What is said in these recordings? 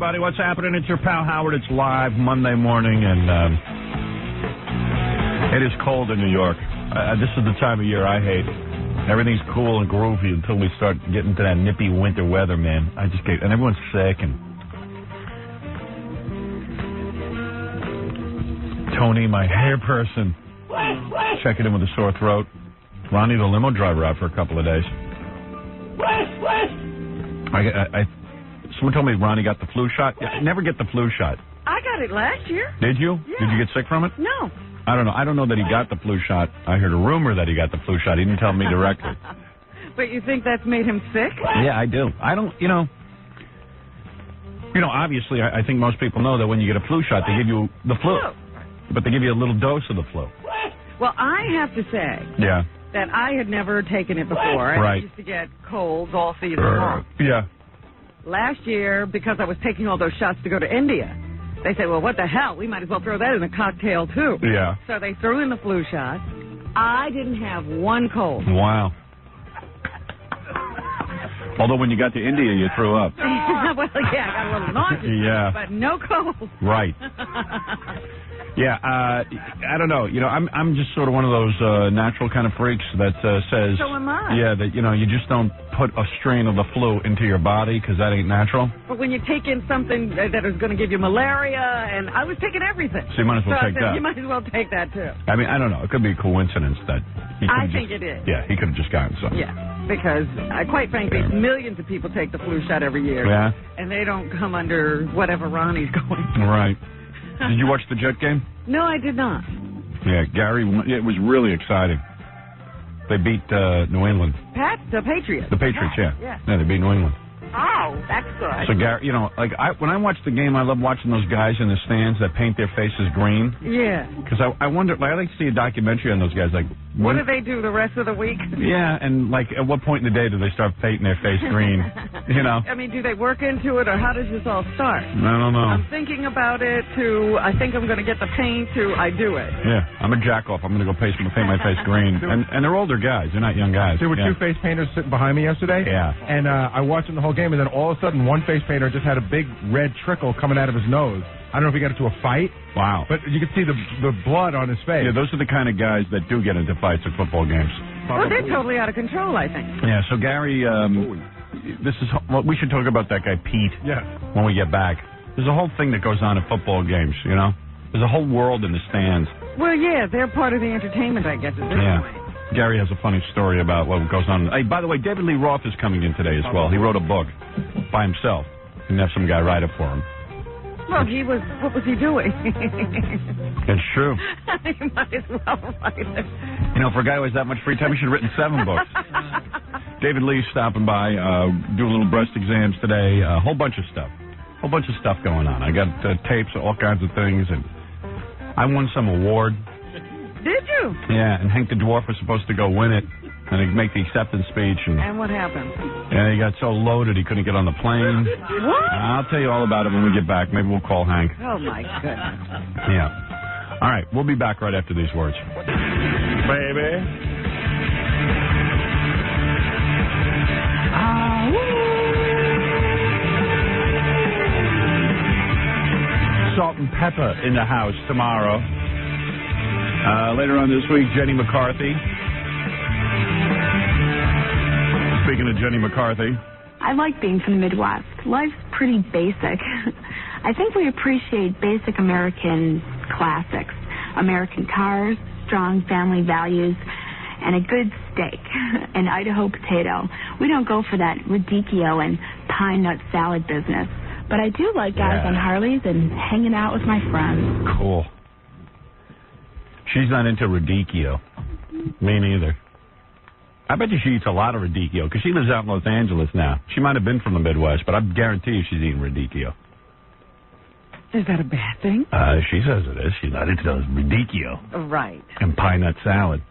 everybody. What's happening? It's your pal Howard. It's live Monday morning, and it is cold in New York. This is the time of year I hate. Everything's cool and groovy until we start getting to that nippy winter weather, man. And everyone's sick. And Tony, my hair person, checking in with a sore throat. Ronnie, the limo driver, out for a couple of days. Someone told me Ronnie got the flu shot. I never get the flu shot. I got it last year. Did you? Yeah. Did you get sick from it? No. I don't know. I don't know that he got the flu shot. I heard a rumor that he got the flu shot. He didn't tell me directly. But you think that's made him sick? Yeah, I do. I don't, obviously, I think most people know that when you get a flu shot, they give you the flu. But they give you a little dose of the flu. Well, I have to say that I had never taken it before. I used to get colds all season long. Yeah. Last year, because I was taking all those shots to go to India, they said, well, what the hell? We might as well throw that in a cocktail, too. Yeah. So they threw in the flu shot. I didn't have one cold. Wow. Although when you got to India, you threw up. Well, yeah, I got a little nauseous. Yeah. But no cold. Right. Yeah, I don't know. I'm just sort of one of those natural kind of freaks that says... So am I. Yeah, that, you just don't put a strain of the flu into your body because that ain't natural. But when you take in something that is going to give you malaria, and I was taking everything. So you might as well take that. You might as well take that, too. I mean, I don't know. It could be a coincidence that he could I think it is. Yeah, he could have just gotten some. Yeah, because, quite frankly, millions of people take the flu shot every year. Yeah. And they don't come under whatever Ronnie's going through. Right. Did you watch the Jet game? No, I did not. Yeah, Gary, it was really exciting. They beat New England. The Patriots. The Patriots, yeah. Yeah, they beat New England. Oh, that's good. So, Gary, when I watch the game, I love watching those guys in the stands that paint their faces green. Yeah. Because I wonder, I like to see a documentary on those guys. Like, what do they do the rest of the week? Yeah, and at what point in the day do they start painting their face green? I mean, do they work into it, or how does this all start? I don't know. I'm thinking about it I think I'm going to get the paint I do it. Yeah, I'm a jack-off. I'm going to go paint my face green. And they're older guys. They're not young guys. There were two face painters sitting behind me yesterday. Yeah. And I watched them the whole game, and then all of a sudden, one face painter just had a big red trickle coming out of his nose. I don't know if he got into a fight. Wow. But you could see the blood on his face. Yeah, those are the kind of guys that do get into fights at football games. Well, they're totally out of control, I think. Yeah, so Gary, we should talk about that guy, Pete, when we get back. There's a whole thing that goes on at football games, There's a whole world in the stands. Well, yeah, they're part of the entertainment, I guess, at this point. Gary has a funny story about what goes on. Hey, by the way, David Lee Roth is coming in today as well. He wrote a book by himself. Didn't have some guy write it for him. Well, what was he doing? It's true. He might as well write it. For a guy who has that much free time, he should have written 7 books. David Lee's stopping by, doing little breast exams today, a whole bunch of stuff. Whole bunch of stuff going on. I got tapes, all kinds of things, and I won some award. Did you? Yeah, and Hank the Dwarf was supposed to go win it, and he'd make the acceptance speech. And what happened? Yeah, he got so loaded he couldn't get on the plane. What? I'll tell you all about it when we get back. Maybe we'll call Hank. Oh, my goodness. Yeah. All right, we'll be back right after these words. Baby. Salt and Pepper in the house tomorrow. Later on this week, Jenny McCarthy. Speaking of Jenny McCarthy. I like being from the Midwest. Life's pretty basic. I think we appreciate basic American classics. American cars, strong family values, and a good steak, an Idaho potato. We don't go for that radicchio and pine nut salad business. But I do like guys on Harleys and hanging out with my friends. Cool. She's not into radicchio. Me neither. I bet you she eats a lot of radicchio, because she lives out in Los Angeles now. She might have been from the Midwest, but I guarantee you she's eating radicchio. Is that a bad thing? She says it is. She's not into those radicchio. Right. And pine nut salad.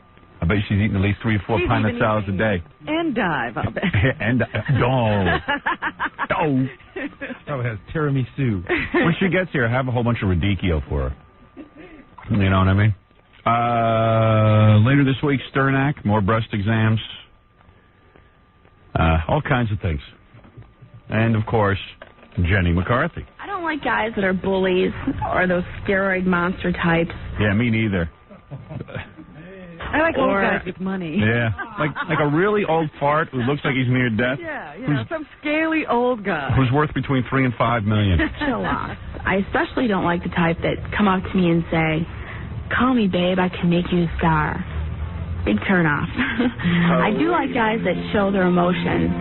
I bet she's eating at least 3 or 4 pine nut salads a day. And dive, I'll bet. And Oh, it has tiramisu. When she gets here, have a whole bunch of radicchio for her. You know what I mean? Later this week, Sternak, more breast exams. All kinds of things. And, of course, Jenny McCarthy. I don't like guys that are bullies or those steroid monster types. Yeah, me neither. I like old guys with money. Yeah, like a really old fart who looks like he's near death. Yeah, some scaly old guy. Who's worth between $3 and $5 million. Chill out. I especially don't like the type that come up to me and say, "Call me babe, I can make you a star." Big turn off. I do like guys that show their emotions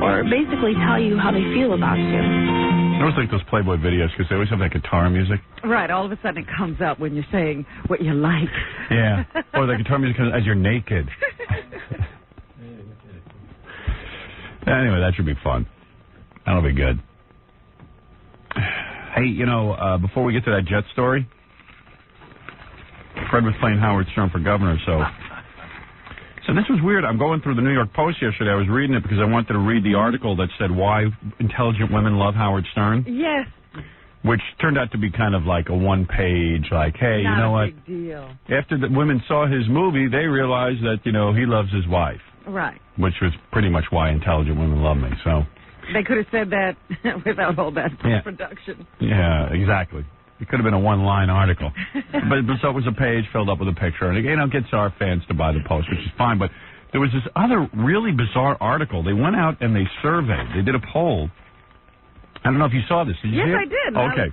or basically tell you how they feel about you. I always like those Playboy videos because they always have that guitar music. Right, all of a sudden it comes up when you're saying what you like. Yeah, or the guitar music as you're naked. Anyway, that should be fun. That'll be good. Hey, before we get to that jet story, Fred was playing Howard Stern for governor, so this was weird. I'm going through the New York Post yesterday. I was reading it because I wanted to read the article that said why intelligent women love Howard Stern. Yes. Which turned out to be kind of like a one-page, like, hey, Not you know what? Big deal. After the women saw his movie, they realized that, he loves his wife. Right. Which was pretty much why intelligent women love me, so. They could have said that without all that production. Yeah, exactly. It could have been a one-line article. but so it was a page filled up with a picture. And, it gets our fans to buy the Post, which is fine. But there was this other really bizarre article. They went out and they surveyed. They did a poll. I don't know if you saw this. Did you see it? I did. Okay.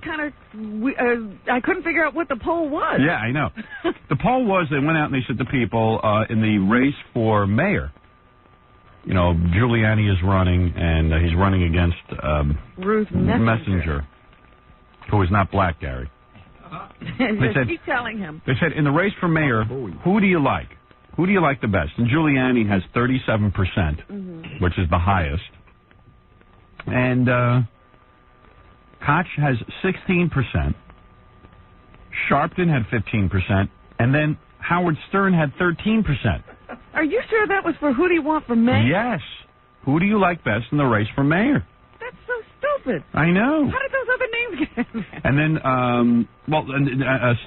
I couldn't figure out what the poll was. Yeah, I know. The poll was they went out and they said to people in the race for mayor, Giuliani is running, and he's running against Ruth Messenger. Who is not black, Gary. They said, keep telling him. They said, in the race for mayor, who do you like? Who do you like the best? And Giuliani has 37%, which is the highest. And Koch has 16%. Sharpton had 15%. And then Howard Stern had 13%. Are you sure that was for who do you want for mayor? Yes. Who do you like best in the race for mayor? That's so stupid. I know. How did those other names get in there? And then,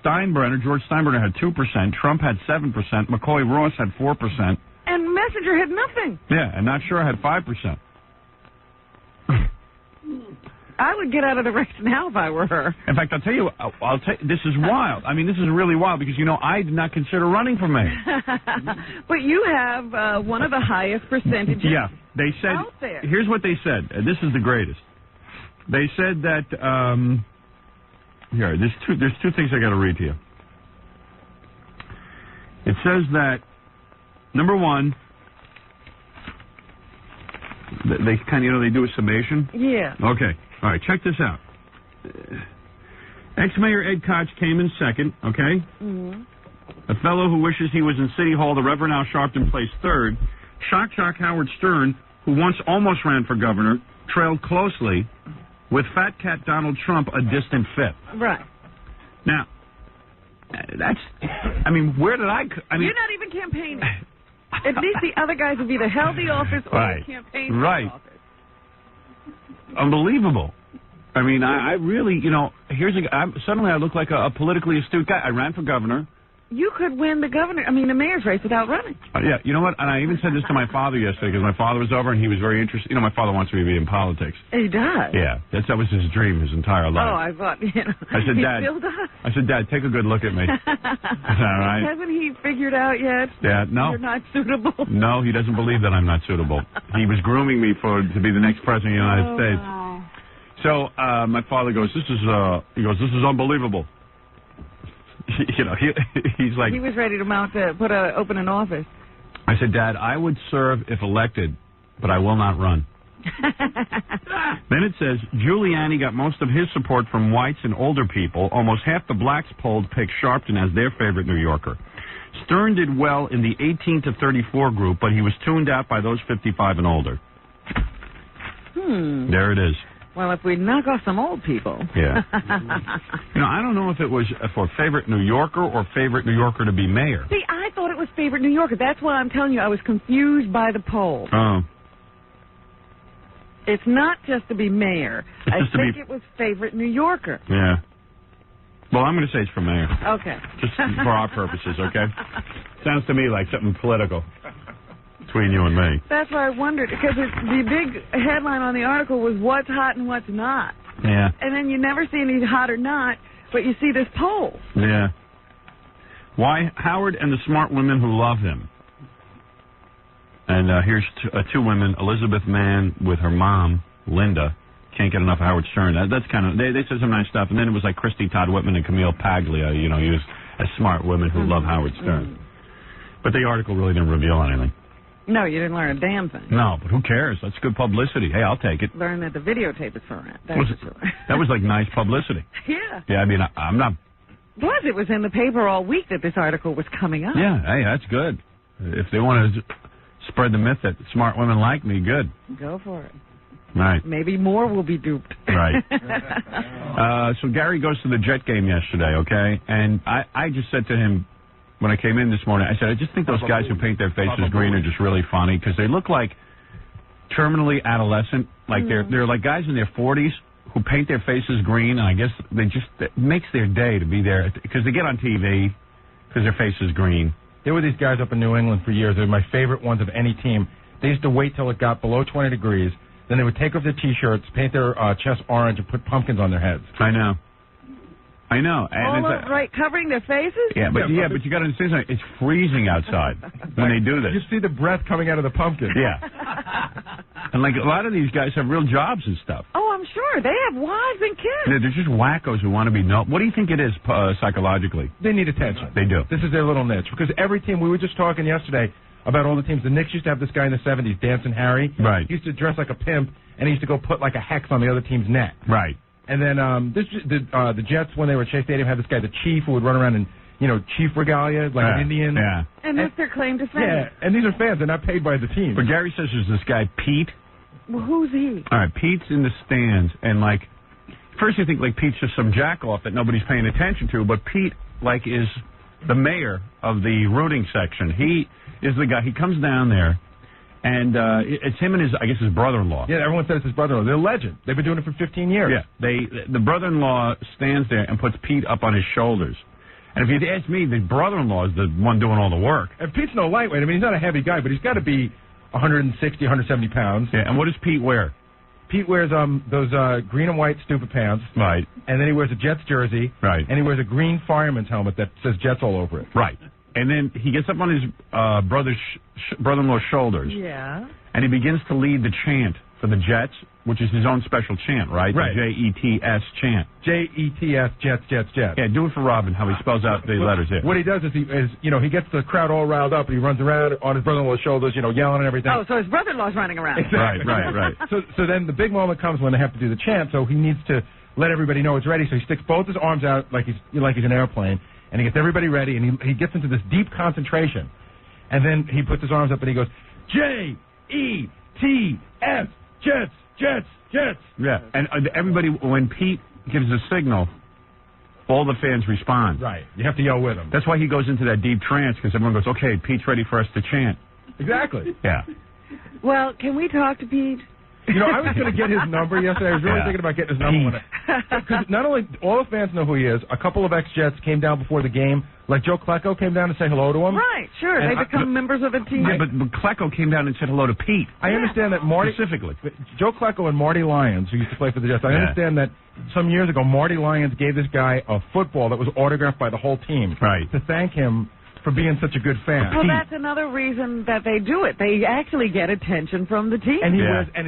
Steinbrenner, George Steinbrenner had 2%. Trump had 7%. McCoy Ross had 4%. And Messenger had nothing. Yeah, and Not Sure had 5%. I would get out of the race now if I were her. In fact, I'll tell you, this is wild. I mean, this is really wild because, I did not consider running for mayor. But you have one of the highest percentages they said, out there. Here's what they said. This is the greatest. They said that, there's two things I got to read to you. It says that, number one, they kind of, they do a summation. Yeah. Okay. All right, check this out. Ex-Mayor Ed Koch came in second, okay? Mm-hmm. A fellow who wishes he was in City Hall, the Reverend Al Sharpton, placed third. Shock Howard Stern, who once almost ran for governor, trailed closely, with Fat Cat Donald Trump a distant fifth. Right. Now, where did you're not even campaigning. At least the other guys have either held the office or campaigned for the office. Unbelievable. I mean, I really, suddenly I look like a politically astute guy. I ran for governor. You could win the the mayor's race without running. Yeah, you know what? And I even said this to my father yesterday because my father was over and he was very interested. My father wants me to be in politics. He does? Yeah, that was his dream his entire life. Oh, I thought, I said, Dad, still does? I said, Dad, take a good look at me. All right? Hasn't he figured out yet? Yeah, no. You're not suitable? No, he doesn't believe that I'm not suitable. He was grooming me to be the next president of the United States. Wow. So my father goes, this is unbelievable. He's like... He was ready to open an office. I said, Dad, I would serve if elected, but I will not run. Then it says, Giuliani got most of his support from whites and older people. Almost half the blacks polled picked Sharpton as their favorite New Yorker. Stern did well in the 18 to 34 group, but he was tuned out by those 55 and older. There it is. Well, if we knock off some old people. Yeah. I don't know if it was for favorite New Yorker or favorite New Yorker to be mayor. See, I thought it was favorite New Yorker. That's why I'm telling you I was confused by the poll. Oh. It's not just to be mayor. I think it was favorite New Yorker. Yeah. Well, I'm going to say it's for mayor. Okay. Just for our purposes, okay? Sounds to me like something political. Between you and me. That's why I wondered, because the big headline on the article was what's hot and what's not. Yeah. And then you never see any hot or not, but you see this poll. Yeah. Why Howard and the smart women who love him. And here's two women, Elizabeth Mann with her mom, Linda. Can't get enough of Howard Stern. That's kind of, they said some nice stuff. And then it was like Christy Todd Whitman and Camille Paglia, used as smart women who love Howard Stern. But the article really didn't reveal anything. No, you didn't learn a damn thing. No, but who cares? That's good publicity. Hey, I'll take it. Learn that the videotape is for it. That was like nice publicity. Yeah. Yeah, I mean, I'm not... Plus, it was in the paper all week that this article was coming up. Yeah, hey, that's good. If they want to spread the myth that smart women like me, good. Go for it. Right. Maybe more will be duped. Right. So Gary goes to the Jet game yesterday, okay? And I just said to him when I came in this morning, I said, I just think those guys who paint their faces green are just really funny because they look like terminally adolescent. Like they're like guys in their 40s who paint their faces green, and I guess it makes their day to be there because they get on TV because their face is green. There were these guys up in New England for years. They were my favorite ones of any team. They used to wait till it got below 20 degrees. Then they would take off their T-shirts, paint their chest orange, and put pumpkins on their heads. I know. And right, covering their faces? Yeah, but you got to understand something. It's freezing outside when they do this. You see the breath coming out of the pumpkin. Yeah. And like a lot of these guys have real jobs and stuff. Oh, I'm sure. They have wives and kids. They're just wackos who want to be known. What do you think it is psychologically? They need attention. They do. This is their little niche. Because every team, we were just talking yesterday about all the teams. The Knicks used to have this guy in the 70s, Dancing Harry. Right. He used to dress like a pimp, and he used to go put like a hex on the other team's neck. Right. And then the Jets, when they were at Shea Stadium, had this guy, the Chief, who would run around in, chief regalia, like an Indian. Yeah. And that's their claim to fame. Yeah, and these are fans. They're not paid by the team. But Gary says there's this guy, Pete. Well, who's he? All right, Pete's in the stands, and, first you think, Pete's just some jack-off that nobody's paying attention to, but Pete, is the mayor of the rooting section. He is the guy. He comes down there, and it's him and his brother-in-law. Yeah, everyone says it's his brother-in-law. They're legend. They've been doing it for 15 years. Yeah, the brother-in-law stands there and puts Pete up on his shoulders. And if you'd ask me, the brother-in-law is the one doing all the work. And Pete's no lightweight. I mean, he's not a heavy guy, but he's got to be 160, 170 pounds. Yeah, and what does Pete wear? Pete wears those green and white stupid pants. Right. And then he wears a Jets jersey. Right. And he wears a green fireman's helmet that says Jets all over it. Right. And then he gets up on his brother-in-law's shoulders. Yeah. And he begins to lead the chant for the Jets, which is his own special chant, right? Right. The J-E-T-S chant. J-E-T-S, Jets, Jets, Jets. Yeah, do it for Robin, how he spells out the letters here. What he does is he gets the crowd all riled up, and he runs around on his brother-in-law's shoulders, yelling and everything. Oh, so his brother-in-law's running around. Exactly. Right. So then the big moment comes when they have to do the chant, so he needs to let everybody know it's ready, so he sticks both his arms out like he's an airplane, and he gets everybody ready, and he gets into this deep concentration. And then he puts his arms up, and he goes, J-E-T-S, Jets, Jets, Jets. Yeah, and everybody, when Pete gives a signal, all the fans respond. Right. You have to yell with him. That's why he goes into that deep trance, because everyone goes, okay, Pete's ready for us to chant. Exactly. Yeah. Well, can we talk to Pete? I was going to get his number yesterday. I was really thinking about getting his number. Because not only all the fans know who he is, a couple of ex-Jets came down before the game. Like Joe Klecko came down to say hello to him. Right, sure. They become members of the team. Yeah, but Klecko came down and said hello to Pete. I understand that Marty... Specifically. Joe Klecko and Marty Lyons, who used to play for the Jets, I understand that some years ago, Marty Lyons gave this guy a football that was autographed by the whole team. Right. To thank him for being such a good fan. Well, that's another reason that they do it. They actually get attention from the team. And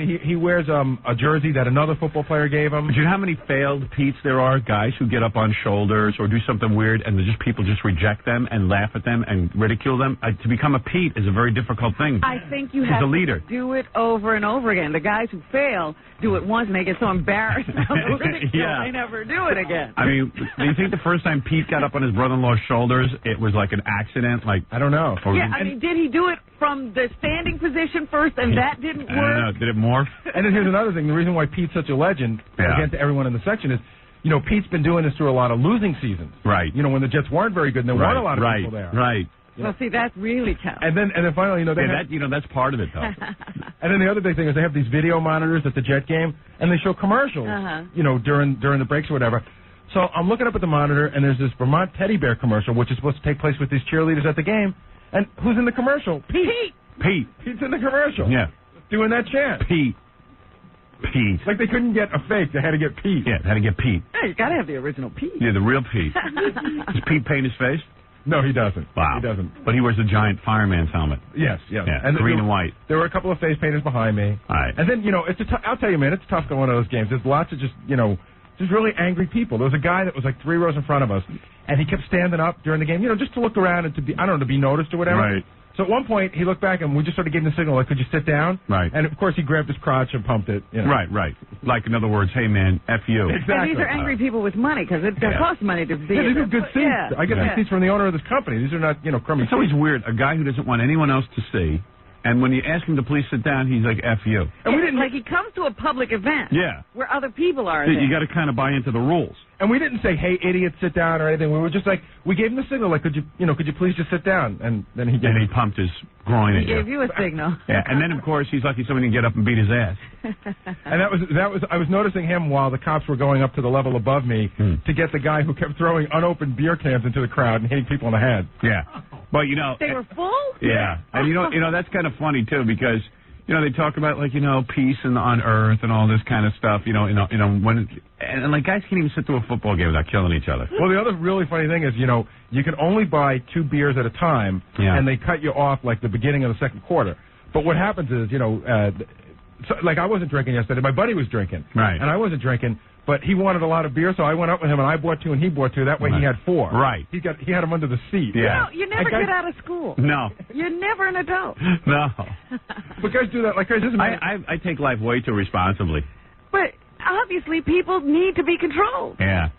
he wears a jersey that another football player gave him. Do you know how many failed Petes there are? Guys who get up on shoulders or do something weird, and people just reject them and laugh at them and ridicule them. To become a Pete is a very difficult thing. I think you have to do it over and over again. The guys who fail do it once and they get so embarrassed they never do it again. I mean, do you think the first time Pete got up on his brother-in-law's shoulders, it was like an accident? I don't know. Did he do it from the standing position first and that didn't work? I don't know. Did it morph? And then here's another thing. The reason why Pete's such a legend, again to everyone in the section, is Pete's been doing this through a lot of losing seasons. Right. When the Jets weren't very good and there weren't a lot of people there. Right. Well, see, that really counts. And then finally, that's part of it, though. And then the other big thing is they have these video monitors at the Jet game, and they show commercials, during the breaks or whatever. So I'm looking up at the monitor, and there's this Vermont teddy bear commercial, which is supposed to take place with these cheerleaders at the game. And who's in the commercial? Pete. Pete. Pete's in the commercial. Yeah. Doing that chant. Pete. Pete. Like they couldn't get a fake. They had to get Pete. Yeah, had to get Pete. Hey, you got to have the original Pete. Yeah, the real Pete. Does Pete paint his face? No, he doesn't. Wow. He doesn't. But he wears a giant fireman's helmet. Yes. Yeah, And green and white. There were a couple of face painters behind me. All right. And then, it's I'll tell you, man, it's tough going to those games. There's lots of just really angry people. There was a guy that was like 3 rows in front of us, and he kept standing up during the game, just to look around and to be noticed or whatever. Right. So at one point, he looked back, and we just sort of gave him the signal, like, could you sit down? Right. And, of course, he grabbed his crotch and pumped it. Right. Like, in other words, hey, man, F you. Exactly. And these are angry people with money, because it costs money to be. Yeah, these are good seats. Yeah. I get these seats from the owner of this company. These are not, crummy It's always weird. A guy who doesn't want anyone else to see, and when you ask him to please sit down, he's like, F you. And we didn't, like, he comes to a public event. Yeah. Where other people are You there. got to kind of buy into the rules. And we didn't say, hey, idiot, sit down or anything. We were just like, we gave him the signal, like, could you please just sit down? And then he pumped his groin He at you. gave you a signal. Yeah, and then, of course, he's lucky someone can get up and beat his ass. And that was I was noticing him while the cops were going up to the level above me to get the guy who kept throwing unopened beer cans into the crowd and hitting people in the head. Yeah. But, They were full? Yeah. And, that's kind of funny, too, because, they talk about, like, peace on earth and all this kind of stuff, and like, guys can't even sit through a football game without killing each other. Well, the other really funny thing is, you can only buy 2 beers at a time, and they cut you off, like, the beginning of the second quarter. But what happens is, like, I wasn't drinking yesterday. My buddy was drinking. Right. And I wasn't drinking. But he wanted a lot of beer, so I went up with him, and I bought 2, and he bought 2. That way he had 4. Right. He had them under the seat. Yeah. You never get out of school. No. You're never an adult. No. But guys do that like crazy. I take life way too responsibly. But obviously people need to be controlled. Yeah.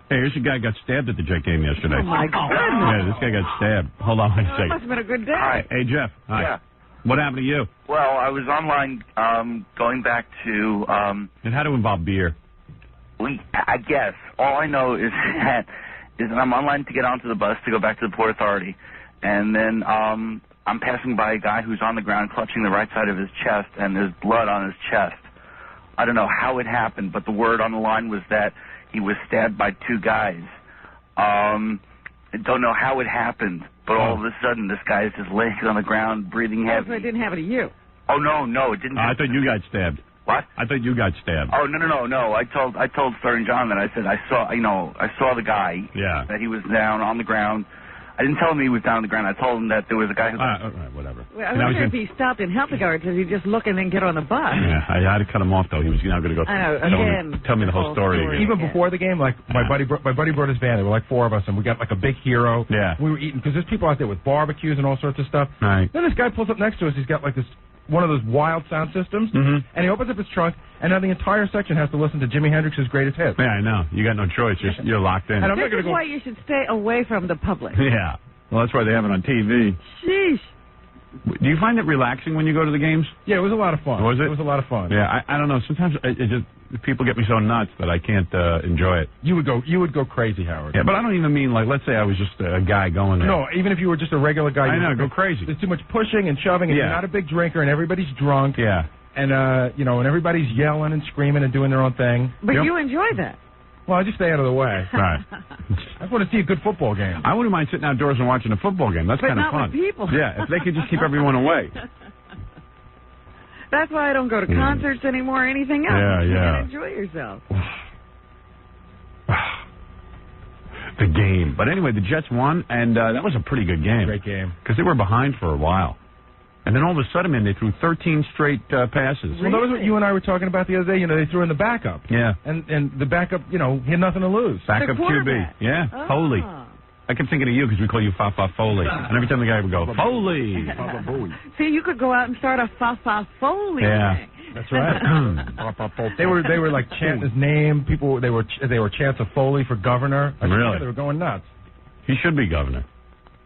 Hey, here's a guy got stabbed at the Jet game yesterday. Oh, my goodness. Yeah, this guy got stabbed. Hold on one It second. must have been a good day. Hi. Hey, Jeff. Hi. Yeah. What happened to you? Well, I was online going back to... It had to involve beer. I guess. All I know is that I'm online to get onto the bus to go back to the Port Authority. And then I'm passing by a guy who's on the ground clutching the right side of his chest, and there's blood on his chest. I don't know how it happened, but the word on the line was that he was stabbed by 2 guys. I don't know how it happened, but all of a sudden this guy is just laying on the ground, breathing heavy. So it didn't happen to you. Oh, no, it didn't I happen. thought you got stabbed. What? I thought you got stabbed. Oh, no. I told Sterling John that. I said I saw the guy. Yeah. That he was down on the ground. I didn't tell him he was down on the ground. I told him that there was a guy who... All right, whatever. Well, I wonder if he stopped and helped the guard. Does he just look and then get on the bus? Yeah, I had to cut him off, though. He was now going to go tell me the whole story again. Even before the game, like, my buddy brought his van. There were like 4 of us, and we got like a big hero. Yeah. We were eating, because there's people out there with barbecues and all sorts of stuff. Right. Then this guy pulls up next to us. He's got like one of those wild sound systems, and he opens up his trunk, and now the entire section has to listen to Jimi Hendrix's greatest hits. Yeah, I know. You got no choice. You're locked in. And This is why you should stay away from the public. Yeah. Well, that's why they have it on TV. Sheesh. Do you find it relaxing when you go to the games? Yeah, it was a lot of fun. Was it? It was a lot of fun. Yeah, I don't know. Sometimes people get me so nuts that I can't enjoy it. You would go crazy, Howard. Yeah, but I don't even mean, like, let's say I was just a guy going there. No, even if you were just a regular guy. I know, go crazy. There's too much pushing and shoving, and you're not a big drinker, and everybody's drunk. Yeah. And, and everybody's yelling and screaming and doing their own thing. But you enjoy that. Well, I just stay out of the way. Right. I just want to see a good football game. I wouldn't mind sitting outdoors and watching a football game. That's But kind of not fun. with people. Yeah, if they could just keep everyone away. That's why I don't go to concerts anymore or anything else. Yeah. You can enjoy yourself. The game. But anyway, the Jets won, and that was a pretty good game. Great game. Because they were behind for a while. And then all of a sudden, man, they threw 13 straight passes. Well, that was what you and I were talking about the other day. They threw in the backup. Yeah. And the backup, he had nothing to lose. Backup QB. Yeah, Foley. I kept thinking of you because we call you Fa Foley. And every time the guy would go, Foley. See, you could go out and start a Fa Foley thing. That's right. They were like chanting his name. People, they were chants of Foley for governor. Really? They were going nuts. He should be governor.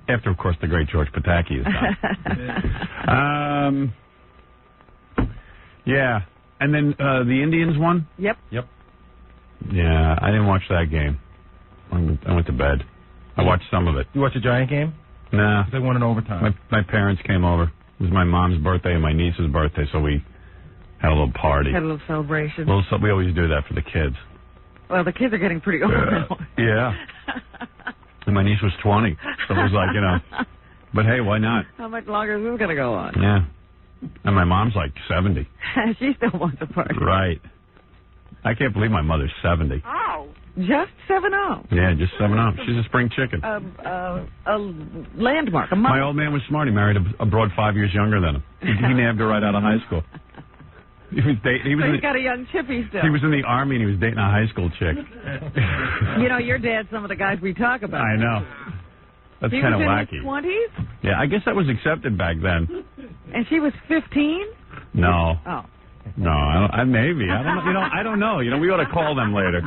After, of course, the great George Pataki is gone. Yeah. And then the Indians won? Yep. Yeah, I didn't watch that game. I went to bed. I watched some of it. You watch a Giant game? Nah. They won in overtime. My parents came over. It was my mom's birthday and my niece's birthday, so we had a little party. Had a little celebration. We always do that for the kids. Well, the kids are getting pretty old now. Yeah. And my niece was 20, so it was like, But hey, why not? How much longer is this going to go on? Yeah. And my mom's like 70. She still wants a party. Right. I can't believe my mother's 70. Oh. Just 7-0. Yeah, just 7-0. She's a spring chicken. A landmark. A my old man was smart. He married a broad 5 years younger than him. He nabbed her right out of high school. He was dating. So he's got a young chippy still. He was in the Army and he was dating a high school chick. You know, your dad's some of the guys we talk about. I know. That's kind of wacky. He was in his 20s? Yeah, I guess that was accepted back then. And she was 15? No. Oh. No, maybe. I don't know. I don't know. We ought to call them later.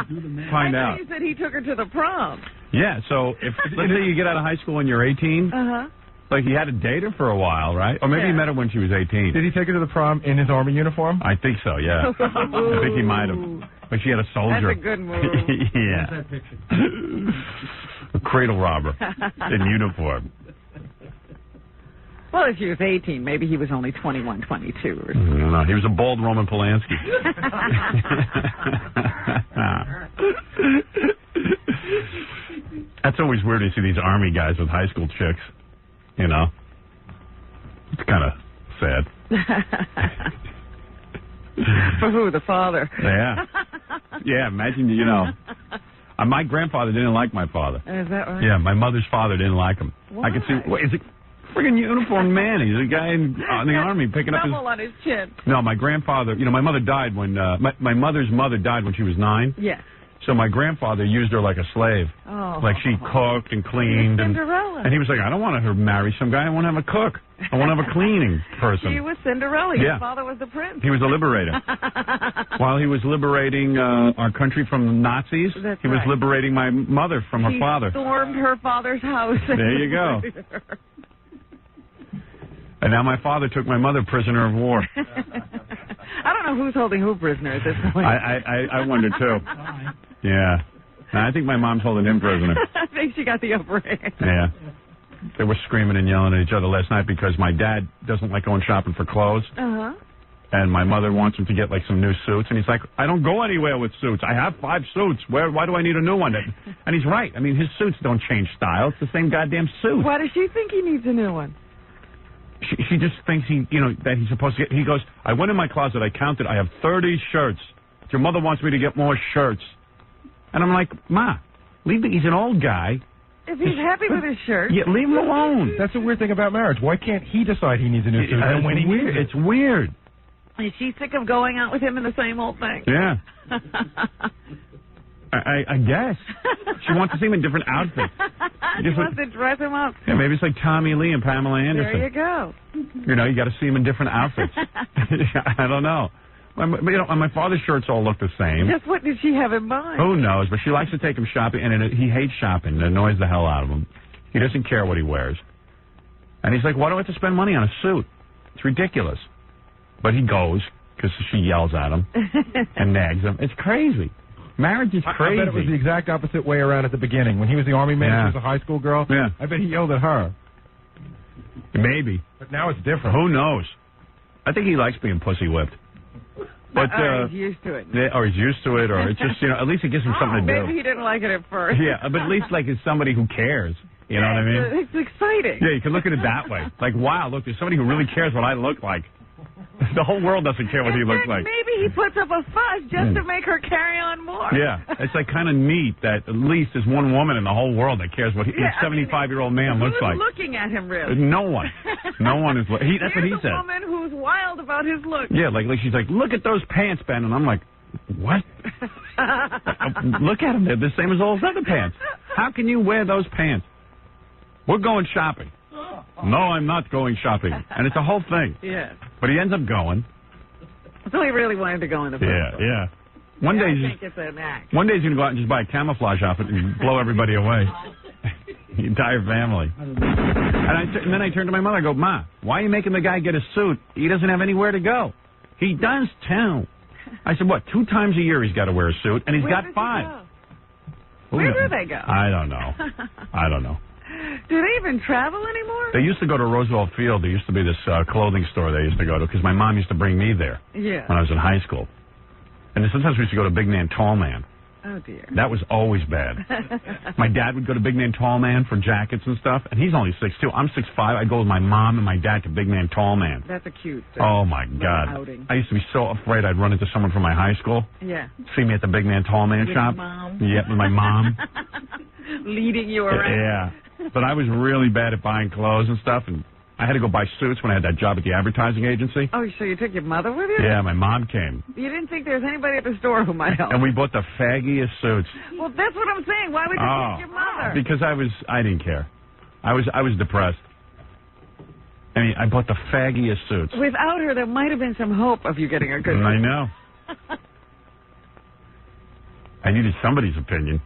Find out. He said he took her to the prom. Yeah, so let's say you get out of high school and you're 18. Uh-huh. Like he had to date her for a while, right? Or maybe he met her when she was 18. Did he take her to the prom in his Army uniform? I think so, yeah. I think he might have. But she had a soldier. That's a good move. Yeah. A cradle robber in uniform. Well, if she was 18, maybe he was only 21, 22 or something. No, he was a bald Roman Polanski. That's always weird to see these Army guys with high school chicks. It's kind of sad. For who? The father? Yeah. Yeah, imagine, my grandfather didn't like my father. Is that right? Yeah, my mother's father didn't like him. Why? I could see, is it friggin' uniformed man? He's a guy in the Army picking up his... on his chin. No, my grandfather, my mother died when, my mother's mother died when she was 9. Yeah. So my grandfather used her like a slave. Oh. Like she cooked and cleaned. Cinderella. And he was like, I don't want her to marry some guy. I want to have a cook. I want to have a cleaning person. She was Cinderella. Yeah. His father was the prince. He was a liberator. While he was liberating our country from the Nazis, That's he was right. liberating my mother from her father. He stormed her father's house. There you go. And now my father took my mother prisoner of war. I don't know who's holding who prisoner at this point. I wonder, too. Yeah. No, I think my mom's holding him prisoner. I think she got the upper hand. Yeah. They were screaming and yelling at each other last night because my dad doesn't like going shopping for clothes. Uh-huh. And my mother wants him to get, like, some new suits. And he's like, I don't go anywhere with suits. I have 5 suits. Why do I need a new one? And he's right. I mean, his suits don't change style. It's the same goddamn suit. Why does she think he needs a new one? She just thinks that he's supposed to get... He goes, I went in my closet. I counted. I have 30 shirts. Your mother wants me to get more shirts. And I'm like, Ma, he's an old guy. If he's happy with his shirt. Yeah, leave him alone. That's the weird thing about marriage. Why can't he decide he needs a new suit? And when he needs it? It's weird. Is she sick of going out with him in the same old thing? Yeah. I guess. She wants to see him in different outfits. She wants to dress him up. Yeah, maybe it's like Tommy Lee and Pamela Anderson. There you go. You got to see him in different outfits. I don't know. My father's shirts all look the same. Just what did she have in mind? Who knows? But she likes to take him shopping, and he hates shopping. It annoys the hell out of him. He doesn't care what he wears. And he's like, why do I have to spend money on a suit? It's ridiculous. But he goes because she yells at him and nags him. It's crazy. Marriage is crazy. I bet it was the exact opposite way around at the beginning. When he was the Army man, she was a high school girl. Yeah. I bet he yelled at her. Maybe. But now it's different. Who knows? I think he likes being pussy whipped. But he's used to it. Or he's used to it, or it's just, at least it gives him something to do. Maybe he didn't like it at first. Yeah, but at least, like, it's somebody who cares. You know what I mean? It's exciting. Yeah, you can look at it that way. Like, wow, look, there's somebody who really cares what I look like. The whole world doesn't care what he looks like. Maybe he puts up a fuss just to make her carry on more. Yeah, it's like kind of neat that at least there's one woman in the whole world that cares what a 75-year-old man looks like. Who's looking at him, really? No one. No one is. That's what he said. There's a woman who's wild about his look. Yeah, like she's like, look at those pants, Ben, and I'm like, what? Look at them. They're the same as all those other pants. How can you wear those pants? We're going shopping. No, I'm not going shopping. And it's a whole thing. Yeah. But he ends up going. So he really wanted to go in the first place. Yeah. One day I think it's an act. One day he's going to go out and just buy a camouflage outfit and blow everybody away. The entire family. And then I turned to my mother and go, Ma, why are you making the guy get a suit? He doesn't have anywhere to go. He does, too. I said, what, 2 times a year he's got to wear a suit, and he's got 5. Where do they go? I don't know. Do they even travel anymore? They used to go to Roosevelt Field. There used to be this clothing store they used to go to because my mom used to bring me there when I was in high school. And sometimes we used to go to Big Man, Tall Man. Oh, dear. That was always bad. My dad would go to Big Man, Tall Man for jackets and stuff, and he's only 6'2". I'm 6'5". I'd go with my mom and my dad to Big Man, Tall Man. That's a cute Oh, my God. outing. I used to be so afraid I'd run into someone from my high school. Yeah. See me at the Big Man, Tall Man shop. Your mom. Yeah, with my mom. Leading you around. Yeah. But I was really bad at buying clothes and stuff, and I had to go buy suits when I had that job at the advertising agency. Oh, so you took your mother with you? Yeah, my mom came. You didn't think there was anybody at the store who might help? And we bought the faggiest suits. Well, that's what I'm saying. Why would you take your mother? Because I didn't care. I was depressed. I mean, I bought the faggiest suits. Without her, there might have been some hope of you getting a good I know. I needed somebody's opinion.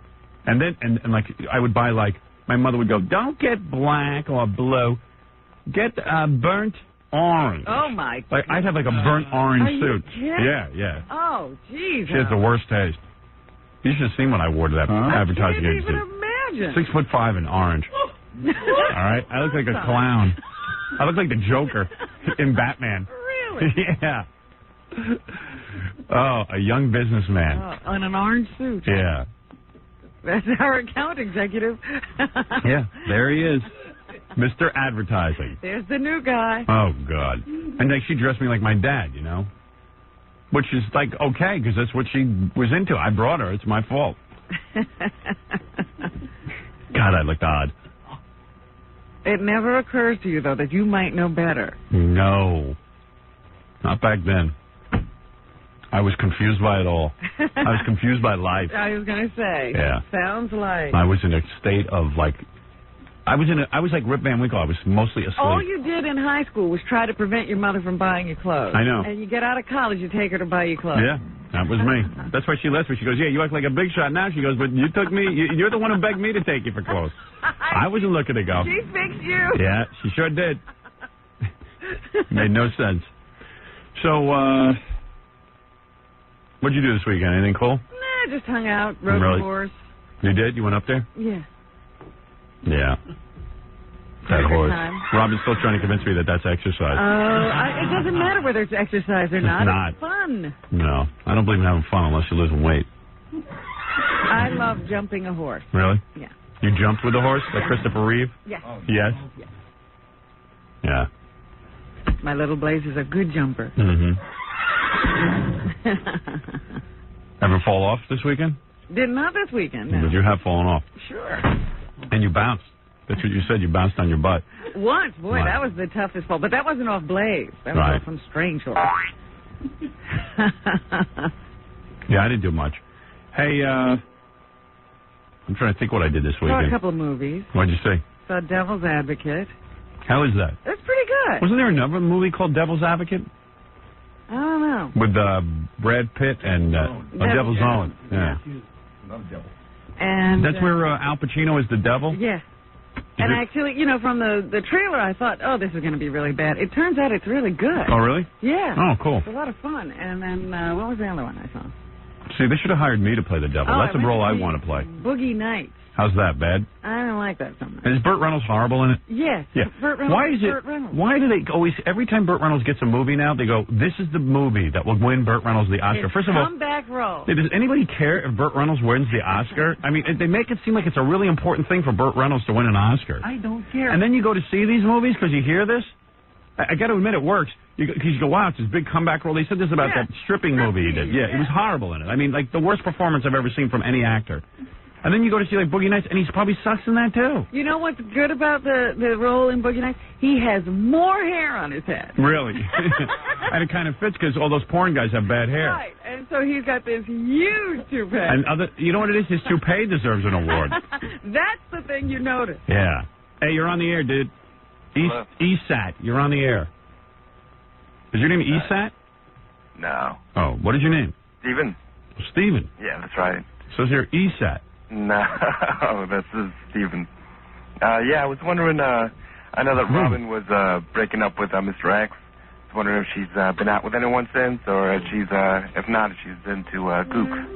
And then, and like, I would buy, like, my mother would go, don't get black or blue. Get burnt orange. Oh, my God. Like, I'd have, like, a burnt orange suit. Kidding? Yeah. Oh, jeez. She has the worst taste. You should have seen what I wore to that advertising agency. I can't even imagine. 6'5" and orange. All right? I look like a clown. I look like the Joker in Batman. Really? Yeah. Oh, a young businessman. Oh, in an orange suit. Yeah. That's our account executive. Yeah, there he is. Mr. Advertising. There's the new guy. Oh, God. And like, she dressed me like my dad, you know? Which is, like, okay, because that's what she was into. I brought her. It's my fault. God, I looked odd. It never occurs to you, though, that you might know better. No. Not back then. I was confused by it all. I was confused by life. I was going to say. Yeah. Sounds like. I was in a state of, like, I was like Rip Van Winkle. I was mostly asleep. All you did in high school was try to prevent your mother from buying you clothes. I know. And you get out of college, you take her to buy you clothes. Yeah, that was me. That's why she left me. She goes, yeah, you act like a big shot now. She goes, but you took me. You're the one who begged me to take you for clothes. I wasn't looking to go. She fixed you. Yeah, she sure did. Made no sense. So, what'd you do this weekend? Anything cool? Nah, just hung out, rode the horse. You did? You went up there? Yeah. Yeah. That horse. Time. Robin's still trying to convince me that that's exercise. It doesn't matter whether it's exercise or not. It's not. It's fun. No, I don't believe in having fun unless you're losing weight. I love jumping a horse. Really? Yeah. You jumped with the horse, like Christopher Reeve? Yeah. Yes? Yeah. My little Blaze is a good jumper. Mm-hmm. Ever fall off this weekend? Did not this weekend, no. But you have fallen off. Sure. And you bounced. That's what you said. You bounced on your butt. Once. Boy, Right. that was the toughest fall. But that wasn't off Blaze. That was Right. off some strange horse. Yeah, I didn't do much. Hey, I'm trying to think what I did this Saw a weekend. couple of movies. What'd you say? Saw Devil's Advocate. How is that? That's pretty good. Wasn't there another movie called Devil's Advocate? I don't know. With Brad Pitt and Devil's Own. Yeah. And That's where Al Pacino is the devil? Yeah. And actually, you know, from the trailer, I thought, oh, this is going to be really bad. It turns out it's really good. Oh, really? Yeah. Oh, cool. It's a lot of fun. And then, what was the other one I saw? See, they should have hired me to play the devil. That's a role I want to play. Boogie Nights. How's that, bad? I don't like that so much. Is Burt Reynolds horrible in it? Yes. Yeah. Burt Reynolds. Why is it? Burt Reynolds. Why do they always? Every time Burt Reynolds gets a movie now, they go, "This is the movie that will win Burt Reynolds the Oscar." It's First of all, comeback role. does anybody care if Burt Reynolds wins the Oscar? I mean, they make it seem like it's a really important thing for Burt Reynolds to win an Oscar. I don't care. And then you go to see these movies because you hear this. I got to admit, it works. Because you go, wow, it's his big comeback role. They said this about that stripping movie he did. Yeah, it was horrible in it. I mean, like the worst performance I've ever seen from any actor. And then you go to see like Boogie Nights, and he's probably sucks in that too. You know what's good about the role in Boogie Nights? He has more hair on his head. Really? And it kind of fits because all those porn guys have bad hair. Right, and so he's got this huge toupee. And you know what it is? His toupee deserves an award. That's the thing you notice. Yeah. Hey, you're on the air, dude. ESAT, you're on the air. Is your name ESAT? No. Oh, what is your name? Steven? Steven. Yeah, that's right. So is there ESAT? No, this is Steven. Yeah, I was wondering, I know that Robin was breaking up with Mr. X. I was wondering if she's been out with anyone since, or if she's, if not, if she's into Gooks.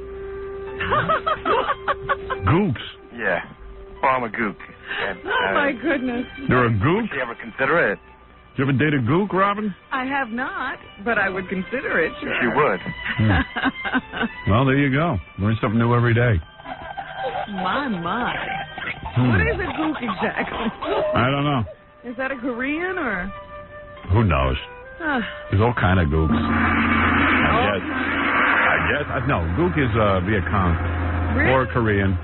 Gooks? Yeah. Well, I'm a Gook. And, Oh, my goodness. You're a Gook? Did she ever consider it? Did you ever date a gook, Robin? I have not, but I would consider it. Sure. She would. Well, there you go. Learn something new every day. My. What is a gook exactly? I don't know. Is that a Korean or? Who knows? There's all kind of gooks. I guess. No, gook is Viet Cong. Really? Or Korean.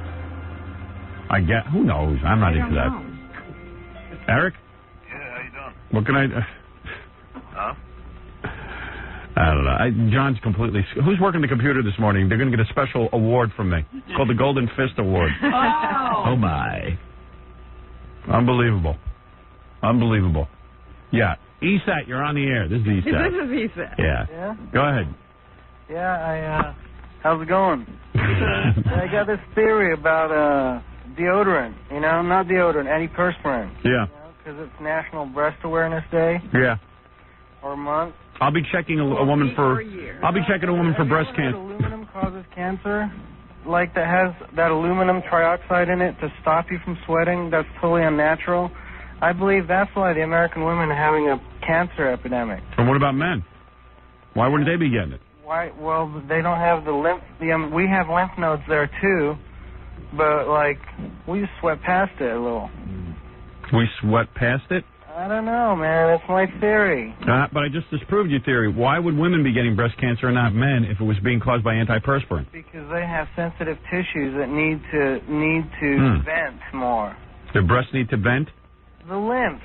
I guess. Who knows? I'm not into that. Eric? Yeah, how you doing? What can I... Huh? I don't know. John's completely... Who's working the computer this morning? They're going to get a special award from me. It's called the Golden Fist Award. Oh, my. Unbelievable. Yeah. ESAT, you're on the air. This is ESAT. This is ESAT. Yeah. Go ahead. Yeah, how's it going? I got this theory about deodorant, not deodorant, antiperspirant. Yeah. Because it's National Breast Awareness Day. Yeah. Or month. I'll be checking a woman for... I'll be checking a woman for breast cancer. Aluminum causes cancer, like that has that aluminum trioxide in it to stop you from sweating. That's totally unnatural. I believe that's why the American women are having a cancer epidemic. And what about men? Why wouldn't they be getting it? Why? Well, they don't have the lymph. We have lymph nodes there too, but we sweat past it a little. We sweat past it? I don't know, man. That's my theory. But I just disproved your theory. Why would women be getting breast cancer and not men if it was being caused by antiperspirant? Because they have sensitive tissues that need to vent more. Their breasts need to vent? The lymph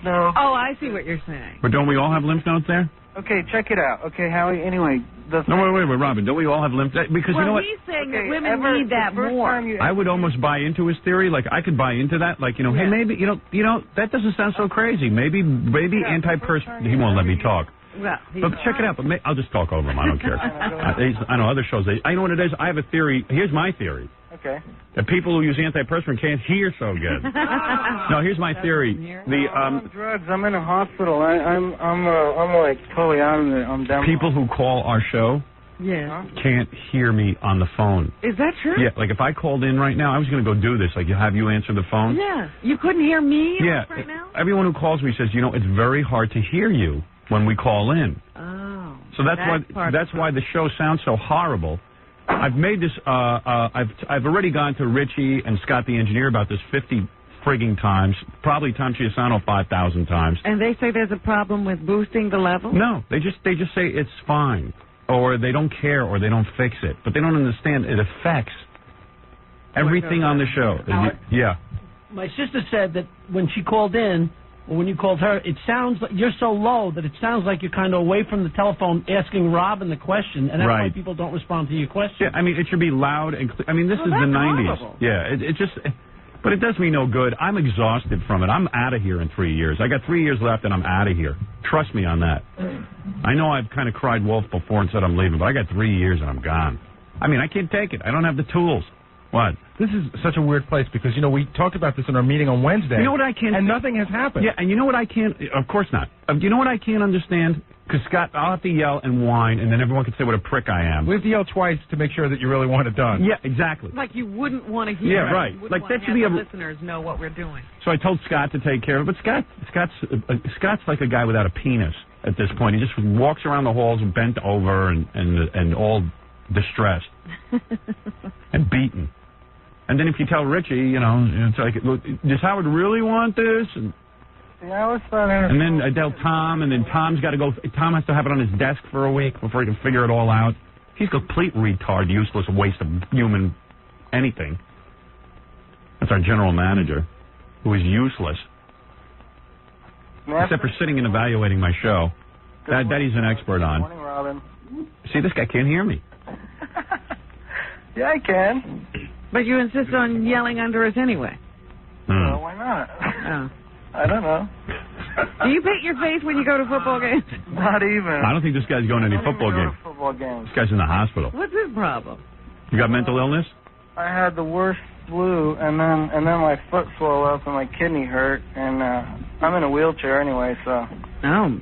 nodes. Oh, I see what you're saying. But don't we all have lymph nodes there? Okay, check it out. Okay, Howie, anyway. No, wait, Robin. Don't we all have lymph nodes? Because you know what? He's saying that women need that more. I would almost buy into his theory. I could buy into that. Hey, maybe, that doesn't sound so crazy. Maybe antiperspirant. He won't let me talk. Well, but check it out. But I'll just talk over him. I don't care. I know other shows. I know what it is. I have a theory. Here's my theory. Okay. That people who use antiperspirant can't hear so good. No, here's my theory. I'm on drugs. I'm in a hospital. I'm totally out of it. I'm done. People who call our show can't hear me on the phone. Is that true? Yeah, if I called in right now, I was going to go do this. Have you answer the phone? Yeah. You couldn't hear me right now? Everyone who calls me says, it's very hard to hear you when we call in. Oh. So that's why the show sounds so horrible. I've made this. I've already gone to Richie and Scott the engineer about this 50 frigging times. Probably Tom Chiasano 5,000 times. And they say there's a problem with boosting the level? No, they just say it's fine, or they don't care, or they don't fix it. But they don't understand it affects everything on the show. Yeah. My sister said that when she called in, or when you called her, it sounds like you're so low that it sounds like you're kind of away from the telephone asking Robin the question, and that's why people don't respond to your question. Yeah, it should be loud and clear. This is the 90s. Horrible. Yeah, it just... But it does me no good. I'm exhausted from it. I'm out of here in 3 years. I got 3 years left, and I'm out of here. Trust me on that. I know I've kind of cried wolf before and said I'm leaving, but I got 3 years, and I'm gone. I can't take it. I don't have the tools. What? This is such a weird place because, we talked about this in our meeting on Wednesday. You know what I can't... And nothing has happened. Yeah, and you know what I can't... Of course not. You know what I can't understand? Because, Scott, I'll have to yell and whine, and then everyone can say what a prick I am. We have to yell twice to make sure that you really want it done. Yeah, exactly. Like you wouldn't want to hear. Yeah, right. That should be the listeners know what we're doing. So I told Scott to take care of it, but Scott's like a guy without a penis at this point. He just walks around the halls bent over and all distressed and beaten. And then if you tell Richie, it's like, does Howard really want this? And then I tell Tom, and then Tom has to have it on his desk for a week before he can figure it all out. He's a complete retard, useless waste of human anything. That's our general manager, who is useless. Except for sitting and evaluating my show. That he's an expert on. Good morning, Robin. See, this guy can't hear me. Yeah, I can. But you insist on yelling under us anyway. Well, why not? Oh. I don't know. Do you paint your face when you go to football games? Not even. I don't think this guy's going to any football games. This guy's in the hospital. What's his problem? You got mental illness? I had the worst flu, and then my foot swelled up and my kidney hurt, and I'm in a wheelchair anyway, so. Oh.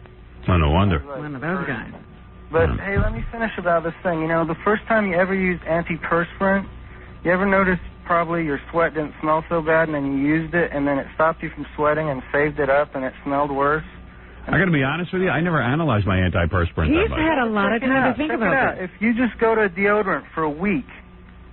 Oh, no wonder. One of those guys. But, hey, let me finish about this thing. The first time you ever used antiperspirant, you ever noticed probably your sweat didn't smell so bad and then you used it and then it stopped you from sweating and saved it up and it smelled worse? I got to be honest with you. I never analyzed my antiperspirant. He's that much. had a lot of time to think about it. If you just go to deodorant for a week,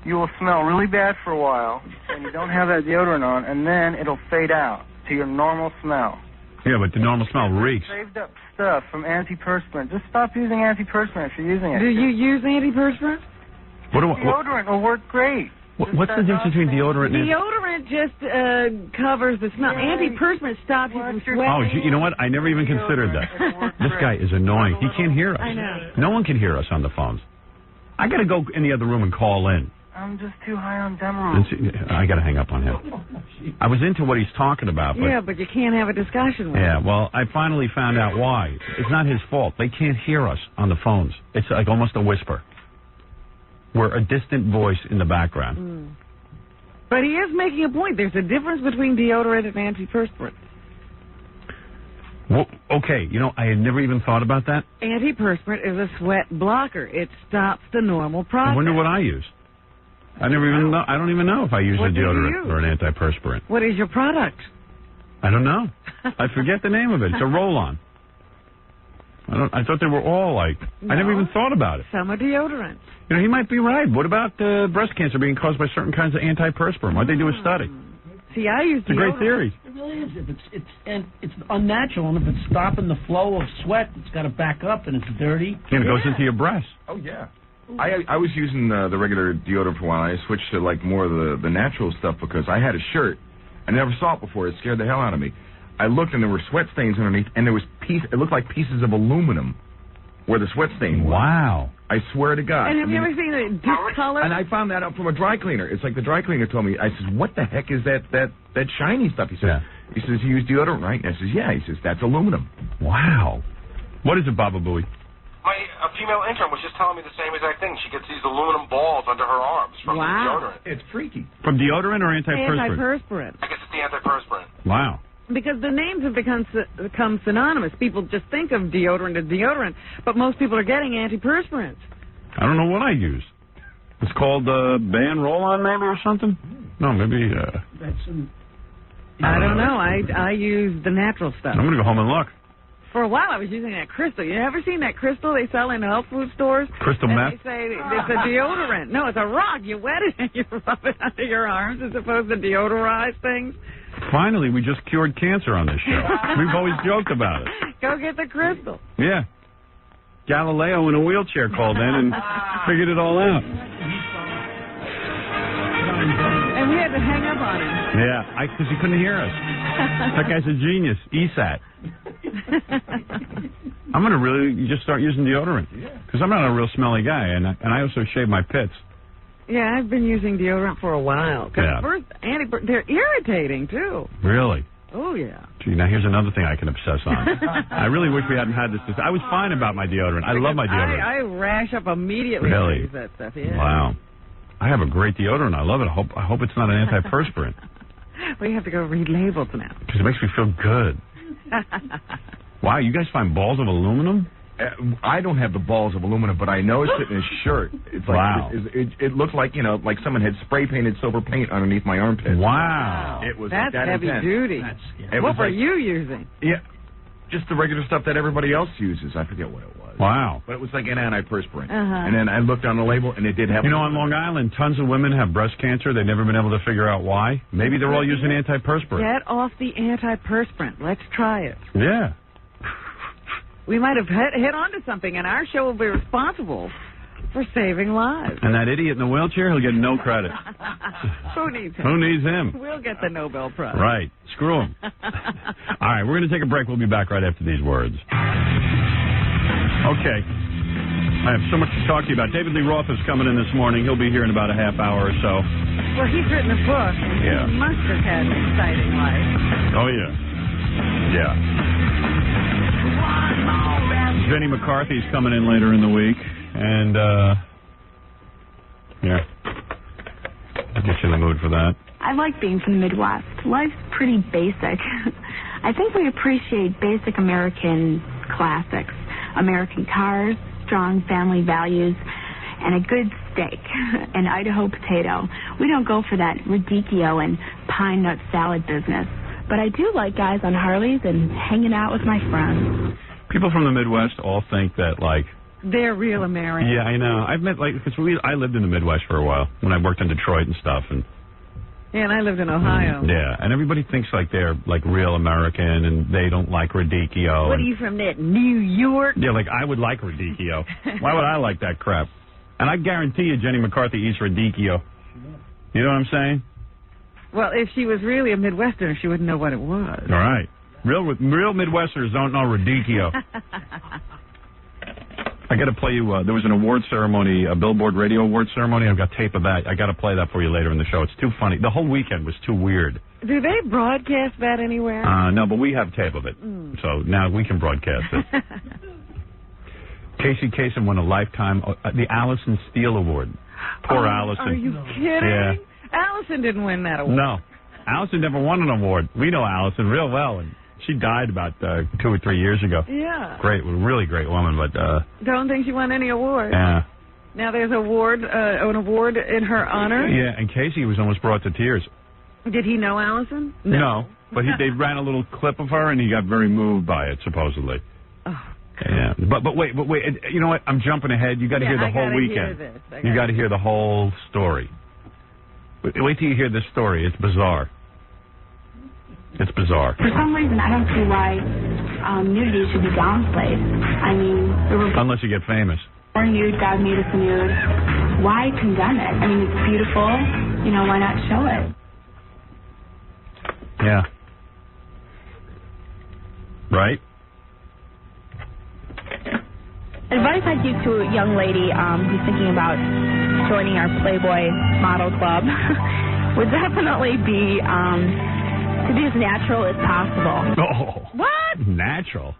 you will smell really bad for a while, and you don't have that deodorant on, and then it'll fade out to your normal smell. Yeah, but the normal smell reeks. Saved up stuff from antiperspirant. Just stop using antiperspirant if you're using it. Do you use antiperspirant? Deodorant will work great. What's the difference between deodorant and... Deodorant just covers the smell. Antiperspirant stops you from sweating. Oh, you know what? I never even considered that. This guy is annoying. He can't hear us. I know. No one can hear us on the phones. I got to go in the other room and call in. I'm just too high on Demerol. I got to hang up on him. I was into what he's talking about. But Yeah, but you can't have a discussion with him. yeah, well, I finally found out why. It's not his fault. They can't hear us on the phones. It's like almost a whisper. We're a distant voice in the background. But he is making a point. There's a difference between deodorant and antiperspirant. Well, okay, you know, I had never even thought about that. Antiperspirant is a sweat blocker. It stops the normal process. I wonder what I use. I never even know. I don't even know if I use What a do you deodorant use? or an antiperspirant. What is your product? I don't know. I forget the name of it. It's a roll-on. I thought they were all like. I never even thought about it. Some are deodorants. You know, he might be right. What about breast cancer being caused by certain kinds of antiperspirant? Why'd they do a study? See, I use It's a deodorant. great theory. It really is. If it's unnatural, and if it's stopping the flow of sweat, it's got to back up, and it's dirty. And it goes into your breast. Oh, yeah. I was using the regular deodorant for a while. I switched to like more of the natural stuff because I had a shirt. I never saw it before. It scared the hell out of me. I looked and there were sweat stains underneath, and there was it looked like pieces of aluminum where the sweat stain was. Wow. I swear to God. And have you ever seen it discolor? And I found that out from a dry cleaner. It's like the dry cleaner told me. I says, "What the heck is that shiny stuff?" He says, "You use deodorant, right?" And I says, "Yeah." He says, "That's aluminum." Wow. What is it, Baba Booey? A female intern was just telling me the same exact thing. She gets these aluminum balls under her arms from the deodorant. It's freaky. From deodorant or antiperspirant? Antiperspirant. I guess it's the antiperspirant. Wow. Because the names have become synonymous. People just think of deodorant as deodorant, but most people are getting antiperspirants. I don't know what I use. It's called Ban Roll-On maybe or something? No, maybe... I don't know. I use the natural stuff. I'm going to go home and look. For a while, I was using that crystal. You ever seen that crystal they sell in health food stores? Crystal and meth? They say it's a deodorant. No, it's a rock. You wet it and you rub it under your arms as opposed to deodorize things. Finally, we just cured cancer on this show. We've always joked about it. Go get the crystal. Yeah. Galileo in a wheelchair called in and figured it all out. And we had to hang up on him. Yeah, because he couldn't hear us. That guy's a genius. ESAT. I'm going to really just start using deodorant. Because I'm not a real smelly guy, and I also shave my pits. Yeah, I've been using deodorant for a while. Because Yeah. first, they're irritating, too. Really? Oh, yeah. Gee, now here's another thing I can obsess on. I really wish we hadn't had this. I was fine about my deodorant. I love my deodorant. I rash up immediately Really? when I use that stuff, yeah. Wow. I have a great deodorant. I love it. I hope it's not an antiperspirant. We have to go read labels now. Because it makes me feel good. Wow, you guys find balls of aluminum? I don't have the balls of aluminum, but I noticed it in his shirt. It's like Wow. it looked like like someone had spray painted silver paint underneath my armpit. Wow. It was That's that heavy intense. duty. It What was were like- you using? Yeah, just the regular stuff that everybody else uses. I forget what it was. Wow. But it was like an antiperspirant. Uh-huh. And then I looked on the label, and it did have. You know, on Long Island, tons of women have breast cancer. They've never been able to figure out why. Maybe they're all using antiperspirant. Get off the antiperspirant. Let's try it. Yeah. We might have hit onto something, and our show will be responsible for saving lives. And that idiot in the wheelchair, he'll get no credit. Who needs him? Who needs him? We'll get the Nobel Prize. Right. Screw him. All right, we're going to take a break. We'll be back right after these words. Okay. I have so much to talk to you about. David Lee Roth is coming in this morning. He'll be here in about a half hour or so. Well, he's written a book, and Yeah. he must have had an exciting life. Oh, yeah. Yeah. Jenny McCarthy's coming in later in the week. And, yeah. I'll get you in the mood for that. I like being from the Midwest. Life's pretty basic. I think we appreciate basic American classics. American cars, strong family values, and a good steak, an Idaho potato. We don't go for that radicchio and pine nut salad business. But I do like guys on Harleys and hanging out with my friends. People from the Midwest all think that, like... They're real Americans. Yeah, I know. I've met, like, because I lived in the Midwest for a while when I worked in Detroit and stuff. Yeah, and I lived in Ohio. Yeah, and everybody thinks, like, they're, like, real American and they don't like Radicchio. What are you from, that New York? Yeah, like, I would like Radicchio. Why would I like that crap? And I guarantee you Jenny McCarthy eats Radicchio. You know what I'm saying? Well, if she was really a Midwesterner, she wouldn't know what it was. All right. Real Midwesterners don't know Radicchio. I got to play you, there was an award ceremony, a Billboard Radio Award ceremony. I've got tape of that. I got to play that for you later in the show. It's too funny. The whole weekend was too weird. Do they broadcast that anywhere? No, but we have tape of it. So now we can broadcast it. Casey Kasem won a lifetime, the Allison Steele Award. Poor Allison. Are you kidding? Yeah. Allison didn't win that award. No. Allison never won an award. We know Allison real well, and she died about 2 or 3 years ago. Yeah. Great, really great woman, but... Don't think she won any awards. Yeah. Now there's an award in her honor? Yeah, and Casey was almost brought to tears. Did he know Allison? No, but they ran a little clip of her, and he got very moved by it, supposedly. Oh. Yeah, but wait, you know what? I'm jumping ahead. You got to hear the whole weekend. You got to hear the whole story. Wait till you hear this story. It's bizarre. It's bizarre. For some reason, I don't see why nudity should be downplayed. I mean, unless you get famous. Born nude, God made us nude. Why condemn it? I mean, it's beautiful. You know, why not show it? Yeah. Right? Advice I'd give to a young lady who's thinking about joining our Playboy model club would definitely be to be as natural as possible. Oh. What? Natural?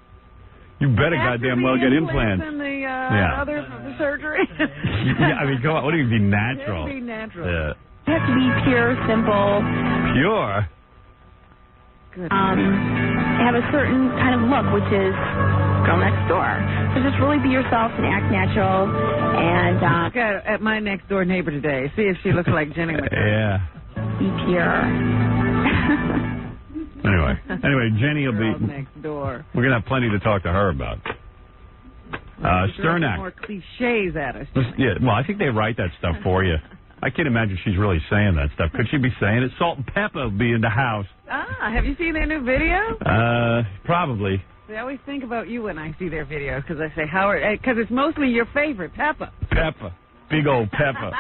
You better goddamn well get implants. And the other surgery? Yeah, I mean, come on. What do you mean natural? It has to be natural. Yeah. It has to be pure, simple. Pure? Good. Have a certain kind of look, which is girl next door. So just really be yourself and act natural. And look at my next door neighbor today. See if she looks like Jenny McCarthy. Yeah. Be pure. Anyway, Jenny will be next door. We're gonna have plenty to talk to her about. Sternak. More cliches at us. Yeah. Well, I think they write that stuff for you. I can't imagine she's really saying that stuff. Could she be saying it? Salt and Pepper will be in the house. Have you seen their new video? Probably. I always think about you when I see their videos because I say, Howard, because it's mostly your favorite, Pepper. Pepper. Big old Pepper.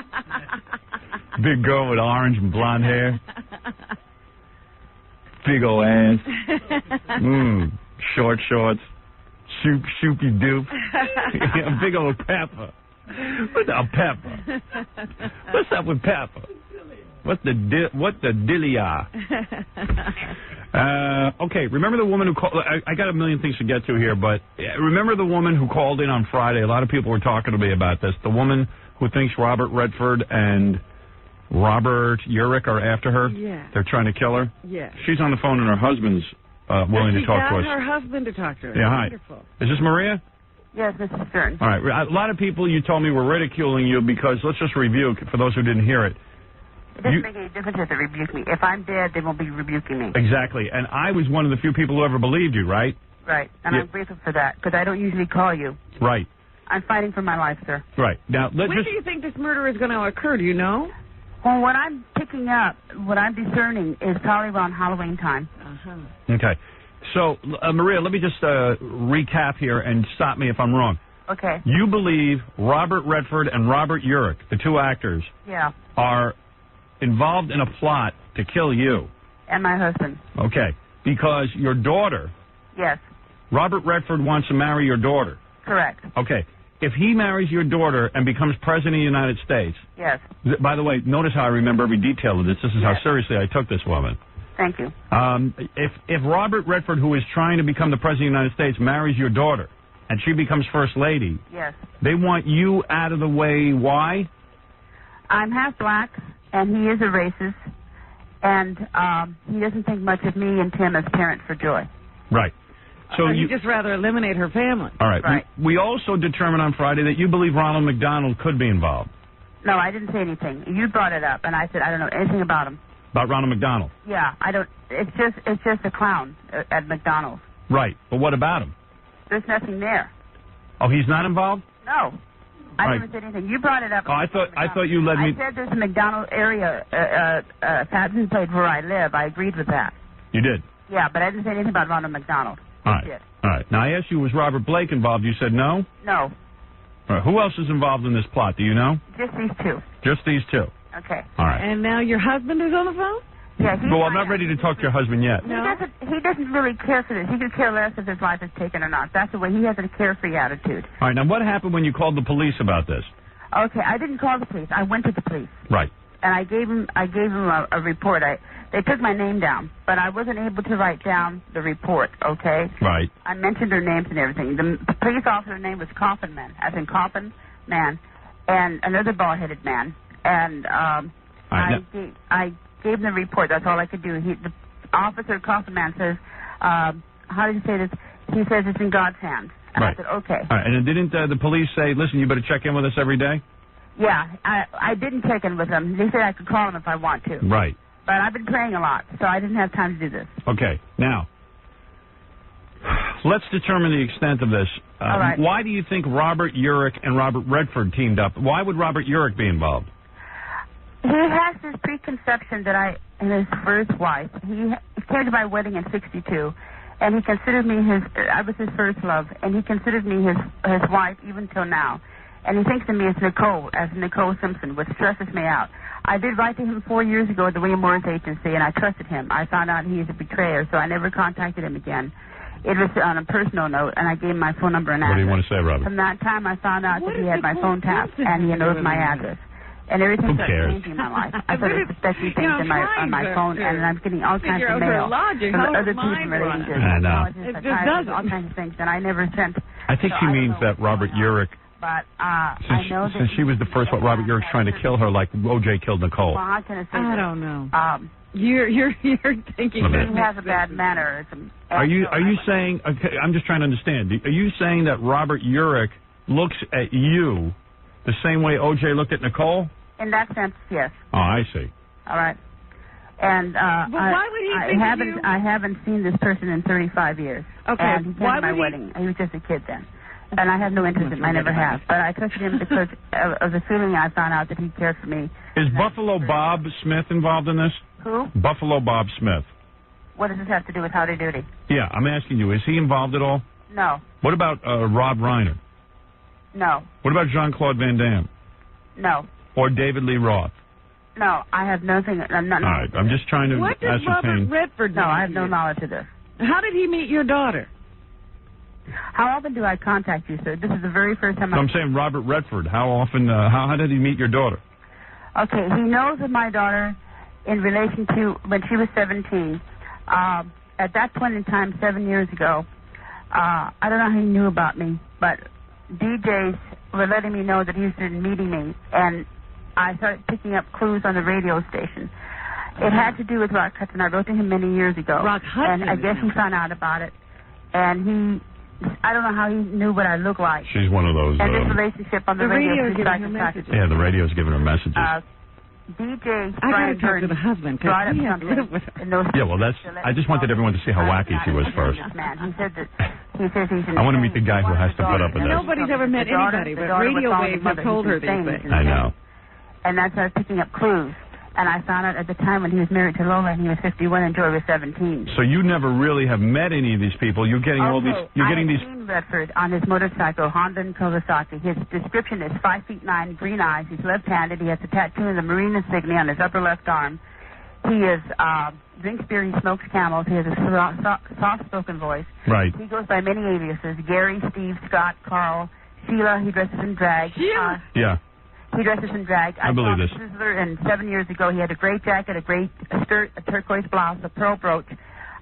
Big girl with orange and blonde hair. Big old ass. Short shorts. Shoopy doop. Big old Pepper. What's up, Pepper? What's up with Pepper? What the dilly-ah? Okay, remember the woman who called... I got a million things to get to here, but remember the woman who called in on Friday? A lot of people were talking to me about this. The woman who thinks Robert Redford and Robert Urich are after her? Yeah. They're trying to kill her? Yeah. She's on the phone and her husband's willing to talk to us. She got her husband to talk to her. Yeah, hi. Wonderful. Is this Maria? Yes, Mrs. Stern. All right. A lot of people, you told me, were ridiculing you because, let's just review, for those who didn't hear it. It doesn't make any difference if they rebuke me. If I'm dead, they won't be rebuking me. Exactly. And I was one of the few people who ever believed you, right? Right. And I'm grateful for that because I don't usually call you. Right. I'm fighting for my life, sir. Right. Now, when do you think this murder is going to occur? Do you know? Well, what I'm picking up, what I'm discerning is probably around Halloween time. Okay. So, Maria, let me just recap here and stop me if I'm wrong. Okay. You believe Robert Redford and Robert Urich, the two actors, are involved in a plot to kill you. And my husband. Okay. Because your daughter... Yes. Robert Redford wants to marry your daughter. Correct. Okay. If he marries your daughter and becomes president of the United States... Yes. By the way, notice how I remember every detail of this. This is how seriously I took this woman. Thank you. If Robert Redford, who is trying to become the president of the United States, marries your daughter, and she becomes first lady... Yes. They want you out of the way. Why? I'm half black, and he is a racist, and he doesn't think much of me and Tim as parents for Joy. Right. So you just rather eliminate her family. All right. Right. We also determined on Friday that you believe Ronald McDonald could be involved. No, I didn't say anything. You brought it up, and I said I don't know anything about him. About Ronald McDonald. Yeah, I don't. It's just a clown at McDonald's. Right. But what about him? There's nothing there. Oh, he's not involved? No. I never said anything. You brought it up. Oh, I thought you led me. I said there's a McDonald's area, patent plate where I live. I agreed with that. You did? Yeah, but I didn't say anything about Ronald McDonald. All right. All right. Now, I asked you, was Robert Blake involved? You said no? No. All right. Who else is involved in this plot? Do you know? Just these two. Just these two. Okay. All right. And now your husband is on the phone? Yeah. Well, I'm not ready to talk to your husband yet. No. He doesn't really care for this. He could care less if his life is taken or not. That's the way he has a carefree attitude. All right. Now, what happened when you called the police about this? Okay, I didn't call the police. I went to the police. Right. And I gave him a report. They took my name down, but I wasn't able to write down the report, okay? Right. I mentioned their names and everything. The police officer's name was Coffin Man, as in Coffin Man, and another bald-headed man. And I gave him the report. That's all I could do. The officer, Coffin Man, says, how did he say this? He says it's in God's hands. And I said, okay. All right. And didn't the police say, listen, you better check in with us every day? Yeah, I didn't check in with them. They said I could call them if I want to. Right. But I've been praying a lot, so I didn't have time to do this. Okay. Now, let's determine the extent of this. All right. Why do you think Robert Urich and Robert Redford teamed up? Why would Robert Urich be involved? He has this preconception that I am his first wife. He came to my wedding in '62, and he considered me I was his first love, and he considered me his wife even till now. And he thinks of me as Nicole Simpson, which stresses me out. I did write to him 4 years ago at the William Morris Agency, and I trusted him. I found out he is a betrayer, so I never contacted him again. It was on a personal note, and I gave him my phone number and address. What do you want to say, Robert? From that time, I found out that he had my phone tapped, and he knows my address. And everything started changing in my life. I started suspecting things on my phone, and I'm getting all kinds of mail from other people relating to psychiatrists, all kinds of things, and I never sent. I think she means that Robert Urich, but I know that since she was the first one, Robert Urich's trying to kill her like O.J. killed Nicole. Well, how can I say I that? don't know. You're thinking he has a bad mannerism. Are you saying? Okay, I'm just trying to understand. Are you saying that Robert Urich looks at you the same way O.J. looked at Nicole? In that sense, yes. Oh, I see. All right. And but why would he think of you? I haven't seen this person in 35 years. Okay. And he came to my wedding. He was just a kid then. And I have no interest in him. I never have. But I trusted him because of the feeling I found out that he cared for me. Is Buffalo Bob Smith involved in this? Who? Buffalo Bob Smith. What does this have to do with Howdy Doody? Yeah, I'm asking you, is he involved at all? No. What about Rob Reiner? No. What about Jean-Claude Van Damme? No. Or David Lee Roth? No, I have nothing. All right, I'm just trying to what does ascertain. Robert Redford No, I have no knowledge of this. How did he meet your daughter? How often do I contact you, sir? This is the very first time. So I'm saying Robert Redford. How often? How did he meet your daughter? Okay, he knows of my daughter in relation to when she was 17. At that point in time, 7 years ago, I don't know how he knew about me, but DJs were letting me know that he was meeting me, and I started picking up clues on the radio station. It had to do with Rock Hudson. I wrote to him many years ago. Rock Hudson? And I guess he found out about it. And I don't know how he knew what I looked like. She's one of those. And this relationship on the radio is radio. giving her messages. Yeah, the radio's giving her messages. DJ I gotta talk to the husband because he has to live with her. Yeah, well, I just wanted everyone to see how wacky she was first. He said that he says he's I want to meet the guy who has to put up with this. Nobody's ever met anybody, but radio waves have told her these things. I know. And that's how I was picking up clues. And I found out at the time when he was married to Lola and he was 51 and Joy was 17. So you never really have met any of these people. You're getting all these. You're getting these. I've seen Redford on his motorcycle, Honda and Kawasaki. His description is 5'9", green eyes. He's left-handed. He has a tattoo of the Marine insignia on his upper left arm. He is drinks beer. He smokes Camels. He has a soft-spoken voice. Right. He goes by many aliases: Gary, Steve, Scott, Carl, Sheila. He dresses in drag. Yeah. He dresses in drag. I believe this. And 7 years ago, he had a gray jacket, a gray skirt, a turquoise blouse, a pearl brooch,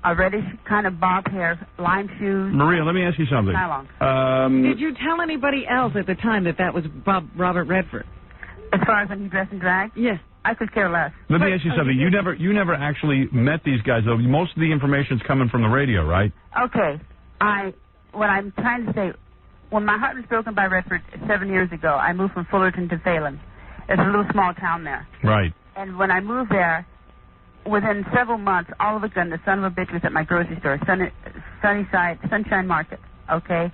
a reddish kind of bob hair, lime shoes. Maria, let me ask you something. Did you tell anybody else at the time that was Robert Redford? As far as when he dressed in drag? Yes. I could care less. Let me ask you something. You never actually met these guys, though. Most of the information's coming from the radio, right? Okay. What I'm trying to say, when my heart was broken by Redford 7 years ago, I moved from Fullerton to Phelan. It's a little small town there. Right. And when I moved there, within several months, all of a sudden, the son of a bitch was at my grocery store, Sunshine Market, okay?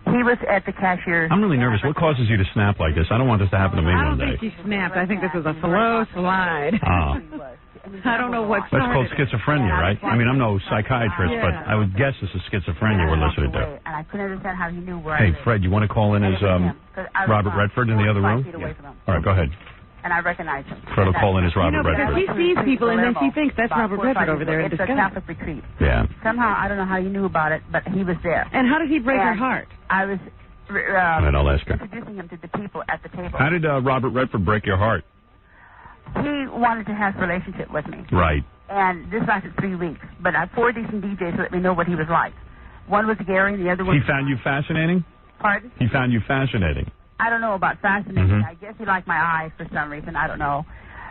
He was at the cashier. I'm really nervous. What causes you to snap like this? I don't want this to happen to me I one don't day. think he snapped. I think this was a slow slide. I don't know what That's called started it. schizophrenia, right? I mean, I'm no psychiatrist, but I would guess this is schizophrenia we're listening to. And I couldn't understand how he knew where Hey, I lived. Fred, you want to call in as Robert Redford in the other room? All right, go ahead. And I recognize him. Fred will call in as Robert Because Redford. he sees people and then she thinks that's Robert Redford over there in It's a disguise. Catholic retreat. Yeah. Somehow, I don't know how you knew about it, but he was there. And how did he break her heart? I was And I'll ask her. introducing him to the people at the table. How did Robert Redford break your heart? He wanted to have a relationship with me. Right. And this lasted 3 weeks. But 4 decent DJs let me know what he was like. One was Gary, the other one... He found you fascinating? Pardon? He found you fascinating. I don't know about fascinating. Mhm. I guess he liked my eyes for some reason. I don't know.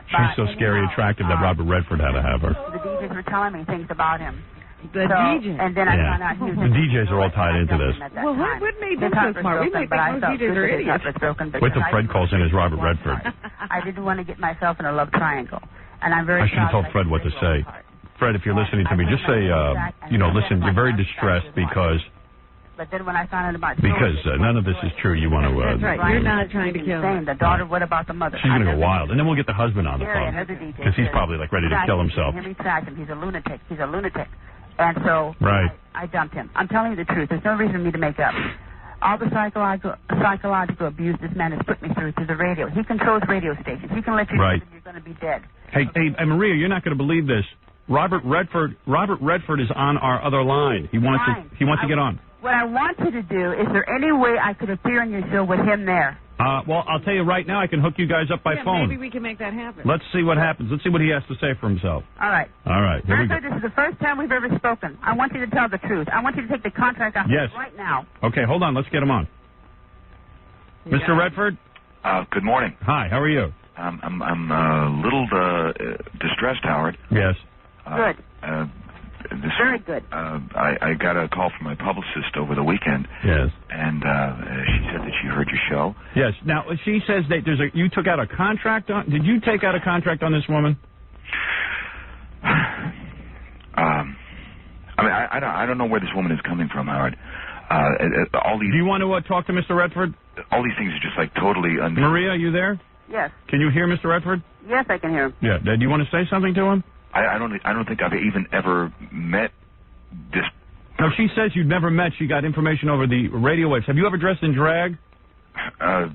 She's so scary attractive that Robert Redford had to have her. The DJs were telling me things about him. The DJ. And then I Yeah. found out he was... The DJs are all tied into this. Well, what made them His heart so was smart? We broken, might but I think felt most DJs good are that his heart idiots. was broken Wait because till I Fred calls in as Robert Redford. I didn't want to get myself in a love triangle. And I'm very I should have proud told that Fred what to say. Fred, if you're listening to me, just say, listen, you're very distressed because But then when I found out about none of this is true. You want to... That's right. You're not trying to kill him. the daughter, what about the mother? She's going to go wild. And then we'll get the husband on the Gary, phone. another DJ, Because he's probably like ready to kill himself. Henry tracked him. He's a lunatic. He's a lunatic. And so Right. I dumped him. I'm telling you the truth. There's no reason for me to make up. All the psychological abuse this man has put me through the radio. He controls radio stations. He can let you know Right. that you're going to be dead. Hey, Maria, you're not going to believe this. Robert Redford is on our other line. He wants to get on. What I want you to do, is there any way I could appear on your show with him there? Well, I'll tell you right now, I can hook you guys up by phone. Maybe we can make that happen. Let's see what happens. Let's see what he has to say for himself. All right. All right. Here we go. Arthur, this is the first time we've ever spoken. I want you to tell the truth. I want you to take the contract off Yes. right now. Okay, hold on. Let's get him on. Mr. Redford? Good morning. Hi, how are you? I'm a little distressed, Howard. Yes. Good. Very good. I got a call from my publicist over the weekend. Yes. And she said that she heard your show. Yes. Now, she says that you took out a contract on... Did you take out a contract on this woman? I don't know where this woman is coming from, Howard. All these... Do you want to talk to Mr. Redford? All these things are just like totally... Maria, are you there? Yes. Can you hear Mr. Redford? Yes, I can hear him. Yeah. Do you want to say something to him? I don't think I've even ever met this... No, she says you've never met. She got information over the radio waves. Have you ever dressed in drag? I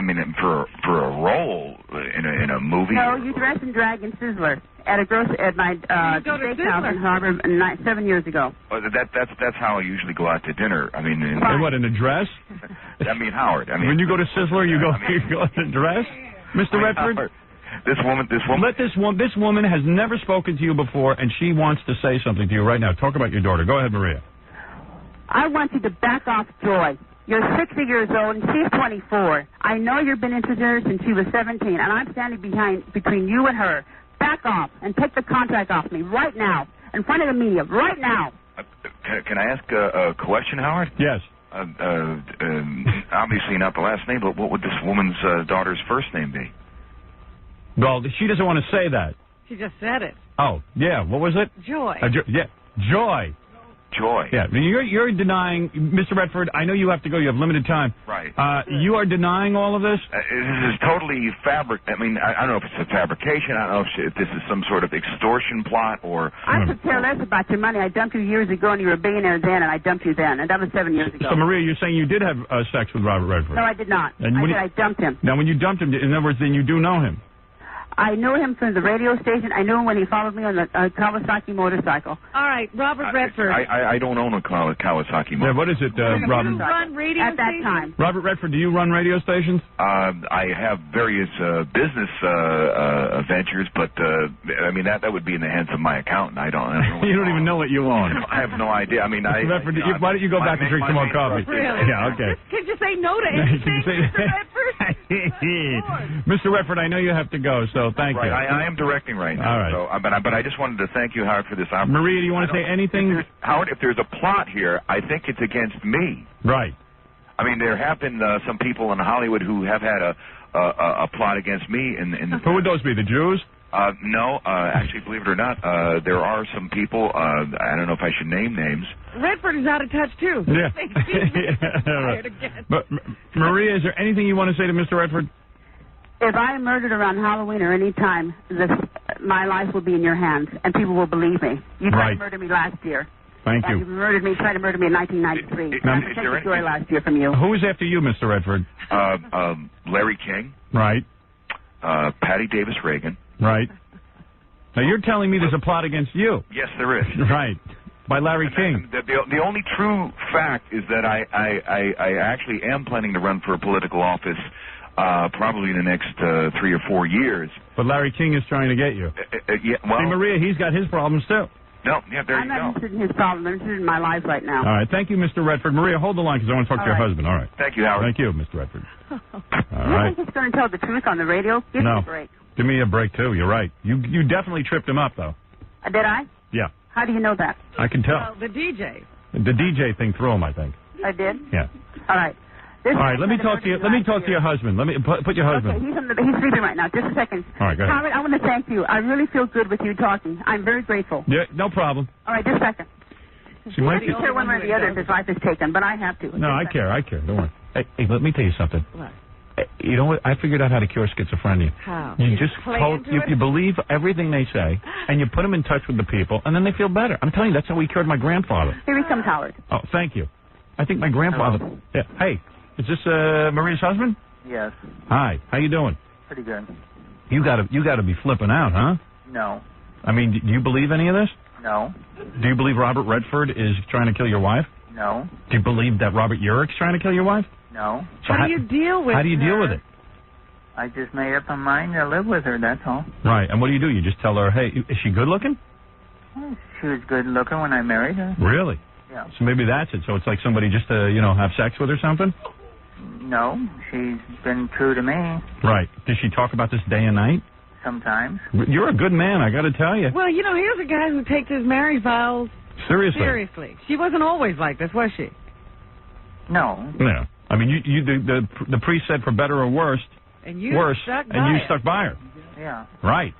mean, for a role in a movie. No, you dressed in drag in Sizzler at my steakhouse in Harbor 7 years ago. That's how I usually go out to dinner. I mean, In a dress? I mean, Howard. I mean, when you go to Sizzler, you go in a dress, Mr. Redford. Howard, this woman. This woman has never spoken to you before, and she wants to say something to you right now. Talk about your daughter. Go ahead, Maria. I want you to back off Joy. You're 60 years old, and she's 24. I know you've been interested in her since she was 17, and I'm standing between you and her. Back off and take the contract off me right now, in front of the media, right now. Can I ask a question, Howard? Yes. Obviously not the last name, but what would this woman's daughter's first name be? Well, she doesn't want to say that. She just said it. Oh, yeah. What was it? Joy. Joy. Joy. Yeah. You're denying, Mr. Redford, I know you have to go. You have limited time. Right. You are denying all of this? This is totally I mean, I don't know if it's a fabrication. I don't know if this is some sort of extortion plot or... I could care less about your money. I dumped you years ago, and you were a billionaire then, and I dumped you then, and that was 7 years ago. So, Maria, you're saying you did have sex with Robert Redford? No, I did not. And I dumped him. Now, when you dumped him, in other words, then you do know him? I knew him from the radio station. I knew him when he followed me on the Kawasaki motorcycle. All right, Robert Redford. I don't own a Kawasaki motorcycle. Yeah, what is it, Robert? Do you run radio At that time. Robert Redford, do you run radio stations? I have various business ventures, but I mean that would be in the hands of my accountant. I don't know. You don't even know what you own. I have no idea. I mean, Redford, why don't you go back and drink some more coffee? Really? Yeah, okay. Could you say no to anything, Mr. Redford? Mr. Redford, I know you have to go, so thank you. I am directing right now. All right. So, but I just wanted to thank you, Howard, for this opportunity. Maria, do you want to say anything? Howard, if there's a plot here, I think it's against me. Right. I mean, there have been some people in Hollywood who have had a plot against me. Who would those be? The Jews? No, actually, believe it or not, there are some people, I don't know if I should name names. Redford is out of touch, too. Yeah. But, Maria, is there anything you want to say to Mr. Redford? If I am murdered around Halloween or any time, my life will be in your hands, and people will believe me. You tried to murder me last year. Thank you. You tried to murder me in 1993. I took the story last year from you. Who is after you, Mr. Redford? Larry King. Right. Patty Davis Reagan. Right. Now, you're telling me there's a plot against you. Yes, there is. Right. By Larry King. The only true fact is that I actually am planning to run for a political office probably in the next 3 or 4 years. But Larry King is trying to get you. Yeah, well, see, Maria, he's got his problems, too. No, yeah, there I'm not interested in his problem. I'm interested in my life right now. All right. Thank you, Mr. Redford. Maria, hold the line because I want to talk to your husband. All right. Thank you, Howard. Thank you, Mr. Redford. All You right. think he's going to tell the truth on the radio? Give me a break. Give me a break, too. You're right. You definitely tripped him up, though. Did I? Yeah. How do you know that? I can tell. Well, the DJ. The DJ thing threw him, I think. I did? Yeah. All right. All right, let me talk to you. Let me talk to your husband. Let me put your husband. Okay, he's sleeping right now. Just a second. All right, go ahead. Howard, I want to thank you. I really feel good with you talking. I'm very grateful. Yeah, no problem. All right, just a second. She might I care one way or the other if his life is taken, but I have to. No, I care. Don't worry. Hey, let me tell you something. What? You know what? I figured out how to cure schizophrenia. How? You just you believe everything they say, and you put them in touch with the people, and then they feel better. I'm telling you, that's how we cured my grandfather. Here he comes, Howard. Oh, thank you. I think my grandfather. Hello. Yeah. Hey, is this Maria's husband? Yes. Hi. How you doing? Pretty good. You gotta be flipping out, huh? No. I mean, do you believe any of this? No. Do you believe Robert Redford is trying to kill your wife? No. Do you believe that Robert Urick's trying to kill your wife? No. So how do you deal with How do you deal with it? I just made up my mind to live with her, that's all. Right. And what do? You just tell her, hey, is she good looking? She was good looking when I married her. Really? Yeah. So maybe that's it. So it's like somebody just to, have sex with or something? No. She's been true to me. Right. Does she talk about this day and night? Sometimes. You're a good man, I got to tell you. Well, here's a guy who takes his marriage vows seriously. She wasn't always like this, was she? No. Yeah. I mean, the priest said for better or worse, and you stuck by her. Yeah. Right.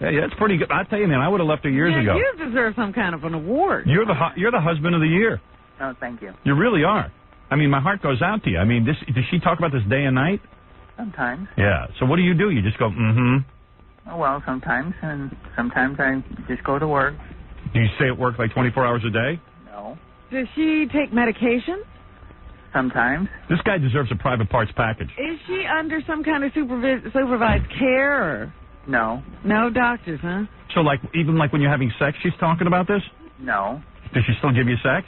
Yeah, that's pretty good. I tell you, man, I would have left her years ago. You deserve some kind of an award. You're the husband of the year. No, thank you. You really are. I mean, my heart goes out to you. I mean, does she talk about this day and night? Sometimes. Yeah. So what do? You just go, Oh, well, sometimes, and sometimes I just go to work. Do you stay at work like 24 hours a day? No. Does she take medication? Sometimes. This guy deserves a private parts package. Is she under some kind of supervised care? Or? No. No doctors, huh? So, even when you're having sex, she's talking about this? No. Does she still give you sex?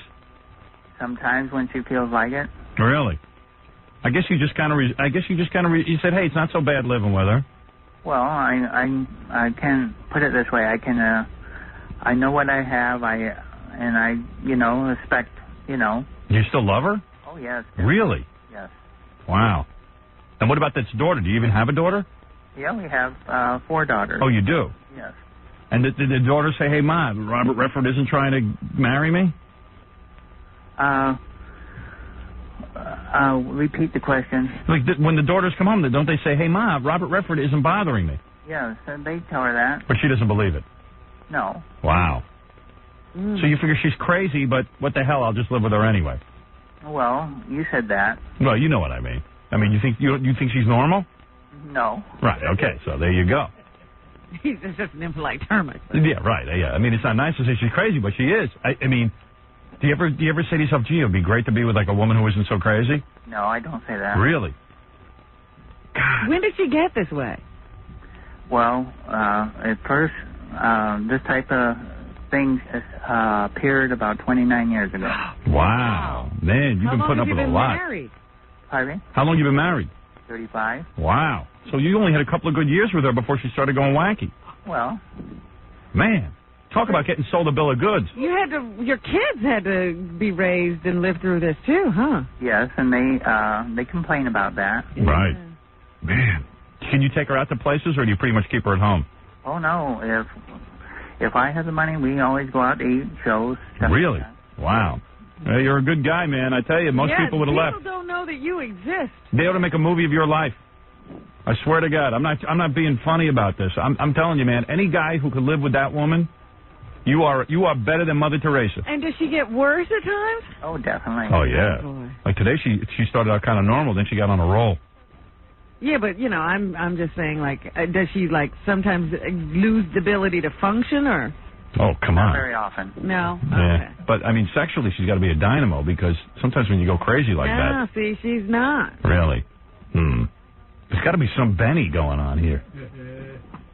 Sometimes when she feels like it. Really? I guess you just kind of. You said, hey, it's not so bad living with her. Well, I can put it this way. I can. I know what I have. I respect. Do you still love her? Oh yes. Really? Yes. Wow. And what about this daughter? Do you even have a daughter? Yeah, we have 4 daughters. Oh, you do? Yes. And did the daughter say, hey, Mom, Robert Redford isn't trying to marry me? Repeat the question. When the daughters come home, don't they say, hey, Mom, Robert Redford isn't bothering me? Yes, they tell her that. But she doesn't believe it? No. Wow. So you figure she's crazy, but what the hell, I'll just live with her anyway. Well, you said that. Well, you know what I mean. I mean, you think she's normal? No. Right, okay, so there you go. He's just an impolite term. Yeah, right, yeah. I mean, it's not nice to say she's crazy, but she is. I mean, do you ever say to yourself, gee, it would be great to be with a woman who isn't so crazy? No, I don't say that. Really? God. When did she get this way? Well, at first, this type of thing appeared about 29 years ago. Wow. Man, you've been putting up with a lot. Married? Pardon me? How long have you been married? 35. Wow. So you only had a couple of good years with her before she started going wacky. Well. Man, talk about getting sold a bill of goods. Your kids had to be raised and live through this too, huh? Yes, and they complain about that. Right. Man. Can you take her out to places, or do you pretty much keep her at home? Oh, no. If I have the money, we always go out to eat, shows. Really? Wow. You're a good guy, man. I tell you, most people would have left. People don't know that you exist. They ought to make a movie of your life. I swear to God, I'm not being funny about this. I'm telling you, man. Any guy who could live with that woman, you are better than Mother Teresa. And does she get worse at times? Oh, definitely. Oh yeah. Like today, she started out kind of normal, then she got on a roll. Yeah, but you know, I'm just saying, like, does she like sometimes lose the ability to function, or? Oh, come on. Not very often. No. Yeah. Okay. But I mean, sexually, she's got to be a dynamo because sometimes when you go crazy like that. No, see, she's not. Really? There's got to be some Benny going on here.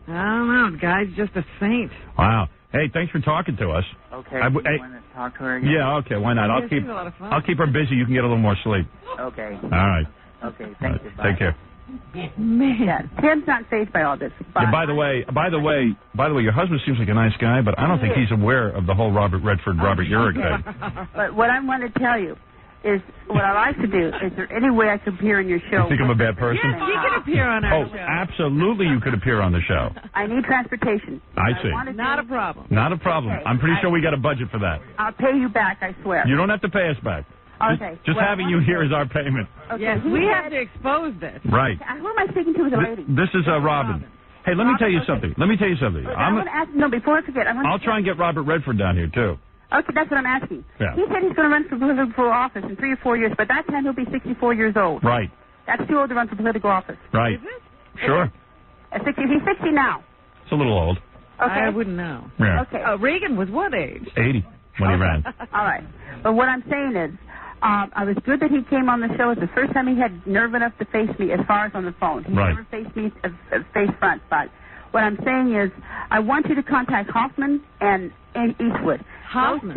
I don't know. The guy's just a saint. Wow. Hey, thanks for talking to us. Okay. You want to talk to her again? Yeah. Okay. Why not? Yeah, she's a lot of fun. I'll keep her busy. You can get a little more sleep. Okay. All right. Okay. Thank you. Bye. Take care. Man, Tim's not fazed by all this. Yeah, by the way, your husband seems like a nice guy, but I don't think he's aware of the whole Robert Redford, Robert Urich thing. But what I want to tell you is what I like to do. Is there any way I could appear in your show? You think I'm a bad person? Yes, you can appear on our show. Absolutely, you could appear on the show. I need transportation. I see. Not a problem. Not a problem. Okay. I'm pretty sure we got a budget for that. I'll pay you back, I swear. You don't have to pay us back. Okay. Just having you here is our payment. Okay. Yes, we have to expose this. Right. Who am I speaking to with the lady? This is Robin. Hey, let me tell you something. Let me tell you something. I want to ask, no, before I forget, I'll try and get Robert Redford down here, too. Okay, that's what I'm asking. Yeah. He said he's going to run for political office in 3 or 4 years, but that time he'll be 64 years old. Right. That's too old to run for political office. Right. Is it? Sure. At 60, he's 60 now. It's a little old. Okay. I wouldn't know. Yeah. Okay. Reagan was what age? 80 when he ran. All right. But what I'm saying is, I was good that he came on the show. It's the first time he had nerve enough to face me as far as on the phone. He Right. never faced me face front. But what I'm saying is, I want you to contact Hoffman and Eastwood. Hoffman?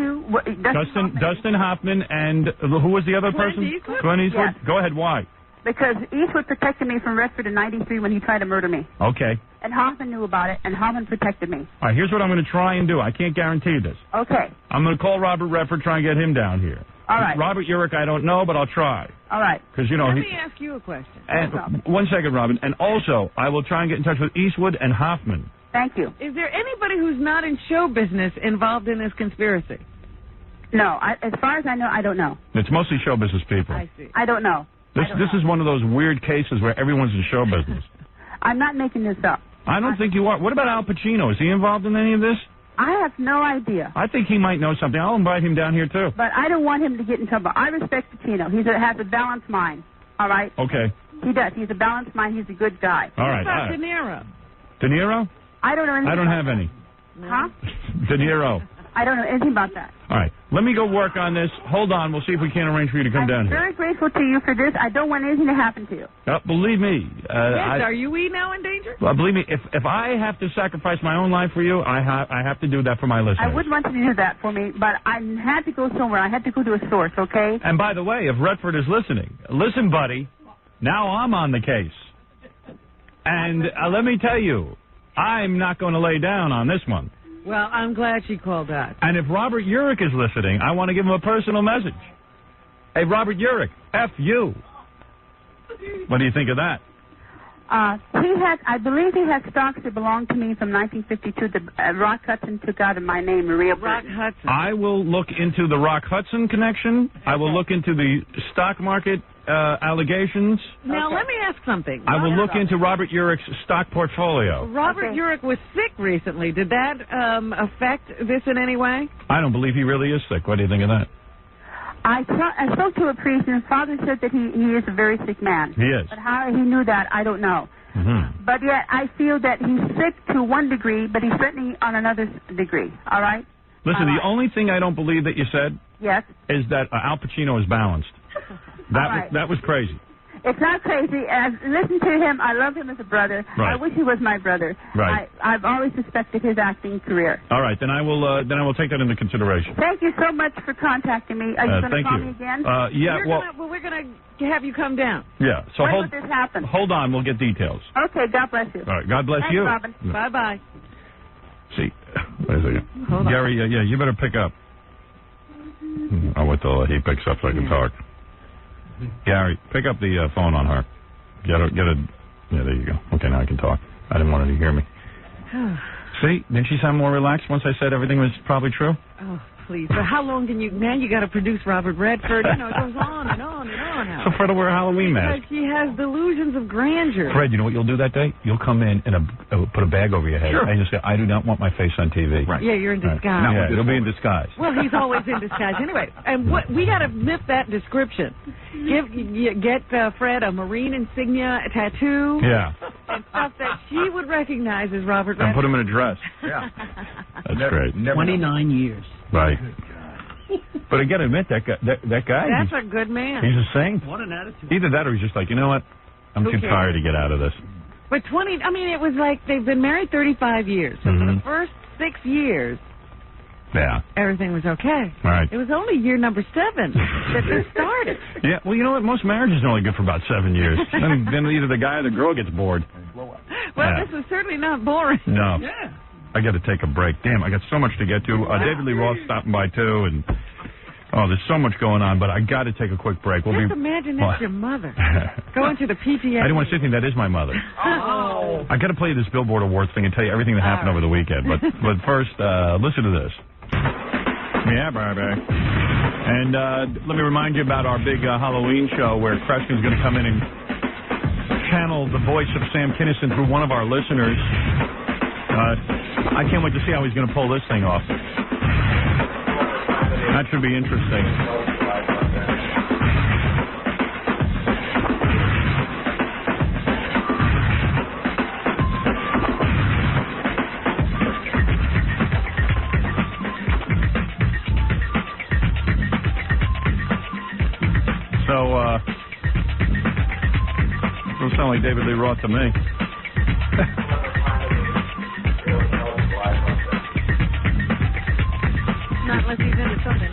Those two, Dustin Hoffman and who was the other Clint person? Eastwood? Clint Eastwood? Yes. Go ahead, why? Because Eastwood protected me from Redford in '93 when he tried to murder me. Okay. And Hoffman knew about it, and Hoffman protected me. All right, here's what I'm going to try and do. I can't guarantee this. Okay. I'm going to call Robert Redford, try and get him down here. All right. Robert Urich, I don't know, but I'll try. All right. Because, you know, Let me ask you a question. And, one second, Robin. And also, I will try and get in touch with Eastwood and Hoffman. Thank you. Is there anybody who's not in show business involved in this conspiracy? No, as far as I know, I don't know. It's mostly show business people. I see. I don't know. This is one of those weird cases where everyone's in show business. I'm not making this up. I don't think you are. What about Al Pacino? Is he involved in any of this? I have no idea. I think he might know something. I'll invite him down here, too. But I don't want him to get in trouble. I respect Pacino. He has a balanced mind. All right? Okay. He does. He's a balanced mind. He's a good guy. All right. What about all right. De Niro? De Niro? I don't know anything I don't about have any. No. Huh? De Niro. I don't know anything about that. All right. Let me go work on this. Hold on. We'll see if we can't arrange for you to come down I'm here. very grateful to you for this. I don't want anything to happen to you. Believe me. Yes, are you now in danger? Believe me, if I have to sacrifice my own life for you, I have to do that for my listeners. I would want you to do that for me, but I had to go somewhere. I had to go to a source, okay? And by the way, if Redford is listening, listen, buddy, now I'm on the case. And let me tell you, I'm not going to lay down on this one. Well, I'm glad she called that. And if Robert Urich is listening, I want to give him a personal message. Hey, Robert Urich, F you. What do you think of that? I believe he had stocks that belonged to me from 1952 that Rock Hudson took out of my name, Maria Rock Burton. Hudson. I will look into the Rock Hudson connection. I will look into the stock market allegations. Now, let me ask something. I will look into Robert Urich's stock portfolio. Robert Urich was sick recently. Did that affect this in any way? I don't believe he really is sick. What do you think of that? I spoke to a priest, and his father said that he is a very sick man. He is. But how he knew that, I don't know. Mm-hmm. But yet, I feel that he's sick to one degree, but he's certainly on another degree. All right? Listen, the only thing I don't believe that you said Yes. is that Al Pacino is balanced. That was crazy. It's not crazy. Listen to him. I love him as a brother. Right. I wish he was my brother. Right. I've always respected his acting career. All right, then I will take that into consideration. Thank you so much for contacting me. Are you going to thank call you. me again? Yeah. We're going to have you come down. Yeah. So when would this happen? Hold on. We'll get details. Okay. God bless you. All right. God bless Thanks, you. Robin. Bye-bye. See, wait a second. Hold on. Gary, yeah, you better pick up. I'll wait till he picks up so I can talk. Gary, pick up the phone on her. Get a. Yeah, there you go. Okay, now I can talk. I didn't want her to hear me. See, didn't she sound more relaxed once I said everything was probably true? Oh, please. But how long can you... Now you got to produce Robert Redford. You know, it goes on and on and on. Howard. So Fred will wear a Halloween mask. Because she has delusions of grandeur. Fred, you know what you'll do that day? You'll come in and put a bag over your head, and you'll say, "I do not want my face on TV." Right. Yeah, you're in disguise. Yeah, you'll be in disguise. Well, he's always in disguise anyway. And we got to fit that description. Get Fred a Marine insignia, a tattoo, yeah, and stuff that she would recognize as Robert Redford. And put him in a dress. Yeah. That's great. 29 years. Right. But I got to admit, that guy. That's a good man. He's a saint. What an attitude. Either that or he's just like, you know what? I'm too tired to get out of this. But it was like they've been married 35 years. So for the first 6 years, everything was okay. Right. It was only year number 7 that this started. Yeah, well, you know what? Most marriages are only good for about 7 years. then either the guy or the girl gets bored. Well, this was certainly not boring. No. Yeah. I got to take a break. Damn, I got so much to get to. David Lee Roth stopping by, too, and... Oh, there's so much going on, but I got to take a quick break. Just imagine that's your mother. Going to the PTA. I didn't want to say anything. That is my mother. Oh. I got to play you this Billboard Awards thing and tell you everything that happened over the weekend. But first, listen to this. Yeah, baby. And let me remind you about our big Halloween show where Preston's going to come in and channel the voice of Sam Kinison through one of our listeners. I can't wait to see how he's going to pull this thing off. That should be interesting. So, don't sound like David Lee Roth to me. Not unless he's into something.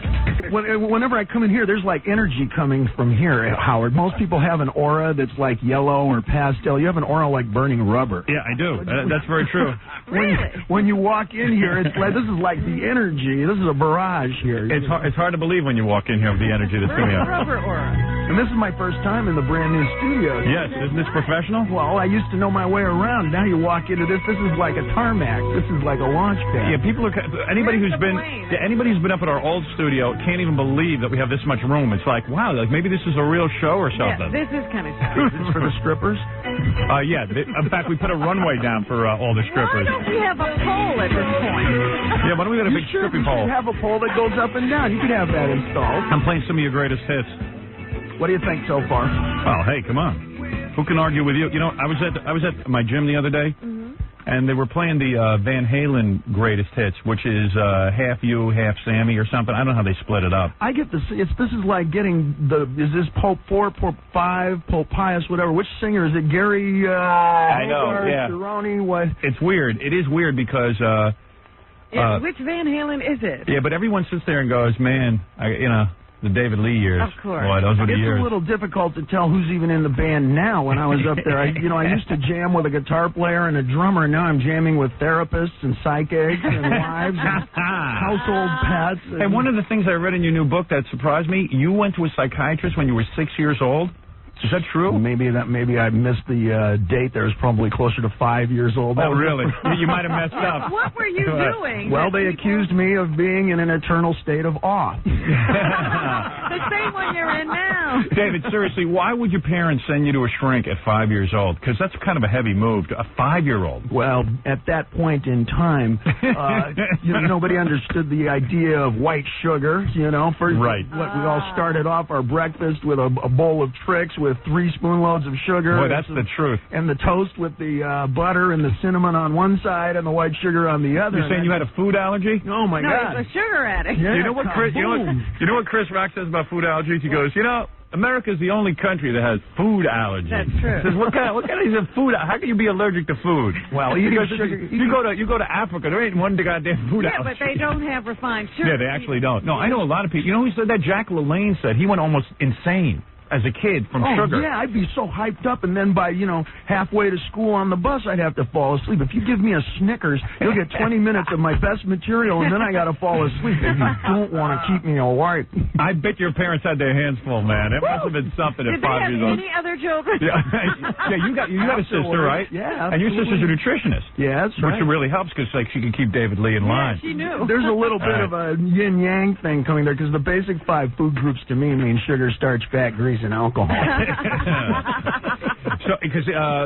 Whenever I come in here, there's like energy coming from here, Howard. Most people have an aura that's like yellow or pastel. You have an aura like burning rubber. Yeah, I do. That's very true. When you walk in here, it's like this is like the energy. This is a barrage here. It's hard to believe when you walk in here with the energy that's coming out. Rubber aura. And this is my first time in the brand new studio. Yes, isn't this professional? Well, I used to know my way around. Now you walk into this. This is like a tarmac. This is like a launch pad. Yeah, people are. Anybody who's been up at our old studio can't even believe that we have this much room. It's like, wow, like maybe this is a real show or something. Yeah, this is kind of It's for the strippers? Yeah. In fact, we put a runway down for all the strippers. Why don't we have a pole at this point? Yeah, why don't we get a big stripping pole? You should have a pole that goes up and down. You could have that installed. I'm playing some of your greatest hits. What do you think so far? Oh, hey, come on. Who can argue with you? You know, I was at my gym the other day, and they were playing the Van Halen greatest hits, which is half you, half Sammy or something. I don't know how they split it up. I get this. This is like getting is this Pope 4, Pope 5, Pope Pius, whatever. Which singer is it? Gary? I know. Yeah. Cerrone, what? It's weird. It is weird because. Which Van Halen is it? Yeah, but everyone sits there and goes, man, the David Lee years. Of course. Boy, those were the years. It's a little difficult to tell who's even in the band now. When I was up there, I used to jam with a guitar player and a drummer, and now I'm jamming with therapists and psychics and wives and household pets. And one of the things I read in your new book that surprised me, you went to a psychiatrist when you were 6 years old. Is that true? Maybe I missed the date. There was probably closer to 5 years old. Oh, really? You might have messed up. What were you doing? Well, they accused me of being in an eternal state of awe. The same one you're in now. David, seriously, why would your parents send you to a shrink at 5 years old? Because that's kind of a heavy move, a 5-year-old. Well, at that point in time, nobody understood the idea of white sugar. Right. We all started off our breakfast with a bowl of Trix with 3 spoonloads of sugar. Boy, that's the truth. And the toast with the butter and the cinnamon on one side and the white sugar on the other. You're saying you had a food allergy? Oh my God! No, he's a sugar addict. Yeah, you know what Chris Rock says about food allergies? He goes, America's the only country that has food allergies. That's true. He says, what kind of food? How can you be allergic to food? Well, you go to Africa, there ain't one goddamn food allergy. Yeah, but they don't have refined sugar. Yeah, they actually don't. No, I know a lot of people. You know who said that? Jack LaLanne said he went almost insane as a kid from sugar. Yeah, I'd be so hyped up, and then by, halfway to school on the bus, I'd have to fall asleep. If you give me a Snickers, you'll get 20 minutes of my best material, and then I got to fall asleep. And you don't want to keep me awake. I bet your parents had their hands full, man. It must have been something at 5 years old. Did they have any other children? Yeah, you got a sister, right? Yeah, absolutely. And your sister's a nutritionist. Yeah, that's right. Which really helps because she can keep David Lee in line. Yeah, she knew. There's a little bit of a yin-yang thing coming there because the basic 5 food groups to me mean sugar, starch, fat, grease, calories in alcohol. So, because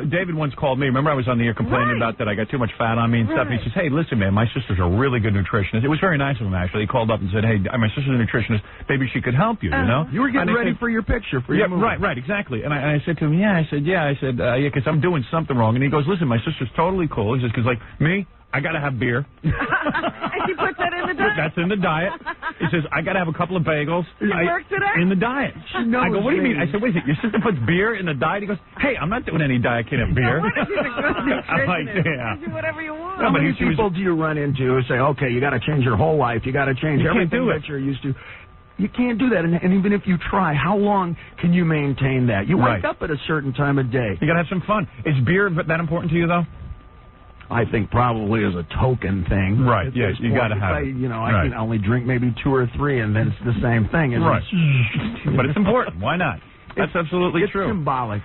David once called me. Remember, I was on the air complaining about that I got too much fat on me and stuff. And he says, "Hey, listen, man, my sister's a really good nutritionist." It was very nice of him, actually. He called up and said, "Hey, my sister's a nutritionist. Maybe she could help you." You know, you were getting ready for your picture for your movie. Right, exactly. And I said to him, "Yeah," I said, because I'm doing something wrong." And he goes, "Listen, my sister's totally cool." He says, "Because like me, I got to have beer." And she puts that in the diet? That's in the diet. He says, "I got to have a couple of bagels." It works today? In the diet. I go, "What do you mean?" I said, "Wait a second, your sister puts beer in the diet?" He goes, "Hey, I'm not doing any diet. I can't have beer." I'm like, yeah. Do whatever you want. How many people do you run into who say, "Okay, you got to change your whole life. You got to change everything that you're used to"? You can't do that, and even if you try, how long can you maintain that? You wake up at a certain time of day. You got to have some fun. Is beer that important to you, though? I think probably as a token thing. Right, yes, you got to have it. I can only drink maybe 2 or 3, and then it's the same thing. Right. But it's important. Why not? That's absolutely true. It's symbolic,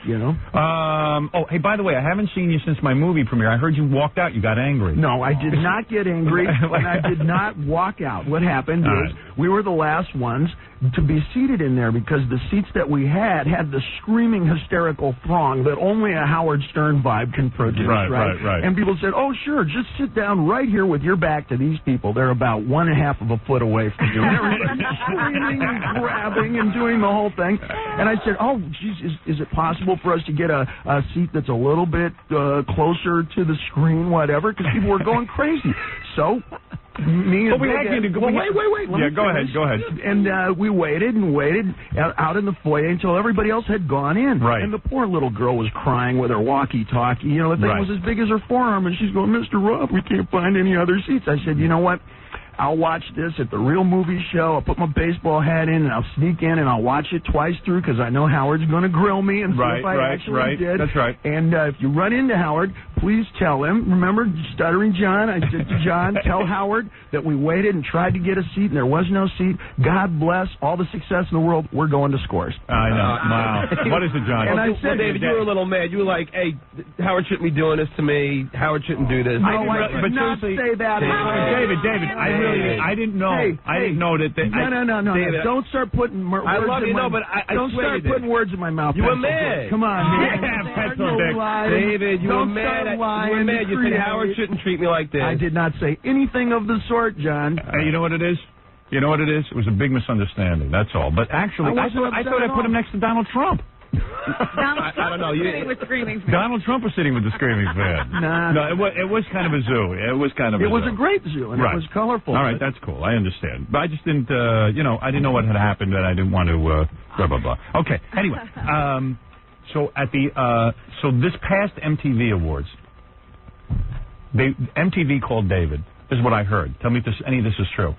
Oh, hey, by the way, I haven't seen you since my movie premiere. I heard you walked out. You got angry. No, I did not get angry, and I did not walk out. What happened is we were the last ones to be seated in there because the seats that we had the screaming, hysterical throng that only a Howard Stern vibe can produce, right. And people said, "Oh, sure, just sit down right here with your back to these people. They're about 1/2 of a foot away from you." And everybody's screaming and grabbing and doing the whole thing. And I said, "Oh, geez, is it possible for us to get a seat that's a little bit closer to the screen, whatever?" Because people were going crazy. So me and we had you to go. Wait. Yeah, go ahead. And we waited out in the foyer until everybody else had gone in. Right. And the poor little girl was crying with her walkie-talkie. The thing was as big as her forearm, and she's going, "Mr. Rob, we can't find any other seats." I said, "You know what? I'll watch this at the Real Movie Show. I'll put my baseball hat in, and I'll sneak in, and I'll watch it twice through because I know Howard's going to grill me and see if I actually did." That's right. And if you run into Howard, please tell him. Remember, Stuttering John? I said to John, "Tell Howard that we waited and tried to get a seat, and there was no seat. God bless all the success in the world. We're going to Scores." I know. Wow. What is it, John? And I said, David, you were a little mad. You were like, "Hey, Howard shouldn't be doing this to me. Howard shouldn't do this." No, I did not say that. David, I didn't know. I didn't know that. No. David, don't start putting words I love in you, my no, but I don't swear start you did. putting words in my mouth. You were Pencil mad. Dick. Come on, man. David, you were Don't mad. start You were lying. mad. You said Howard shouldn't treat me like this. I did not say anything of the sort, John. You know what it is? It was a big misunderstanding. That's all. But actually, I thought I put him next to Donald Trump. I don't know. With screaming fans. Donald Trump was sitting with the screaming fan. No, it was kind of a zoo. It was a great zoo, and it was colorful. All right, that's cool. I understand. But I just didn't, I didn't know what had happened, and I didn't want to, blah, blah, blah. Okay, anyway. So this past MTV Awards, MTV called David. This is what I heard. Tell me if any of this is true.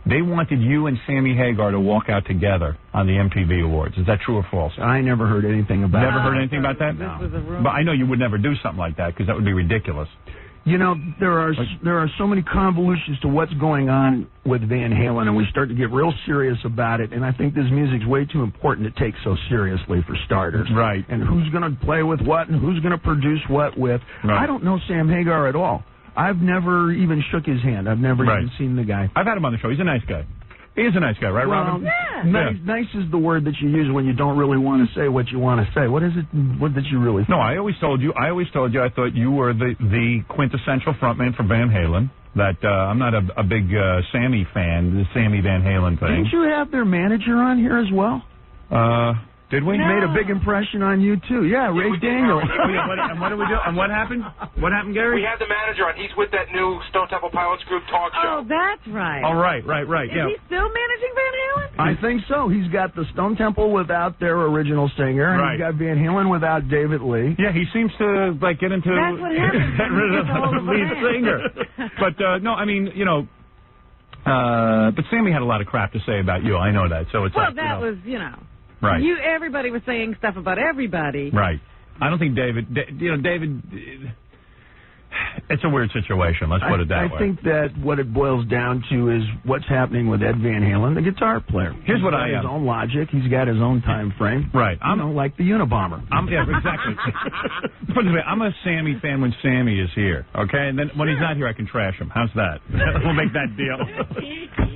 They wanted you and Sammy Hagar to walk out together on the MTV Awards. Is that true or false? I never heard anything about Never heard anything about that? No. This was a rumor. But I know you would never do something like that because that would be ridiculous. There are so many convolutions to what's going on with Van Halen, and we start to get real serious about it, and I think this music's way too important to take so seriously for starters. Right. And who's going to play with what and who's going to produce what with. Right. I don't know Sam Hagar at all. I've never even shook his hand. I've never even seen the guy. I've had him on the show. He's a nice guy. He is a nice guy, right, Robin? Yeah. Nice is the word that you use when you don't really want to say what you want to say. What is it? What did you really think? No, I always told you I thought you were the quintessential frontman for Van Halen. That I'm not a big Sammy fan, the Sammy Van Halen thing. Didn't you have their manager on here as well? Did we? Made a big impression on you, too. Yeah, Ray Daniels. And what did we do? And what happened? What happened, Gary? We had the manager on. He's with that new Stone Temple Pilots group talk show. Oh, that's right. Oh, right. Is he still managing Van Halen? I think so. He's got the Stone Temple without their original singer, and he's got Van Halen without David Lee. Yeah, he seems to get into That's what happens. get rid of the lead singer. But no, I mean, but Sammy had a lot of crap to say about you. I know that. So it's was. Right. Everybody was saying stuff about everybody. Right. I don't think David, it's a weird situation. Let's put it that way. I think that what it boils down to is what's happening with Ed Van Halen, the guitar player. Here's what He's got his own logic. He's got his own time frame. Right. Like the Unabomber. Exactly. Put it this way, I'm a Sammy fan when Sammy is here, okay? And then when he's not here, I can trash him. How's that? We'll make that deal.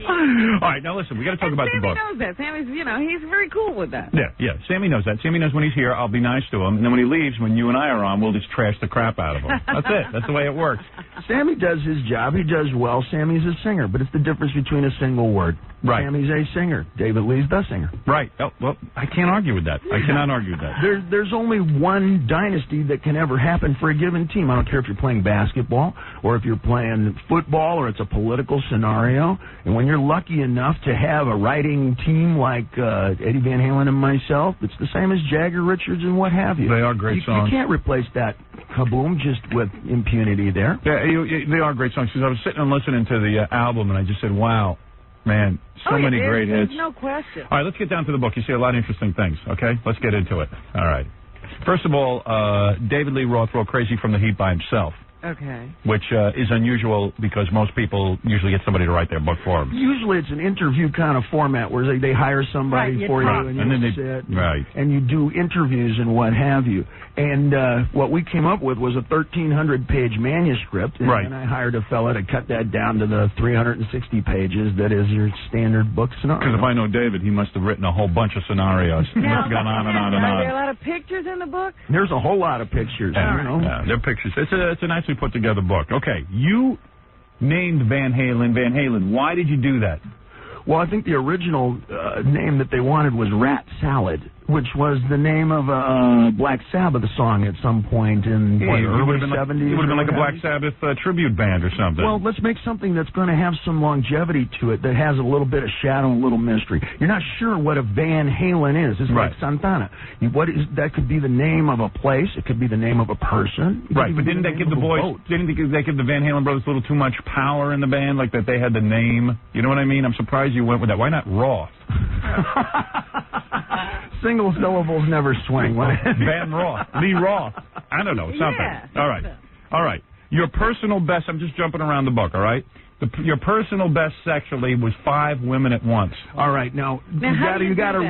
All right, now listen, we got to talk about the book. Sammy knows that. Sammy's, he's very cool with that. Yeah, Sammy knows that. Sammy knows when he's here, I'll be nice to him, and then when he leaves, when you and I are on, we'll just trash the crap out of him. That's it. That's the way it works. Sammy does his job. He does well. Sammy's a singer, but it's the difference between a single word. Right. Sammy's a singer. David Lee's the singer. Right. Oh, well, I can't argue with that. I cannot argue with that. There's only one dynasty that can ever happen for a given team. I don't care if you're playing basketball or if you're playing football or it's a political scenario. And when you're lucky enough to have a writing team like Eddie Van Halen and myself, it's the same as Jagger, Richards, and what have you. They are great songs. You can't replace that kaboom just with impunity there. Yeah, they are great songs. Because I was sitting and listening to the album, and I just said, wow, man, so many great hits. There's no question. All right, let's get down to the book. You see a lot of interesting things, okay? Let's get into it. All right. First of all, David Lee Roth wrote Crazy from the Heat by himself. Okay. Which is unusual because most people usually get somebody to write their book for them. Usually it's an interview kind of format where they hire somebody for you and you sit and you do interviews and what have you. And what we came up with was a 1,300-page manuscript, and then I hired a fella to cut that down to the 360 pages that is your standard book scenario. Because if I know David, he must have written a whole bunch of scenarios. He must have gone on and on and on. Are there a lot of pictures in the book? There's a whole lot of pictures. Yeah, they're pictures. It's a nicely put together book. Okay, you named Van Halen. Why did you do that? Well, I think the original name that they wanted was Rat Salad, which was the name of a Black Sabbath song at some point in the early 70s. It would have been like a Black Sabbath tribute band or something. Well, let's make something that's going to have some longevity to it, that has a little bit of shadow and a little mystery. You're not sure what a Van Halen is. It's like Santana. That could be the name of a place. It could be the name of a person. Right, but didn't they give the boys, didn't they give the Van Halen brothers a little too much power in the band, like that they had the name? You know what I mean? I'm surprised you went with that. Why not Roth? Single syllables never swing. Van Roth. Lee Roth. I don't know. Something. Yeah. All right. Your personal best, I'm just jumping around the book, all right? Your personal best sexually was 5 women at once. All right, now you got all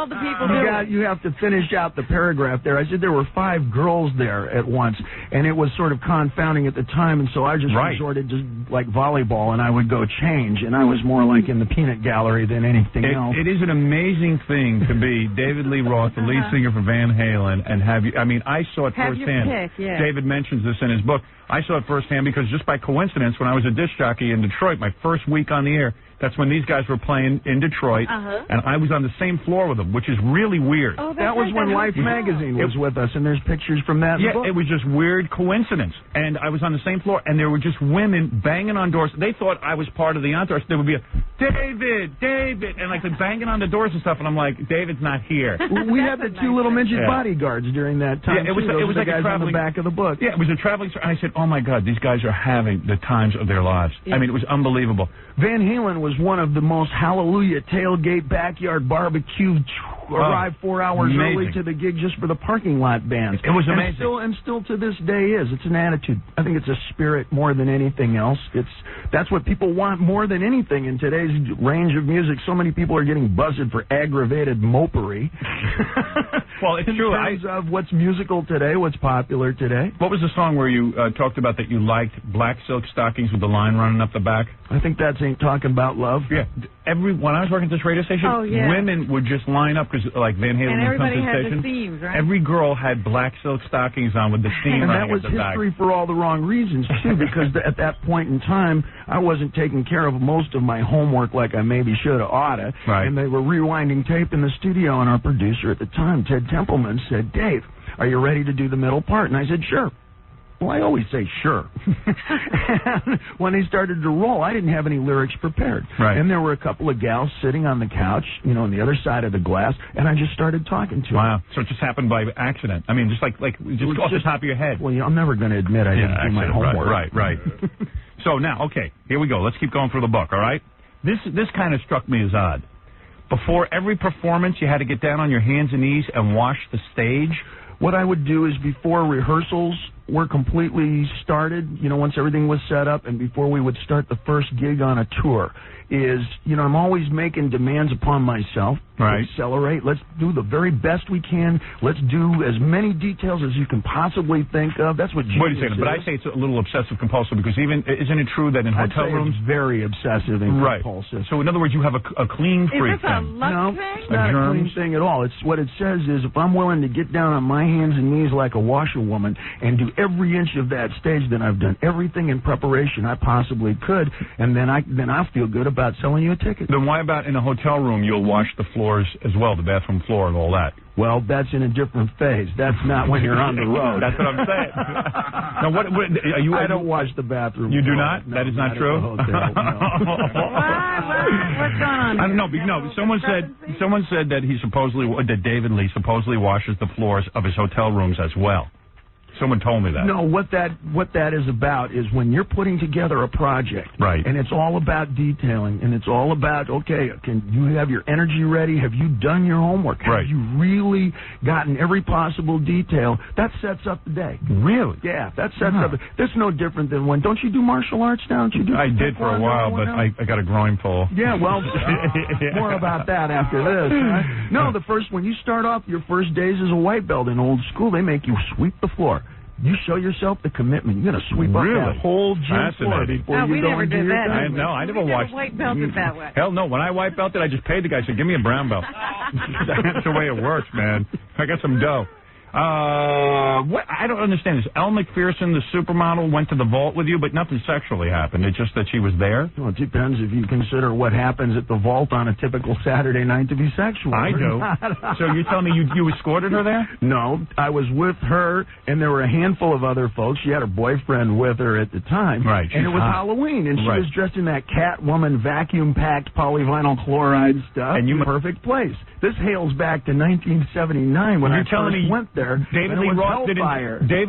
the people doing? You have to finish out the paragraph there. I said there were 5 girls there at once, and it was sort of confounding at the time, and so I just resorted to like volleyball, and I would go change, and I was more like in the peanut gallery than anything else. It is an amazing thing to be David Lee Roth, the lead singer for Van Halen, and have you. I mean, I saw it firsthand. David mentions this in his book. I saw it firsthand because just by coincidence, when I was a disc jockey in Detroit, my first week on the air, that's when these guys were playing in Detroit, and I was on the same floor with them, which is really weird. Oh, that was when Life magazine was with us, and there's pictures from that. Yeah, it was just weird coincidence. And I was on the same floor, and there were just women banging on doors. They thought I was part of the entourage. There would be a, David, and like they're banging on the doors and stuff, and I'm like, David's not here. We had the 2 little midget bodyguards during that time. Yeah, it was the like guys a traveling, on the back of the book. Yeah, it was a traveling story. And I said, oh my God, these guys are having the times of their lives. I mean, it was unbelievable. Van Halen was one of the most hallelujah tailgate backyard barbecue. Arrived 4 hours early to the gig just for the parking lot bands. It was amazing. And still to this day is. It's an attitude. I think it's a spirit more than anything else. That's what people want more than anything in today's range of music. So many people are getting buzzed for aggravated mopery. Well, it's true. In terms of what's musical today, what's popular today. What was the song where you talked about that you liked black silk stockings with the line running up the back? I think that's Ain't Talking About Love. Yeah. When I was working at this radio station, women would just line up because like Van Halen would come to the station. And everybody had the seams, right? Every girl had black silk stockings on with the seam and running that was up the back. history for all the wrong reasons too, because at that point in time I wasn't taking care of most of my homework like I maybe should have oughta. Right. And they were rewinding tape in the studio, and our producer at the time, Ted Templeman, said, Dave, are you ready to do the middle part? And I said, sure. Well, I always say sure. And when they started to roll, I didn't have any lyrics prepared. Right. And there were a couple of gals sitting on the couch, on the other side of the glass, and I just started talking to them. Wow. So it just happened by accident. I mean, just off the top of your head. Well, I'm never going to admit I didn't do my homework. Right. So now, okay, here we go. Let's keep going through the book, all right? This kind of struck me as odd. Before every performance, you had to get down on your hands and knees and wash the stage. What I would do is before rehearsals were completely started, once everything was set up and before we would start the first gig on a tour, is, I'm always making demands upon myself. Right. Accelerate. Let's do the very best we can. Let's do as many details as you can possibly think of. That's what genius Wait a second, but I say it's a little obsessive compulsive because isn't it true that in hotel rooms it's very obsessive and compulsive. So in other words, you have a clean freak thing. No, it's not a clean thing at all. It's what it says is if I'm willing to get down on my hands and knees like a washerwoman and do every inch of that stage, then I've done everything in preparation I possibly could, and then I'll feel good about selling you a ticket. Then why about in a hotel room you'll wash the floors as well, the bathroom floor and all that? Well, that's in a different phase. That's not when you're on the road. That's what I'm saying. Now, what are you? I don't wash the bathroom. You do floor. not? No, that is not true? What's going on? I don't know. No, someone said that David Lee supposedly washes the floors of his hotel rooms as well. Someone told me that. No, what that is about is when you're putting together a project, right? And it's all about detailing, and it's all about, okay, can you have your energy ready? Have you done your homework? Right. Have you really gotten every possible detail? That sets up the day. Really? Yeah, that sets up. That's no different than when. Don't you do martial arts now? Don't you do? I did for a while, but I got a groin pull. Yeah, well, more about that after this. Right? No, when you start off your first days as a white belt in old school, they make you sweep the floor. You show yourself the commitment. You're going to sweep up that whole gym floor before you go into your thing. I never watched. White belted that way. Hell no. When I white belted, I just paid the guy. I said, give me a brown belt. That's the way it works, man. I got some dough. What? I don't understand this. Elle Macpherson, the supermodel, went to the vault with you, but nothing sexually happened. It's just that she was there? Well, it depends if you consider what happens at the vault on a typical Saturday night to be sexual. I do. So you're telling me you escorted her there? No, I was with her, and there were a handful of other folks. She had her boyfriend with her at the time. Right. And it was Halloween, and she was dressed in that Catwoman vacuum-packed polyvinyl chloride stuff. And you perfect place. This hails back to 1979 when I first went there. David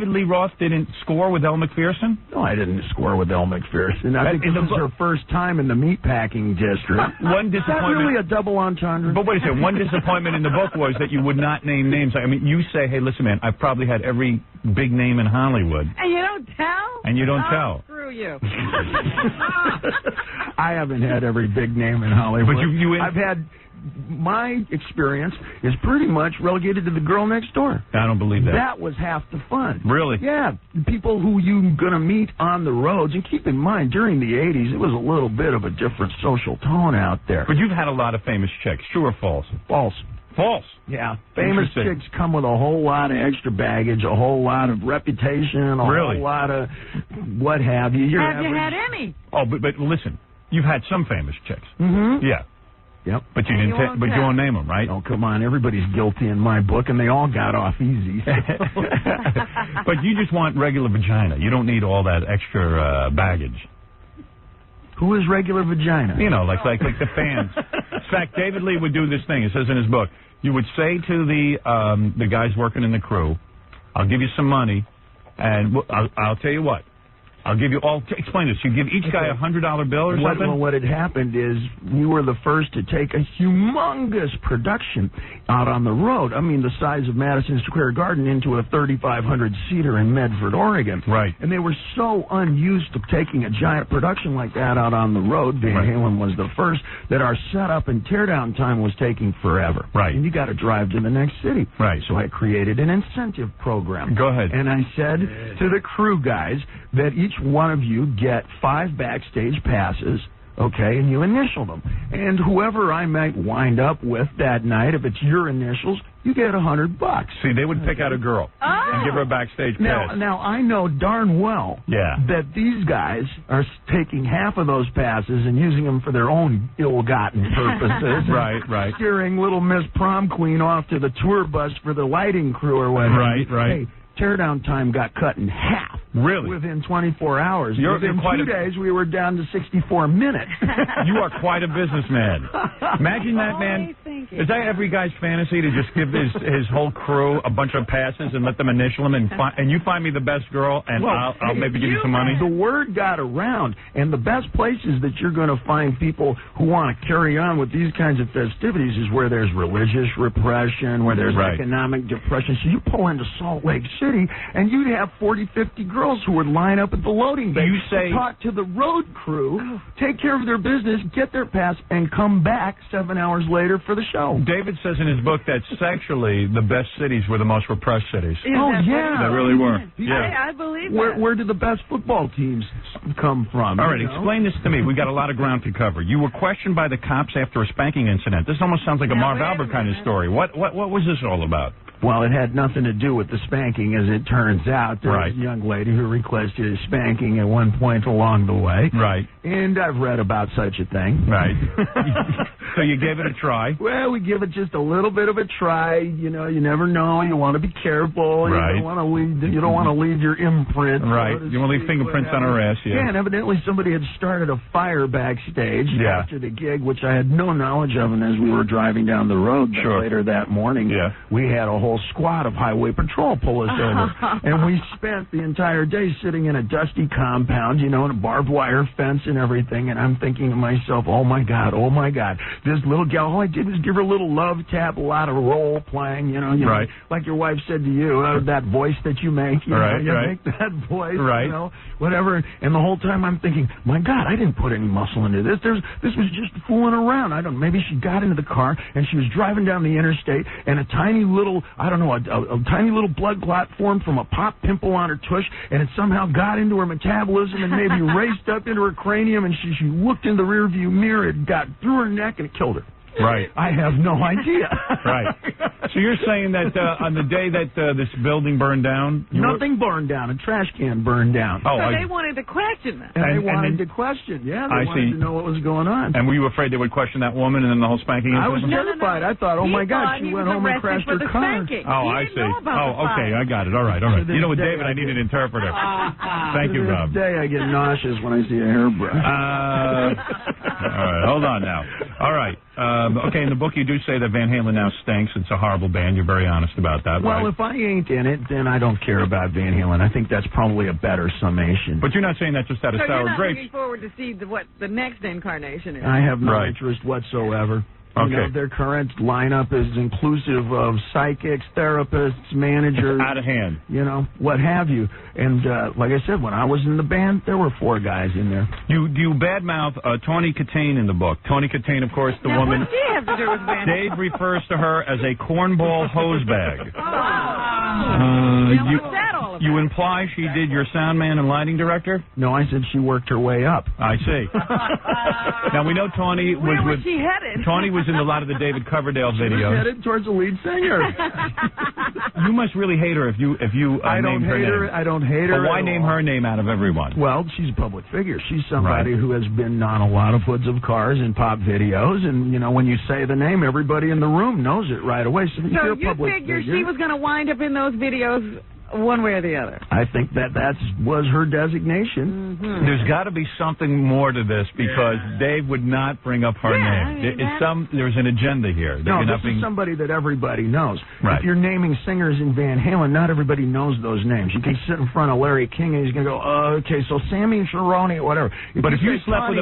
Lee Roth didn't score with Elle Macpherson? No, I didn't score with Elle Macpherson. I think this was her first time in the meatpacking district. One disappointment. Is that really a double entendre? But wait a second. One disappointment in the book was that you would not name names. I mean, you say, hey, listen, man, I've probably had every big name in Hollywood. And you don't tell? And you don't tell. Screw you. I haven't had every big name in Hollywood. But I've had... My experience is pretty much relegated to the girl next door. I don't believe that. That was half the fun. Really? Yeah. People who you're going to meet on the roads. And keep in mind, during the 80s, it was a little bit of a different social tone out there. But you've had a lot of famous chicks. True or false? False. False? Yeah. Famous chicks come with a whole lot of extra baggage, a whole lot of reputation, a whole lot of what have you. Have you had any? Oh, but listen, you've had some famous chicks. Mm-hmm. Yeah. Yep. But you didn't. But you won't name them, right? Oh, come on! Everybody's guilty in my book, and they all got off easy. But you just want regular vagina. You don't need all that extra baggage. Who is regular vagina? You know, like the fans. In fact, David Lee would do this thing. It says in his book, you would say to the guys working in the crew, "I'll give you some money, and I'll tell you what." I'll give you all. Explain this. You give each guy $100 bill or something? Well, what had happened is we were the first to take a humongous production out on the road. I mean, the size of Madison Square Garden into a 3,500-seater in Medford, Oregon. Right. And they were so unused to taking a giant production like that out on the road. Van Halen was the first that our setup and teardown time was taking forever. Right. And you got to drive to the next city. Right. So I created an incentive program. Go ahead. And I said to the crew guys that each one of you get 5 backstage passes, okay, and you initial them. And whoever I might wind up with that night, if it's your initials, you get $100. See, they would pick out a girl and give her a backstage pass. Now, I know darn well that these guys are taking half of those passes and using them for their own ill-gotten purposes. Right. Steering little Miss Prom Queen off to the tour bus for the lighting crew or whatever. Right. Hey, teardown time got cut in half. Really? Within 24 hours. Within 2 days, we were down to 64 minutes. You are quite a businessman. Imagine that, man. Is that every guy's fantasy to just give his whole crew a bunch of passes and let them initial them and you find me the best girl and I'll maybe give you some money? The word got around, and the best places that you're going to find people who want to carry on with these kinds of festivities is where there's religious repression, where there's economic depression. So you pull into Salt Lake City, and you'd have 40, 50 girls girls who would line up at the loading bay. You say- talk to the road crew, take care of their business, get their pass, and come back 7 hours later for the show. David says in his book that sexually the best cities were the most repressed cities. Oh, yeah. They really were. Yeah. I believe Where did the best football teams come from? All right, you know? explain this to me. We got a lot of ground to cover. You were questioned by the cops after a spanking incident. This almost sounds like a Marv Albert kind of story. What was this all about? Well, it had nothing to do with the spanking, as it turns out. There was a young lady who requested a spanking at one point along the way. Right. And I've read about such a thing. Right. So you gave it a try. Well, we give it just a little bit of a try. You know, you never know. You want to be careful. Right. You don't want to leave your imprint. Right. So to You want to leave speak, fingerprints on her ass, Yeah, and evidently somebody had started a fire backstage after the gig, which I had no knowledge of. And as we were driving down the road later that morning, we had a whole squad of highway patrol pull us over. And we spent the entire day sitting in a dusty compound, you know, in a barbed wire fence and everything. And I'm thinking to myself, oh, my God. This little gal, all I did was give her a little love tap, a lot of role playing, you know, like your wife said to you, that voice that you make, you know, you make that voice, you know, whatever. And the whole time I'm thinking, my God, I didn't put any muscle into this. This was just fooling around. Maybe she got into the car and she was driving down the interstate and a tiny little, a tiny little blood clot formed from a pop pimple on her tush, and it somehow got into her metabolism and maybe raced up into her cranium, and she looked in the rearview mirror, it got through her neck, and it killed her. Right. I have no idea. Right. So you're saying that on the day that this building burned down... Nothing burned down. A trash can burned down. So they wanted to question them. And they wanted to question. Yeah, they wanted to know what was going on. And were you afraid they would question that woman and then the whole spanking incident? I was terrified. I thought, oh, my God, she went home and crashed her car. Oh, I see. Okay, I got it. All right. You know what, David, I need an interpreter. Thank you, Rob. To this day, I get nauseous when I see a hairbrush. All right, hold on now. All right. Okay, in the book you do say that Van Halen now stinks. It's a horrible band. You're very honest about that. Well, right? if I ain't in it, then I don't care about Van Halen. I think that's probably a better summation. But you're not saying that just out of sour you're not grapes. looking forward to see what the next incarnation is. I have no interest whatsoever. You know, their current lineup is inclusive of psychics, therapists, managers. Out of hand. You know, what have you. And like I said, when I was in the band, there were 4 guys in there. You badmouth Tawny Katane in the book. Tawny Katane, of course, the woman. What does she have to do with Van? Dave refers to her as a cornball hose bag. What's that all about? You imply she did your sound man and lighting director? No, I said she worked her way up. I see. Now, we know Tawny was Where was with... she headed? Tawny was in a lot of the David Coverdale videos. She was headed towards the lead singer. You must really hate her if you I don't named her hate name. her. I don't hate her. But why name her name out of everyone? Well, she's a public figure. She's somebody who has been on a lot of hoods of cars and pop videos, and you know, when you say the name, everybody in the room knows it right away. So if you're a public figure figure, she was going to wind up in those videos one way or the other. I think that was her designation. Mm-hmm. There's got to be something more to this because Dave would not bring up her name. There's an agenda here. No, this is somebody that everybody knows. Right. If you're naming singers in Van Halen, not everybody knows those names. You can sit in front of Larry King and he's going to go, okay, so Sammy Sharoni, whatever. But if you slept with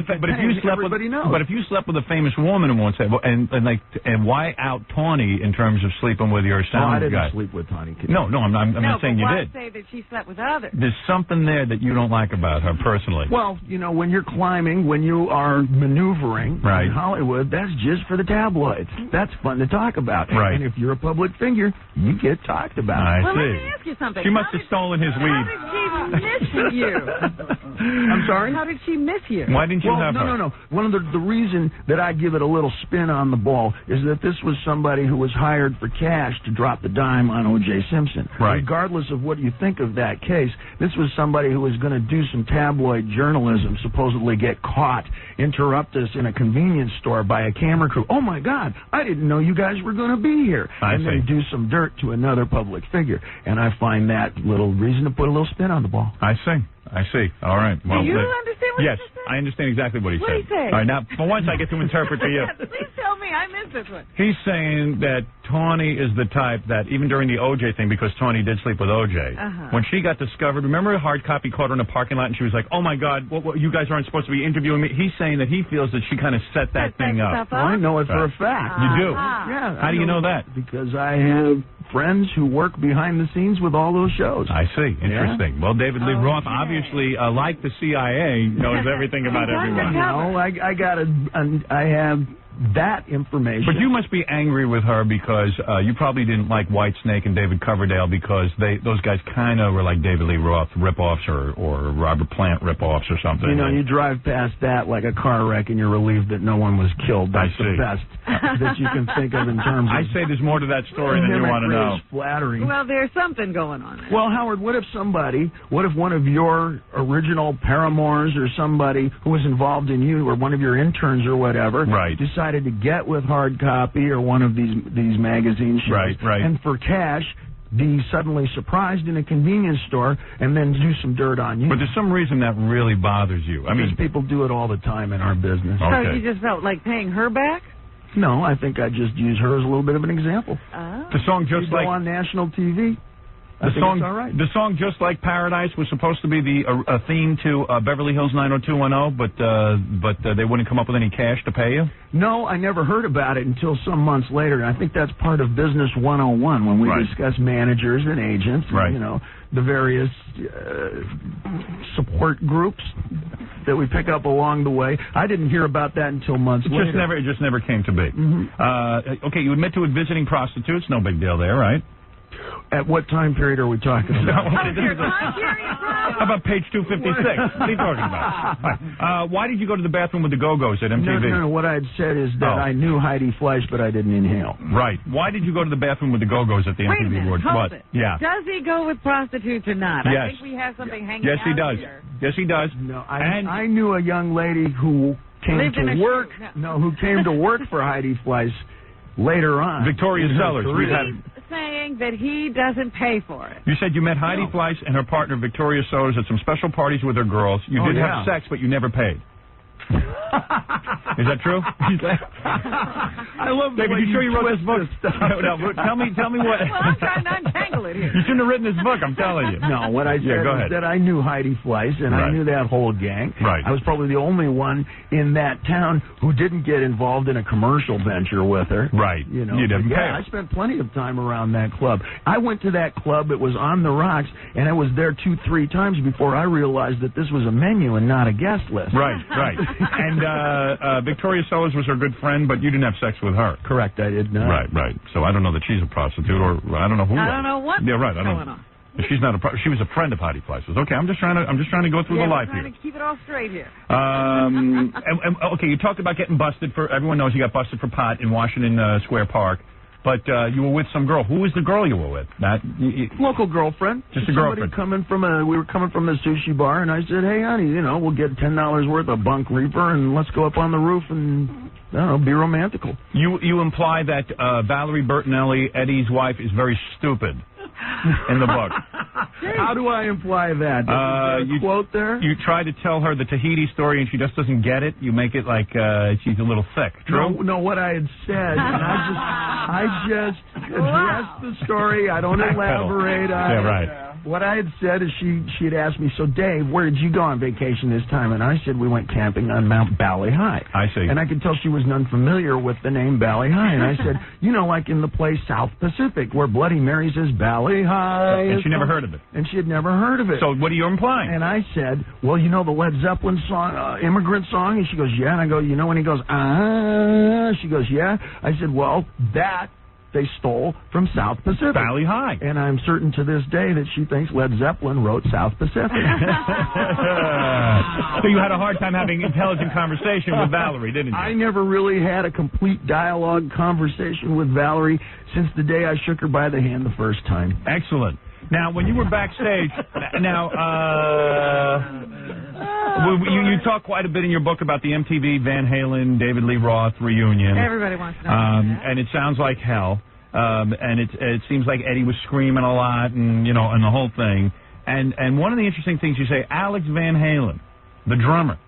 a famous woman and won't say, and why out Tawny in terms of sleeping with your sound guy? I guy? didn't sleep with Tawny. No, I'm not saying you why did. say that she slept with others? There's something there that you don't like about her personally. Well, you know, when you're climbing, when you are maneuvering in Hollywood, that's just for the tabloids. That's fun to talk about. Right. And if you're a public figure, you get talked about. I Well, see. let me ask you something. She must have stolen his weed. How did she miss you? I'm sorry? How did she miss you? Why didn't you have her? No. One of the reason that I give it a little spin on the ball is that this was somebody who was hired for cash to drop the dime on O.J. Simpson. Right. Regardless of what you think of that case, this was somebody who was going to do some tabloid journalism, supposedly get caught, interrupt us in a convenience store by a camera crew. Oh, my God, I didn't know you guys were going to be here. And then do some dirt to another public figure. And I find that little reason to put a little spin on the ball. I see. All right. Well, do you understand what yes, he said? I understand exactly what he What said. did he say? All right, now, for once I get to interpret for you. Please tell me. I missed this one. He's saying that Tawny is the type that, even during the O.J. thing, because Tawny did sleep with O.J., when she got discovered, remember Hard Copy caught her in a parking lot and she was like, oh, my God, what, you guys aren't supposed to be interviewing me? He's saying that he feels that she kind of set that thing up. Well, I know it for a fact. You do? Yeah. How do you know that? Because I have friends who work behind the scenes with all those shows. I see. Interesting. Well, David Lee Roth, obviously, like the CIA, knows everything about everyone. No, I have that information. But you must be angry with her because you probably didn't like Whitesnake and David Coverdale because those guys kind of were like David Lee Roth ripoffs or Robert Plant ripoffs or something. You know, you drive past that like a car wreck and you're relieved that no one was killed. That's the best that you can think of in terms of... I say there's more to that story than you want to know. Flattering. Well, there's something going on there. Well, Howard, what if one of your original paramours or somebody who was involved in you or one of your interns or whatever decided to get with Hard Copy or one of these magazine shows and for cash be suddenly surprised in a convenience store and then do some dirt on you. But there's some reason that really bothers you. I mean, people do it all the time in our business. So you just felt like paying her back? No, I think I just use her as a little bit of an example. The song Just Like... go on national TV. The song Just Like Paradise was supposed to be a theme to Beverly Hills 90210, but they wouldn't come up with any cash to pay you? No, I never heard about it until some months later. And I think that's part of Business 101 when we discuss managers and agents and, you know, the various support groups that we pick up along the way. I didn't hear about that until months later. It just never came to be. Okay, you admit to visiting prostitutes. No big deal there, right? At what time period are we talking about? How about page 256? What are you talking about? Why did you go to the bathroom with the Go-Go's at MTV? No. What I had said is that I knew Heidi Fleiss, but I didn't inhale. Right. Why did you go to the bathroom with the Go-Go's at the MTV Awards? Hold it. Yeah. Does he go with prostitutes or not? Yes. I think we have something hanging Yes, he out does. here. Yes, he does. No, I knew a young lady who came to work. Who came to work for Heidi Fleiss later on. Victoria Sellers. Saying that he doesn't pay for it. You said you met Heidi Fleiss and her partner Victoria Sellers at some special parties with her girls. You did have sex, but you never paid. Is that true? I love the way you sure you wrote this book? No, tell me what. Well, I'm trying to untangle it here. You shouldn't have written this book, I'm telling you. No, what I said is that I knew Heidi Fleiss, and I knew that whole gang. Right. I was probably the only one in that town who didn't get involved in a commercial venture with her. Right. You know, you didn't pay her. I spent plenty of time around that club. I went to that club. It was on the rocks, and I was there 2-3 times before I realized that this was a menu and not a guest list. Right. And Victoria Sellers was her good friend, but you didn't have sex with her. Correct, I did not. Right. So I don't know that she's a prostitute, or I don't know who. I don't know what's going on. She's not she was a friend of Heidi Fleiss. Okay, I'm just trying to go through the life here. Trying to keep it all straight here. Okay, you talked about getting busted for. Everyone knows you got busted for pot in Washington Square Park. But you were with some girl. Who was the girl you were with? Local girlfriend. Just a girlfriend. We were coming from the sushi bar, and I said, "Hey, honey, we'll get $10 worth of bunk reefer, and let's go up on the roof and I don't know, be romantical." You imply that Valerie Bertinelli, Eddie's wife, is very stupid in the book. How do I imply that? You quote there? You try to tell her the Tahiti story, and she just doesn't get it. You make it like she's a little thick. True? No, what I had said, and I just addressed the story. I don't elaborate on it. Yeah, right. What I had said is she had asked me, "So Dave, where did you go on vacation this time?" And I said, "We went camping on Mount Bali High." I see. And I could tell she was unfamiliar with the name Bali High. And I said, like in the play South Pacific, where Bloody Mary says Bali High. And she never heard of it. And she had never heard of it. So what are you implying? And I said, "Well, the Led Zeppelin song, Immigrant Song?" And she goes, "Yeah." And I go, when he goes, "Ah," she goes, "Yeah." I said, "Well, that they stole from South Pacific. Bali High." And I'm certain to this day that she thinks Led Zeppelin wrote South Pacific. So you had a hard time having intelligent conversation with Valerie, didn't you? I never really had a complete dialogue conversation with Valerie since the day I shook her by the hand the first time. Excellent. Now, when you were backstage, you talk quite a bit in your book about the MTV Van Halen, David Lee Roth reunion. Everybody wants to know and it sounds like hell. And it seems like Eddie was screaming a lot, and and the whole thing. And one of the interesting things you say, Alex Van Halen, the drummer,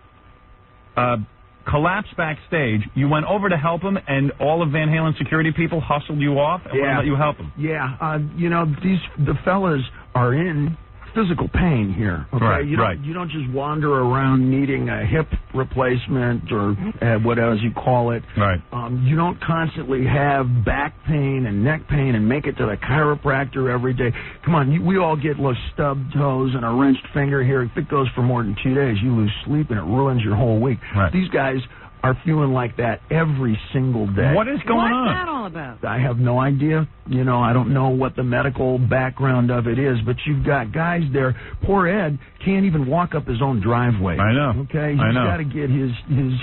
collapsed backstage. You went over to help him, and all of Van Halen's security people hustled you off and wouldn't let you help him. Yeah, the fellas are in physical pain here. Okay, Right, you don't just wander around needing a hip replacement or whatever you call it. Right. You don't constantly have back pain and neck pain and make it to the chiropractor every day. Come on, we all get little stubbed toes and a wrenched finger here. If it goes for more than 2 days, you lose sleep and it ruins your whole week. Right. These guys are feeling like that every single day. What is going on? What's that all about? I have no idea. I don't know what the medical background of it is, but you've got guys there. Poor Ed can't even walk up his own driveway. I know. Okay, he's got to get his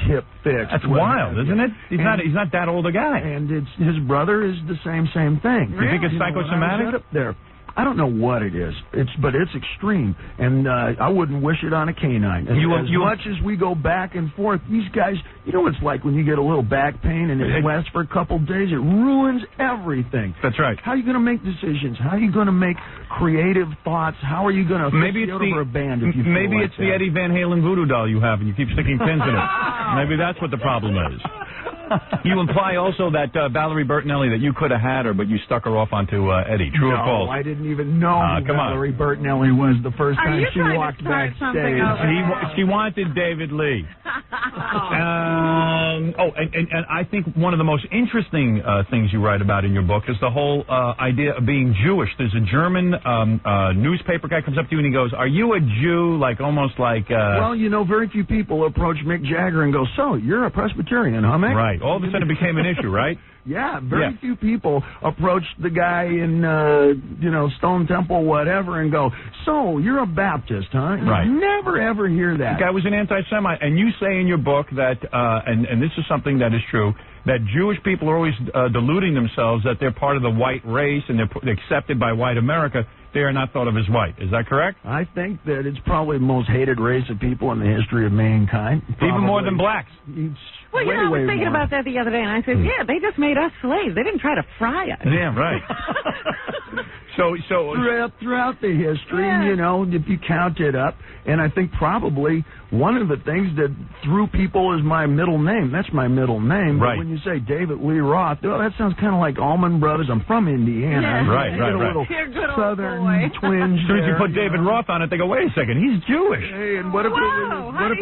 hip fixed. That's wild, isn't it? He's not that old a guy. And his brother is the same thing. You think it's psychosomatic? Up there. I don't know what it is. But it's extreme, and I wouldn't wish it on a canine. As much as we go back and forth, these guys, you know what it's like when you get a little back pain and it lasts for a couple days. It ruins everything. That's right. How are you going to make decisions? How are you going to make creative thoughts? How are you going to maybe it's over a band? If you maybe feel it's the Eddie Van Halen voodoo doll you have, and you keep sticking pins in it. Maybe that's what the problem is. You imply also that Valerie Bertinelli, that you could have had her, but you stuck her off onto Eddie. True or false? No, I didn't even know who Valerie Bertinelli was the first time she walked backstage. She wanted David Lee. And I think one of the most interesting things you write about in your book is the whole idea of being Jewish. There's a German newspaper guy comes up to you and he goes, "Are you a Jew?" Like almost like. Well, very few people approach Mick Jagger and go, "So you're a Presbyterian, huh, Mick?" Right. All of a sudden it became an issue, right? Yeah, very few people approach the guy in, Stone Temple, whatever, and go, "So, you're a Baptist, huh?" Right. You never, ever hear that. The guy was an anti-Semite, and you say in your book that, and this is something that is true, that Jewish people are always deluding themselves that they're part of the white race and they're accepted by white America. They are not thought of as white. Is that correct? I think that it's probably the most hated race of people in the history of mankind. Probably. Even more than blacks. Well, I was thinking about that the other day, and I said, yeah, they just made us slaves. They didn't try to fry us. Yeah, right. So throughout the history, if you count it up, and I think probably one of the things that threw people is my middle name. That's my middle name. Right. But when you say David Lee Roth, that sounds kind of like Allman Brothers. I'm from Indiana. Yeah. Right. A little southern twinge. As soon as you put David Roth on it, they go, "Wait a second, he's Jewish." Hey, and what if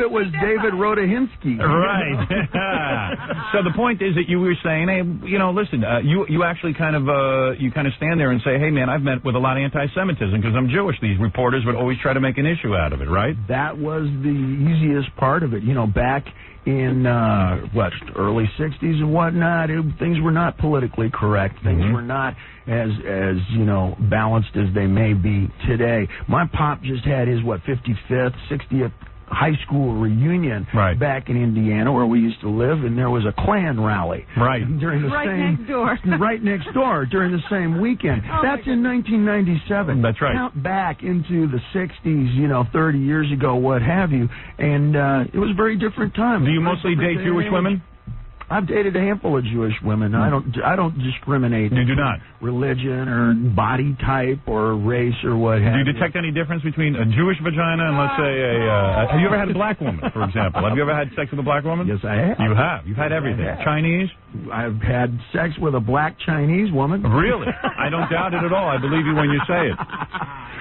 it was David Rodahinsky? Right. So the point is that you were saying, hey, listen, you actually kind of stand there and say, hey, man, I've met with a lot of anti-Semitism because I'm Jewish. These reporters would always try to make an issue out of it, right? That was the easiest part of it. Back in early 60s and whatnot, things were not politically correct. Things were not as balanced as they may be today. My pop just had his 55th, 60th high school reunion back in Indiana where we used to live, and there was a Klan rally next door right next door during the same weekend. That's in 1997. That's right. Count back into the 60s, 30 years ago, what have you, and it was a very different time. Do you mostly date Jewish women? I've dated a handful of Jewish women. I don't discriminate. You do not. Religion or body type or race or what have you. Do you detect any difference between a Jewish vagina and, let's say, have you ever had a black woman, for example? Have you ever had sex with a black woman? Yes, I have. You have. You've had everything. Chinese? I've had sex with a black Chinese woman. Really? I don't doubt it at all. I believe you when you say it.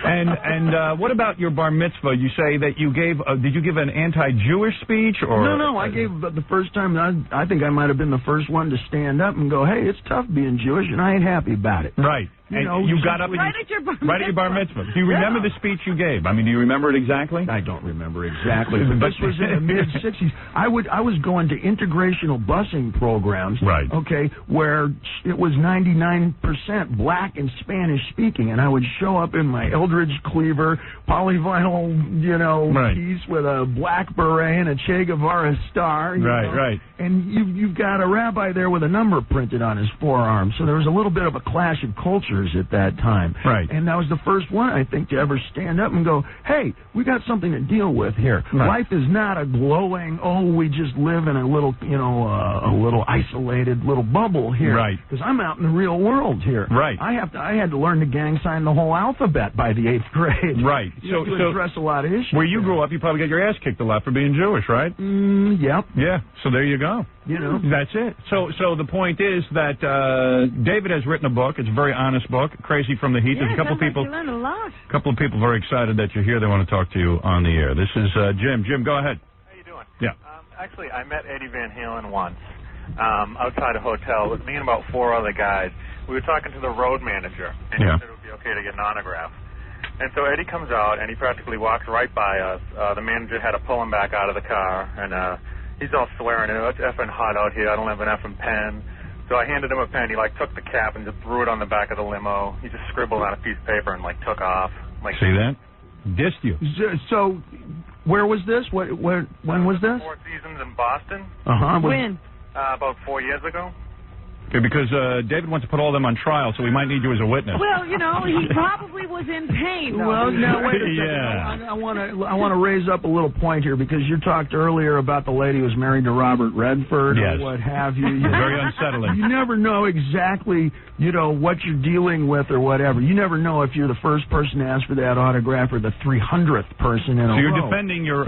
And what about your bar mitzvah? You say that you gave. Did you give an anti-Jewish speech or? No. I gave the first time. I think I might have been the first one to stand up and go, "Hey, it's tough being Jewish, and I ain't happy about it." Right. And you got up and right at your bar mitzvah. Do you remember the speech you gave? I mean, do you remember it exactly? I don't remember exactly. But this was in the mid-'60s. I was going to integrational busing programs. Right. Okay, where it was 99% black and Spanish speaking, and I would show up in my Eldridge Cleaver polyvinyl, piece with a black beret and a Che Guevara star. Right. And you've got a rabbi there with a number printed on his forearm, so there was a little bit of a clash of cultures at that time. Right. And I was the first one, I think, to ever stand up and go, "Hey, we got something to deal with here. Right. Life is not a glowing, we just live in a little, a little isolated little bubble here." Right. Because I'm out in the real world here. Right. I had to learn to gang sign the whole alphabet by the 8th grade. Right. You have to address a lot of issues. Where you grew up, you probably got your ass kicked a lot for being Jewish, right? Yep. Yeah. So there you go. You know. That's it. So the point is that David has written a book. It's a very honest book, Crazy from the Heat. There's a couple people. You learn a lot. A couple of people very excited that you're here. They want to talk to you on the air. This is Jim. Jim, go ahead. How you doing? Yeah. Actually, I met Eddie Van Halen once outside a hotel. It was me and about 4 other guys. We were talking to the road manager, and he said it would be okay to get an autograph. And so Eddie comes out, and he practically walks right by us. The manager had to pull him back out of the car, and he's all swearing, it's effing hot out here, I don't have an effing pen. So I handed him a pen. He, took the cap and just threw it on the back of the limo. He just scribbled on a piece of paper and, took off. See that? Dissed you. So, where was this? When was this? 4 Seasons in Boston. When? About 4 years ago. Okay, because David wants to put all of them on trial, so we might need you as a witness. Well, he probably was in pain. Well, now wait a second. Yeah. I want to raise up a little point here because you talked earlier about the lady who was married to Robert Redford or what have you. Very unsettling. You never know exactly, what you're dealing with or whatever. You never know if you're the first person to ask for that autograph or the 300th person in a row. So you're defending your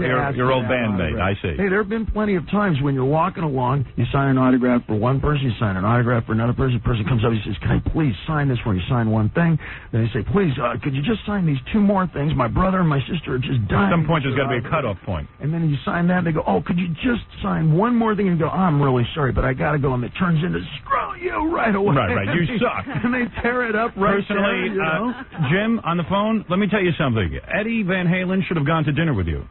old bandmate. I see. Hey, there have been plenty of times when you're walking along, you sign an autograph for one person, you sign an autograph for another person. The person comes up, he says, "Can I please sign this for you?" Sign one thing. Then they say, "Please, could you just sign these 2 more things? My brother and my sister are just dying." At some point, there's got to be a cutoff point. And then you sign that, and they go, "Oh, could you just sign one more thing?" And you go, "I'm really sorry, but I got to go." And it turns into, "Screw you right away." Right. You suck. And they tear it up right Personally, there, Jim, on the phone, let me tell you something. Eddie Van Halen should have gone to dinner with you.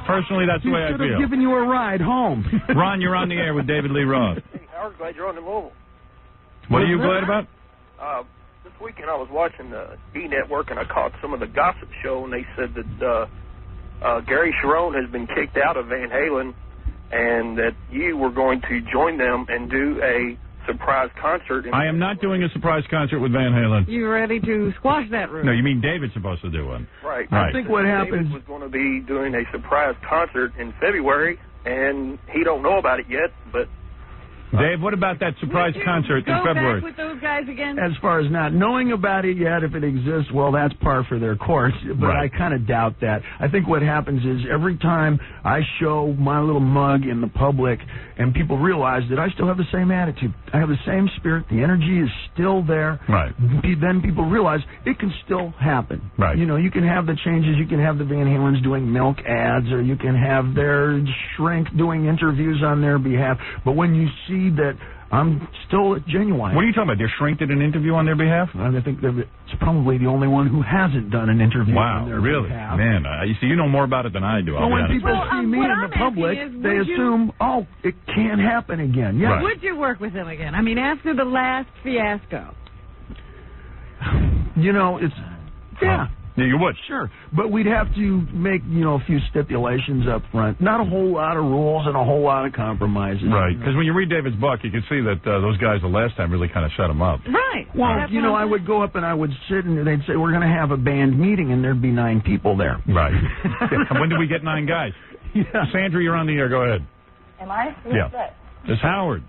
Personally, that's the way I He should feel. have given you a ride home. Ron, you're on the air with David Lee Roth. Howard, glad you're on the mobile. What are you glad about? This weekend I was watching the E! Network and I caught some of the gossip show, and they said that Gary Cherone has been kicked out of Van Halen and that you were going to join them and do a surprise concert. I am not doing a surprise concert with Van Halen. You ready to squash that rumor? No, you mean David's supposed to do one. Right. I think what happens David was going to be doing a surprise concert in February, and he don't know about it yet, but... Dave, what about that surprise concert in February? Go back with those guys again? As far as not knowing about it yet, if it exists, well, that's par for their course. But I kind of doubt that. I think what happens is every time I show my little mug in the public and people realize that I still have the same attitude, I have the same spirit, the energy is still there, then people realize it can still happen. Right. You can have the changes, you can have the Van Halens doing milk ads, or you can have their shrink doing interviews on their behalf. But when you see that I'm still genuine. What are you talking about? Their shrink did an interview on their behalf? I think it's probably the only one who hasn't done an interview on their behalf. Man, you see, you know more about it than I do. Well, when people see me in the public, they assume, it can't happen again. Yeah. Would you work with him again? I mean, after the last fiasco. It's... Yeah. Yeah, you would. Sure. But we'd have to make, a few stipulations up front. Not a whole lot of rules and a whole lot of compromises. Right. Because when you read David's book, you can see that those guys the last time really kind of set him up. Right. Well, I would go up and I would sit and they'd say, we're going to have a band meeting, and there'd be 9 people there. Right. And when do we get 9 guys? Yeah. Sandra, you're on the air. Go ahead. Am I? Yeah. It's Howard.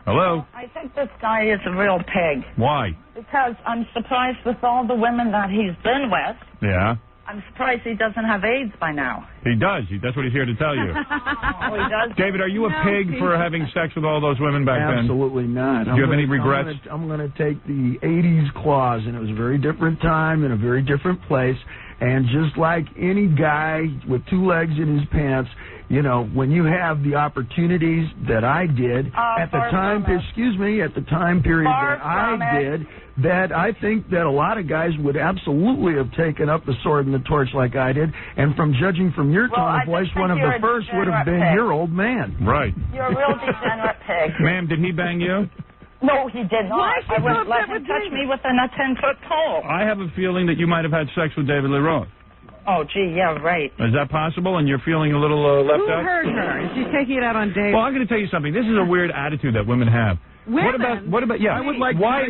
Hello? I think this guy is a real pig. Why? Because I'm surprised with all the women that he's been with. Yeah. I'm surprised he doesn't have AIDS by now. He does. That's what he's here to tell you. Oh, he does? David, are you a pig for having sex with all those women back then? Absolutely not. Do you have any regrets? I'm going to take the 80s clause, and it was a very different time in a very different place. And just like any guy with 2 legs in his pants, when you have the opportunities that I did at the time, at the time period that I did, that I think that a lot of guys would absolutely have taken up the sword and the torch like I did. And from judging from your tone of voice, one of the first would have been your old man. Right. You're a real degenerate pig. Ma'am, did he bang you? No, he did not. I wouldn't let him touch me with a 10-foot pole. I have a feeling that you might have had sex with David Lee Roth. Oh, gee, yeah, right. Is that possible? And you're feeling a little left out? Who hurt her? Is she taking it out on David? Well, I'm going to tell you something. This is a weird attitude that women have. Women? What about? Yeah. I would like. Why?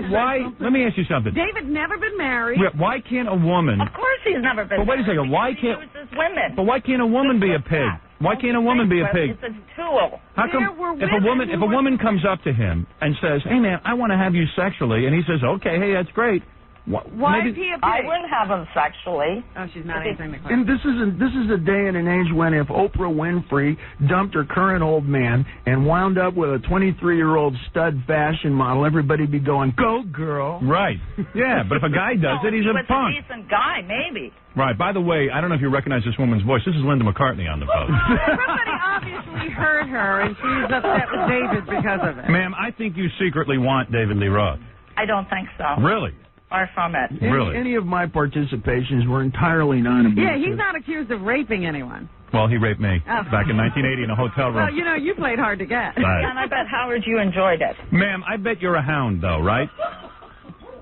Let me ask you something. David never been married. Why can't a woman? Of course, he's never been. But wait a second. Why can't? He uses women. But why can't a woman be a pig? Why can't a woman be a pig? It's a tool. How come if a woman comes up to him and says, "Hey man, I want to have you sexually," and he says, "Okay, hey, that's great," Why is he a pig? I wouldn't have him sexually. Oh, she's not answering the question. And this is a day and an age when if Oprah Winfrey dumped her current old man and wound up with a 23-year-old stud fashion model, everybody'd be going, "Go, girl!" Right? Yeah, but if a guy does it, he's a punk. He was a decent guy, maybe. Right. By the way, I don't know if you recognize this woman's voice. This is Linda McCartney on the phone. Somebody obviously heard her, and she's upset with David because of it. Ma'am, I think you secretly want David Lee Roth. I don't think so. Really? Far from it. Any of my participations were entirely non-abusive. Yeah, he's not accused of raping anyone. Well, he raped me back in 1980 in a hotel room. Well, you know, you played hard to get. Right. And I bet, Howard, you enjoyed it. Ma'am, I bet you're a hound, though, right?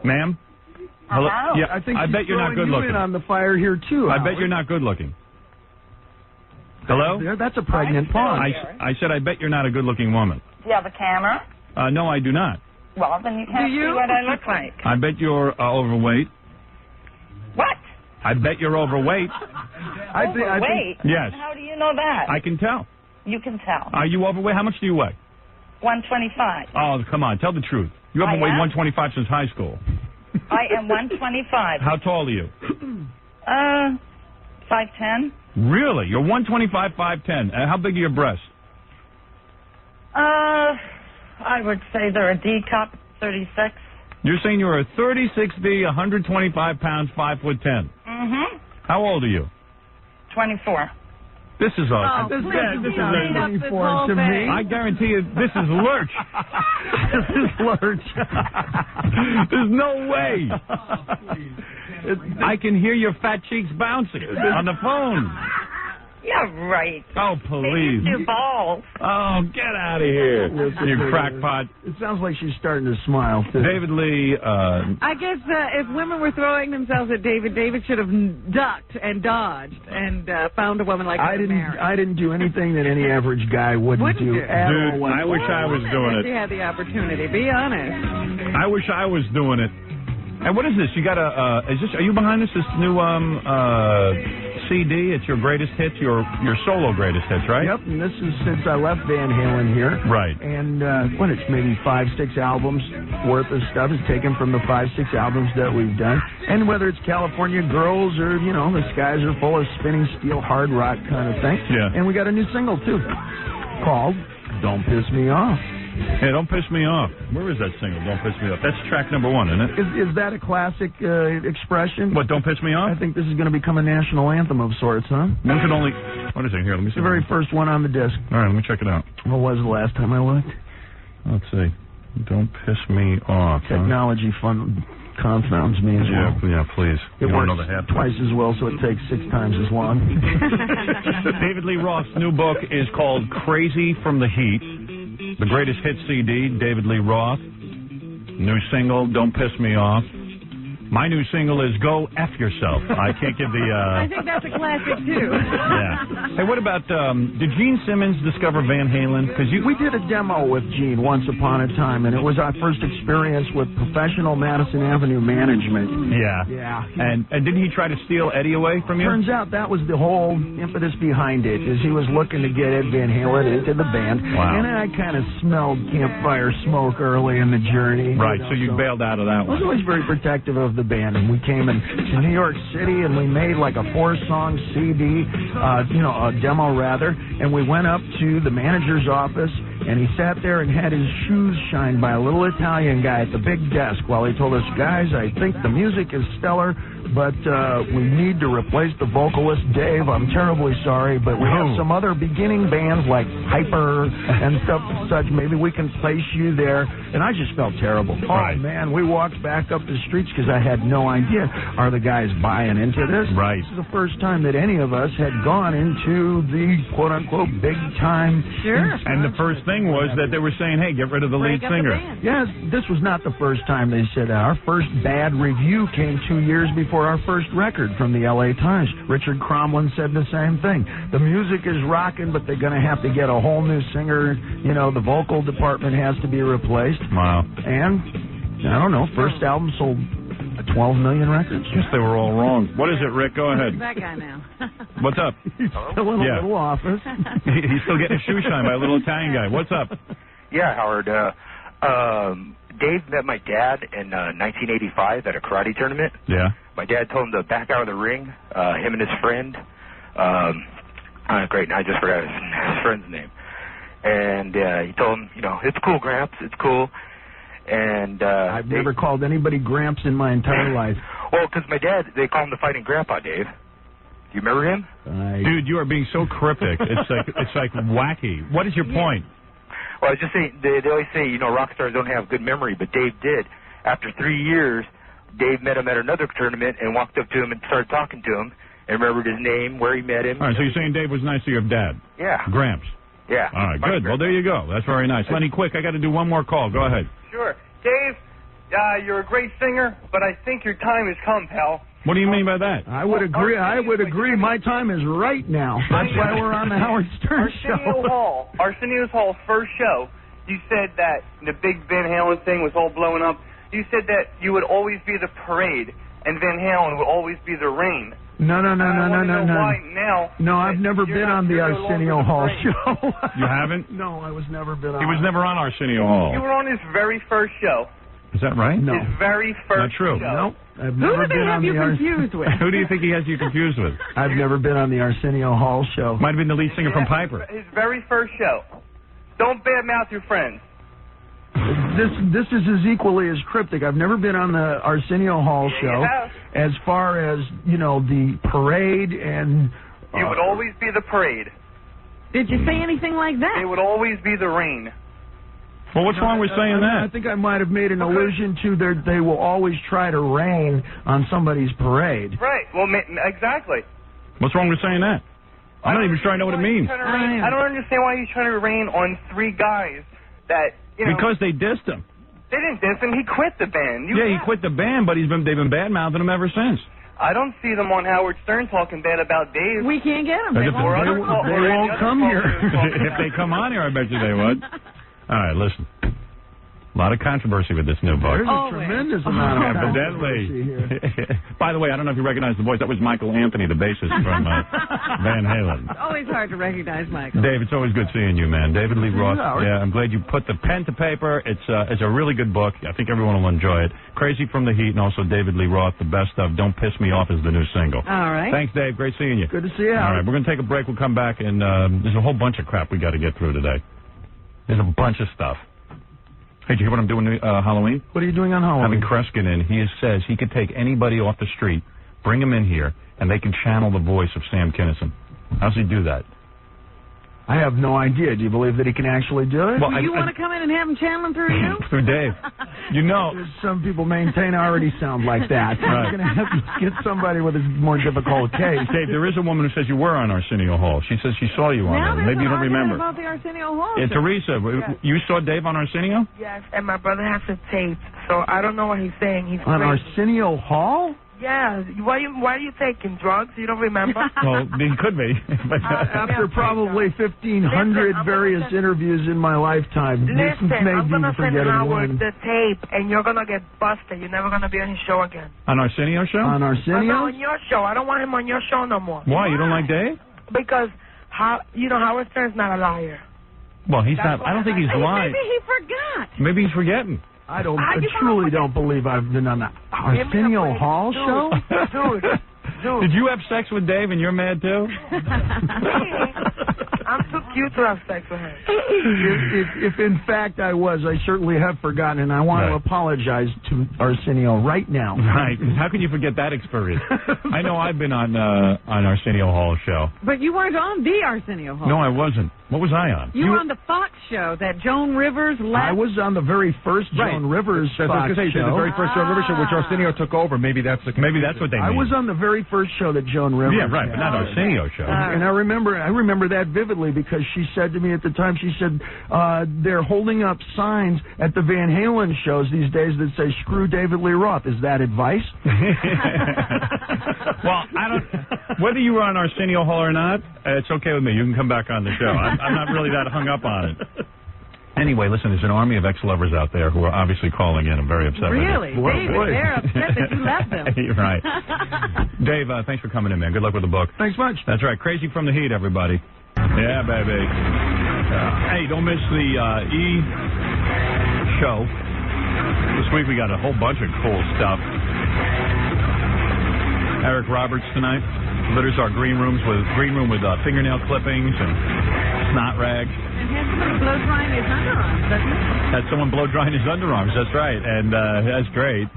Ma'am? Hello? Yeah, I think bet you're not good looking. You in on the fire here too. I bet you're not good looking. Hello? That's a pregnant pause. I said I bet you're not a good looking woman. Do you have a camera? No, I do not. Well, then you can't see what I look like. I bet you're overweight. What? I bet you're overweight. Overweight? Yes. How do you know that? I can tell. You can tell. Are you overweight? How much do you weigh? 125. Oh, come on. Tell the truth. You haven't weighed 125 since high school. I am 125. How tall are you? 5'10". Really? You're 125, 5'10". How big are your breasts? I would say they're a D cup, 36. You're saying you're a 36B, 125 pounds, 5'10". Mm-hmm. How old are you? 24. This is awesome. This is 24 to me. I guarantee you, this is Lurch. This is Lurch. There's no way. I can hear your fat cheeks bouncing on the phone. Yeah, right. Oh, please. Maybe 2 balls. Oh, get out of here, you crackpot. It sounds like she's starting to smile, too. David Lee, I guess if women were throwing themselves at David should have ducked and dodged and found a woman like her to marry. I didn't do anything that any average guy wouldn't do at all. Dude, I wish I was doing it. You had the opportunity. Be honest. I wish I was doing it. And what is this? You got are you behind this new CD? It's your greatest hits, your solo greatest hits, right? Yep, and this is since I left Van Halen here. Right. And it's maybe 5-6 albums worth of stuff is taken from the 5-6 albums that we've done. And whether it's California Girls or, The Skies Are Full of Spinning Steel hard rock kind of thing. Yeah. And we got a new single, too, called Don't Piss Me Off. Hey, Don't Piss Me Off. Where is that single, Don't Piss Me Off? That's track number 1, isn't it? Is that a classic expression? What, Don't Piss Me Off? I think this is going to become a national anthem of sorts, huh? One can only... What is it? Here, let me see. The very first one on the disc. All right, let me check it out. What was the last time I looked? Let's see. Don't Piss Me Off. Technology confounds me as well. Yeah, please. It works twice as well, so it takes 6 times as long. David Lee Roth's new book is called Crazy from the Heat. The greatest hit CD, David Lee Roth. New single, Don't Piss Me Off. My new single is Go F Yourself. I can't give the... I think that's a classic, too. Yeah. Hey, what about... did Gene Simmons discover Van Halen? We did a demo with Gene once upon a time, and it was our first experience with professional Madison Avenue management. Yeah. And didn't he try to steal Eddie away from you? Turns out that was the whole impetus behind it, is he was looking to get Ed Van Halen into the band. Wow. And I kind of smelled campfire smoke early in the journey. Right, so you bailed out of that one. I was always very protective of the band, and we came to New York City, and we made like a 4-song CD, a demo rather, and we went up to the manager's office, and he sat there and had his shoes shined by a little Italian guy at the big desk while he told us, guys, I think the music is stellar, but we need to replace the vocalist, Dave. I'm terribly sorry, but we have some other beginning bands like Hyper and stuff such. Maybe we can place you there. And I just felt terrible. Right. Oh, man, we walked back up the streets because I had no idea. Are the guys buying into this? Right. This is the first time that any of us had gone into the quote-unquote big-time. Sure. And the first thing was that they were saying, hey, get rid of the lead singer. Yes, this was not the first time they said that. Our first bad review came 2 years before our first record from the L.A. Times. Richard Cromlin said the same thing. The music is rocking, but they're going to have to get a whole new singer. The vocal department has to be replaced. Wow. And, I don't know, first album sold 12 million records. Guess they were all wrong. What is it, Rick? Go ahead. Who's that guy now? What's up? He's still in a little office. He's still getting his shoe shined by a little Italian guy. What's up? Yeah, Howard. Dave met my dad in 1985 at a karate tournament. Yeah. My dad told him to back out of the ring, him and his friend. Great, now I just forgot his friend's name. And he told him, it's cool, Gramps, it's cool. And I've never called anybody Gramps in my entire life. Well, because my dad, they call him the Fighting Grandpa, Dave. Do you remember him? Dude, you are being so cryptic. It's like wacky. What is your point? Well, I was just saying, they always say, rock stars don't have good memory, but Dave did. After 3 years, Dave met him at another tournament and walked up to him and started talking to him and remembered his name, where he met him. All right, so you're saying Dave was nice to your dad? Yeah. Gramps. Yeah. All right, good. Well, there you go. That's very nice. Lenny, quick, I got to do one more call. Go ahead. Sure. Dave, you're a great singer, but I think your time has come, pal. What do you mean by that? I would agree. My time is right now. That's why we're on the Howard Stern show. Arsenio's Hall first show, you said that the big Van Halen thing was all blowing up. You said that you would always be the parade, and Van Halen would always be the rain. No. Why now? No, I've never been on the Arsenio Hall show. You haven't? No, I was never been on. He was never on Arsenio Hall. You were on his very first show. Is that right? No. His very first Not true. show. Nope. I've Who never do they been have on you the confused with? Who do you think he has you confused with? I've never been on the Arsenio Hall show. Might have been the lead singer from Piper. His very first show. Don't badmouth your friends. This is as equally as cryptic. I've never been on the Arsenio Hall show. As far as, the parade and... You would always be the parade. Did you say anything like that? It would always be the rain. Well, what's wrong with saying that? I think I might have made an allusion to they will always try to rain on somebody's parade. Right. Well, exactly. What's wrong with saying that? I'm not even sure I know what it means. I don't understand why he's trying to rain on three guys that, Because they dissed him. They didn't diss him. He quit the band. He quit the band, but they've been bad-mouthing him ever since. I don't see them on Howard Stern talking bad about Dave. We can't get them. They won't come here. If they come on here, I bet you they would. All right, listen. A lot of controversy with this new book. There's a tremendous amount of controversy here. By the way, I don't know if you recognize the voice. That was Michael Anthony, the bassist from Van Halen. It's always hard to recognize Michael. Dave, it's always good seeing you, man. David Lee Roth. Yeah, I'm glad you put the pen to paper. It's a really good book. I think everyone will enjoy it. Crazy from the Heat and also David Lee Roth, the best of Don't Piss Me Off is the new single. All right. Thanks, Dave. Great seeing you. Good to see you. All right, we're going to take a break. We'll come back, and there's a whole bunch of crap we got to get through today. There's a bunch of stuff. Hey, did you hear what I'm doing Halloween? What are you doing on Halloween? Having Kreskin in. He says he could take anybody off the street, bring him in here, and they can channel the voice of Sam Kinison. How's he do that? I have no idea. Do you believe that he can actually do it? Well, you want to come in and have him channeling through you? Through Dave. Some people maintain I already sound like that. Right. I'm going to have to get somebody with a more difficult case. Dave, there is a woman who says you were on Arsenio Hall. She says she saw you on there. Maybe you don't remember. About the Arsenio Hall. Yeah, Teresa, you saw Dave on Arsenio? Yes, and my brother has the tape, so I don't know what he's saying. He's on crazy. Arsenio Hall? Yeah. Why are you taking drugs? You don't remember? Well, he could be. After probably 1,500 various interviews in my lifetime, Listen, I'm going to send Howard one. the tape, and you're going to get busted. You're never going to be on his show again. On Arsenio show? On Arsenio? No, on your show. I don't want him on your show no more. Why? You don't like Dave? Because, Howard Stern's not a liar. Well, he's not. I don't think he's lying. Maybe he forgot. Maybe he's forgetting. I truly don't believe I've been on the Arsenio Hall show. Dude. Did you have sex with Dave and you're mad too? I'm too cute to have sex with him. If in fact I was, I certainly have forgotten, and I want to apologize to Arsenio right now. Right. How can you forget that experience? I know I've been on Arsenio Hall show. But you weren't on the Arsenio Hall. No, I wasn't. What was I on? You were on the Fox show that Joan Rivers left. I was on the very first Joan Rivers Fox show. The very first Joan Rivers show, which Arsenio took over. Maybe that's what they mean. I was on the very first show that Joan Rivers. Yeah, right, but not Arsenio show. And I remember that vividly because she said to me at the time, she said, they're holding up signs at the Van Halen shows these days that say, "Screw David Lee Roth." Is that advice? Well, whether you were on Arsenio Hall or not, it's okay with me. You can come back on the show. I'm not really that hung up on it. Anyway, listen, there's an army of ex-lovers out there who are obviously calling in. I'm very upset really? with it. David, they're upset that you left them. You're right. Dave, thanks for coming in, man. Good luck with the book. Thanks much. That's right. Crazy from the Heat, everybody. Yeah, baby. Hey, don't miss the E! show This week we got a whole bunch of cool stuff. Eric Roberts tonight litters our green room with fingernail clippings and snot rags. And has somebody blow drying his underarms, doesn't he? Had someone blow drying his underarms. That's right, and that's great.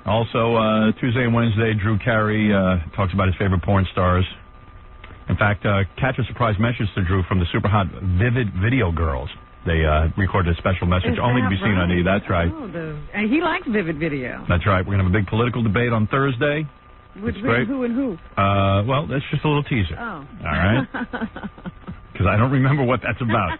Also, Tuesday and Wednesday, Drew Carey talks about his favorite porn stars. In fact, catch a surprise message to Drew from the super hot Vivid Video Girls. They recorded a special message only to be seen on E. That's right. Oh, and he likes Vivid Video. That's right. We're going to have a big political debate on Thursday. With who and who? Well, that's just a little teaser. Oh. All right. Because I don't remember what that's about.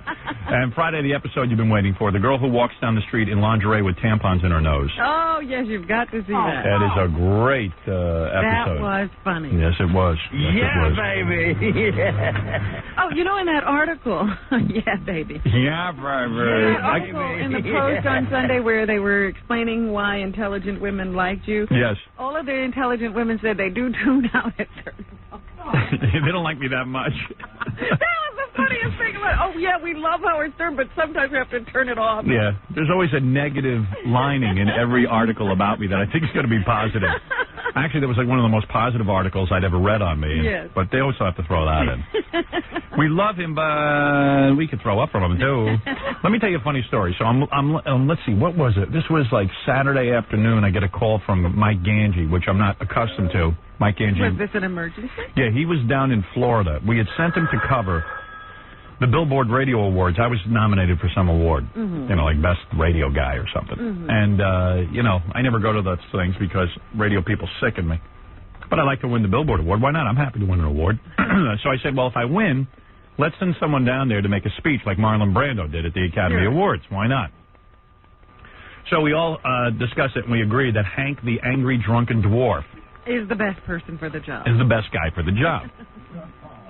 And Friday, the episode you've been waiting for, the girl who walks down the street in lingerie with tampons in her nose. Oh, yes, you've got to see that. That is a great episode. That was funny. Yes, it was. Yes, yeah, it was. baby. Yeah. Oh, you know, in that article, yeah, baby. Yeah, baby. That article in the Post on Sunday where they were explaining why intelligent women liked you. Yes. All of the intelligent women said they do tune out at certain points. They don't like me that much. That was the funniest thing about it. Oh, yeah, we love Howard Stern, but sometimes we have to turn it off. Yeah, there's always a negative lining in every article about me that I think is going to be positive. Actually, that was like one of the most positive articles I'd ever read on me. Yes. But they also have to throw that in. We love him, but we could throw up from him, too. Let me tell you a funny story. So let's see, what was it? This was like Saturday afternoon. I get a call from Mike Ganji, which I'm not accustomed to. Mike Ganji. Was this an emergency? Yeah, he was down in Florida. We had sent him to cover the Billboard Radio Awards. I was nominated for some award, you know, like best radio guy or something. And, you know, I never go to those things because radio people sicken me. But I like to win the Billboard Award. Why not? I'm happy to win an award. So I said, well, if I win, let's send someone down there to make a speech like Marlon Brando did at the Academy Awards. Why not? So we all discussed it, and we agreed that Hank the Angry Drunken Dwarf is the best person for the job. Is the best guy for the job.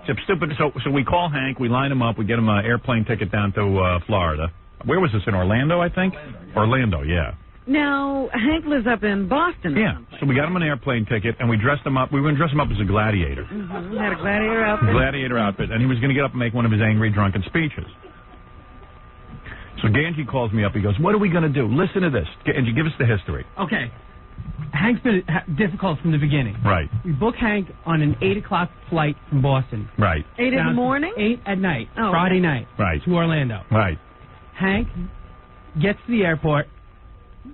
Except stupid. So we call Hank, we line him up, we get him an airplane ticket down to Florida. Where was this, in Orlando, I think? Orlando, yeah. Now, Hank lives up in Boston. Yeah, so we got him an airplane ticket, and we dressed him up. We were going to dress him up as a gladiator. Had a gladiator outfit. Gladiator outfit, and he was going to get up and make one of his angry, drunken speeches. So Ganji calls me up. He goes, what are we going to do? Listen to this. Ganji, give us the history. Okay. Hank's been difficult from the beginning. Right. We book Hank on an 8 o'clock flight from Boston. Right. 8 in the morning? 8 at night. Oh, Friday night. Right. To Orlando. Right. Hank gets to the airport.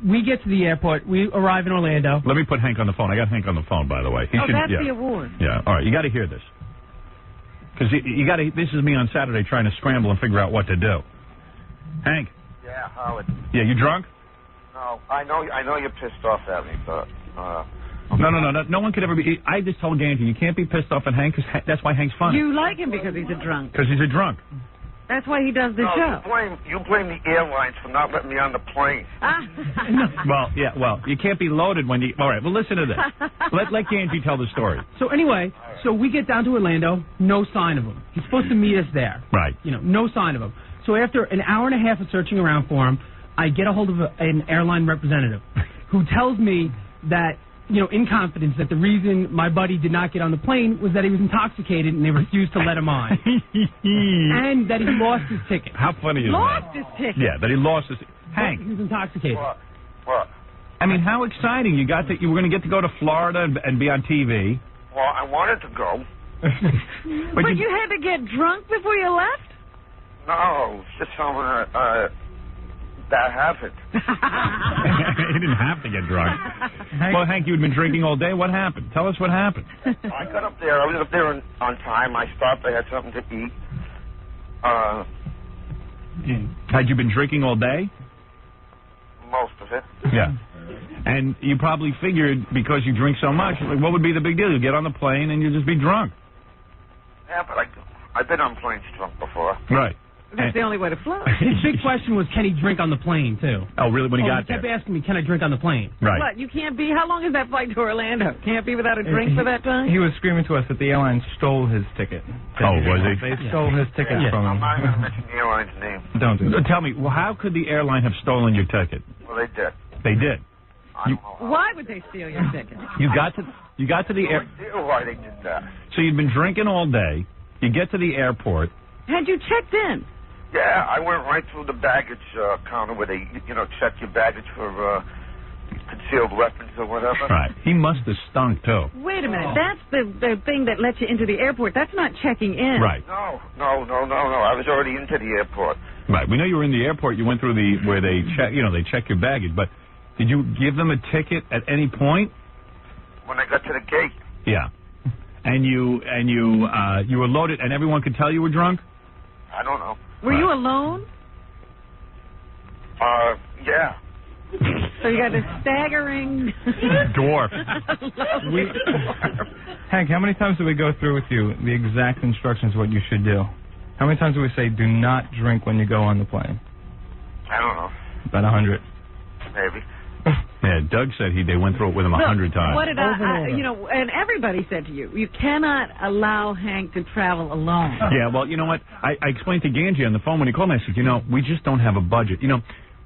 We get to the airport. We arrive in Orlando. Let me put Hank on the phone. I got Hank on the phone, by the way. That's the award. Yeah. All right. You got to hear this. Because you got to. This is me on Saturday trying to scramble and figure out what to do. Hank. Yeah, Howard. Yeah, you drunk? No, I know you're pissed off at me, but. No one could ever be. I just told Ganji, you can't be pissed off at Hank because that's why Hank's funny. You like him because he's a drunk. Because he's a drunk. That's why he does the show. You blame the airlines for not letting me on the plane. Well, you can't be loaded when you... All right, well, listen to this. Let Ganji tell the story. So anyway, we get down to Orlando, no sign of him. He's supposed to meet us there. Right. You know, no sign of him. So after an hour and a half of searching around for him, I get a hold of an airline representative who tells me that, you know, in confidence, that the reason my buddy did not get on the plane was that he was intoxicated and they refused to let him on. And that he lost his ticket. How funny is that? Lost his ticket? Yeah, that he lost his... Hank. He was intoxicated. What? I mean, how exciting. You were going to get to go to Florida and be on TV. Well, I wanted to go. but you had to get drunk before you left? No, it's just something that happened. He didn't have to get drunk. Well, Hank, you'd been drinking all day. What happened? Tell us what happened. I got up there. I was up there on time. I stopped. I had something to eat. Had you been drinking all day? Most of it. Yeah. And you probably figured because you drink so much, like, what would be the big deal? You get on the plane and you just be drunk. Yeah, but I've been on planes drunk before. Right. That's the only way to float. His big question was, can he drink on the plane, too? Oh, really? When he got there? He kept asking me, can I drink on the plane? Right. What? You can't be... How long is that flight to Orlando? Can't be without a drink for that time? He was screaming to us that the airline stole his ticket. Oh, was he? They stole his ticket from him. I'm not going to mention the airline's name. Don't do that. Tell me, well, how could the airline have stolen your ticket? Well, they did. They did. Why would they steal your ticket? You got to the air. No idea why they did that. So you'd been drinking all day. You get to the airport. Had you checked in? Yeah, I went right through the baggage counter where they, check your baggage for concealed weapons or whatever. Right. He must have stunk, too. Wait a minute. That's the thing that lets you into the airport. That's not checking in. Right. No. I was already into the airport. Right. We know you were in the airport. You went through where they check, they check your baggage. But did you give them a ticket at any point? When I got to the gate. Yeah. And you were loaded, and everyone could tell you were drunk? I don't know. Were you alone? Yeah. So you got this staggering dwarf. Hank, how many times do we go through with you the exact instructions what you should do? How many times do we say do not drink when you go on the plane? I don't know. About 100. Maybe. Yeah, Doug said they went through it with him 100 times. What did and everybody said to you, you cannot allow Hank to travel alone. Yeah, well, you know what? I explained to Ganji on the phone when he called me. I said, we just don't have a budget.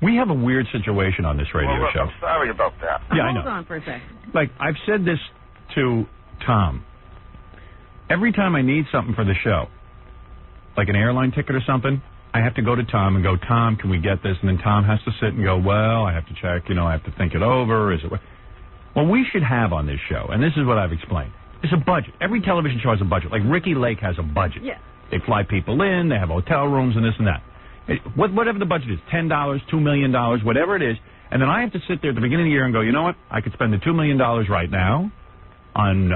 We have a weird situation on this radio show. I'm sorry about that. Yeah, I know. Hold on for a second. Like, I've said this to Tom. Every time I need something for the show, like an airline ticket or something, I have to go to Tom and go, Tom, can we get this? And then Tom has to sit and go, well, I have to check, I have to think it over. Well, we should have on this show, and this is what I've explained, it's a budget. Every television show has a budget. Like Ricky Lake has a budget. Yeah. They fly people in, they have hotel rooms and this and that. Whatever the budget is, $10, $2 million, whatever it is, and then I have to sit there at the beginning of the year and go, you know what? I could spend the $2 million right now on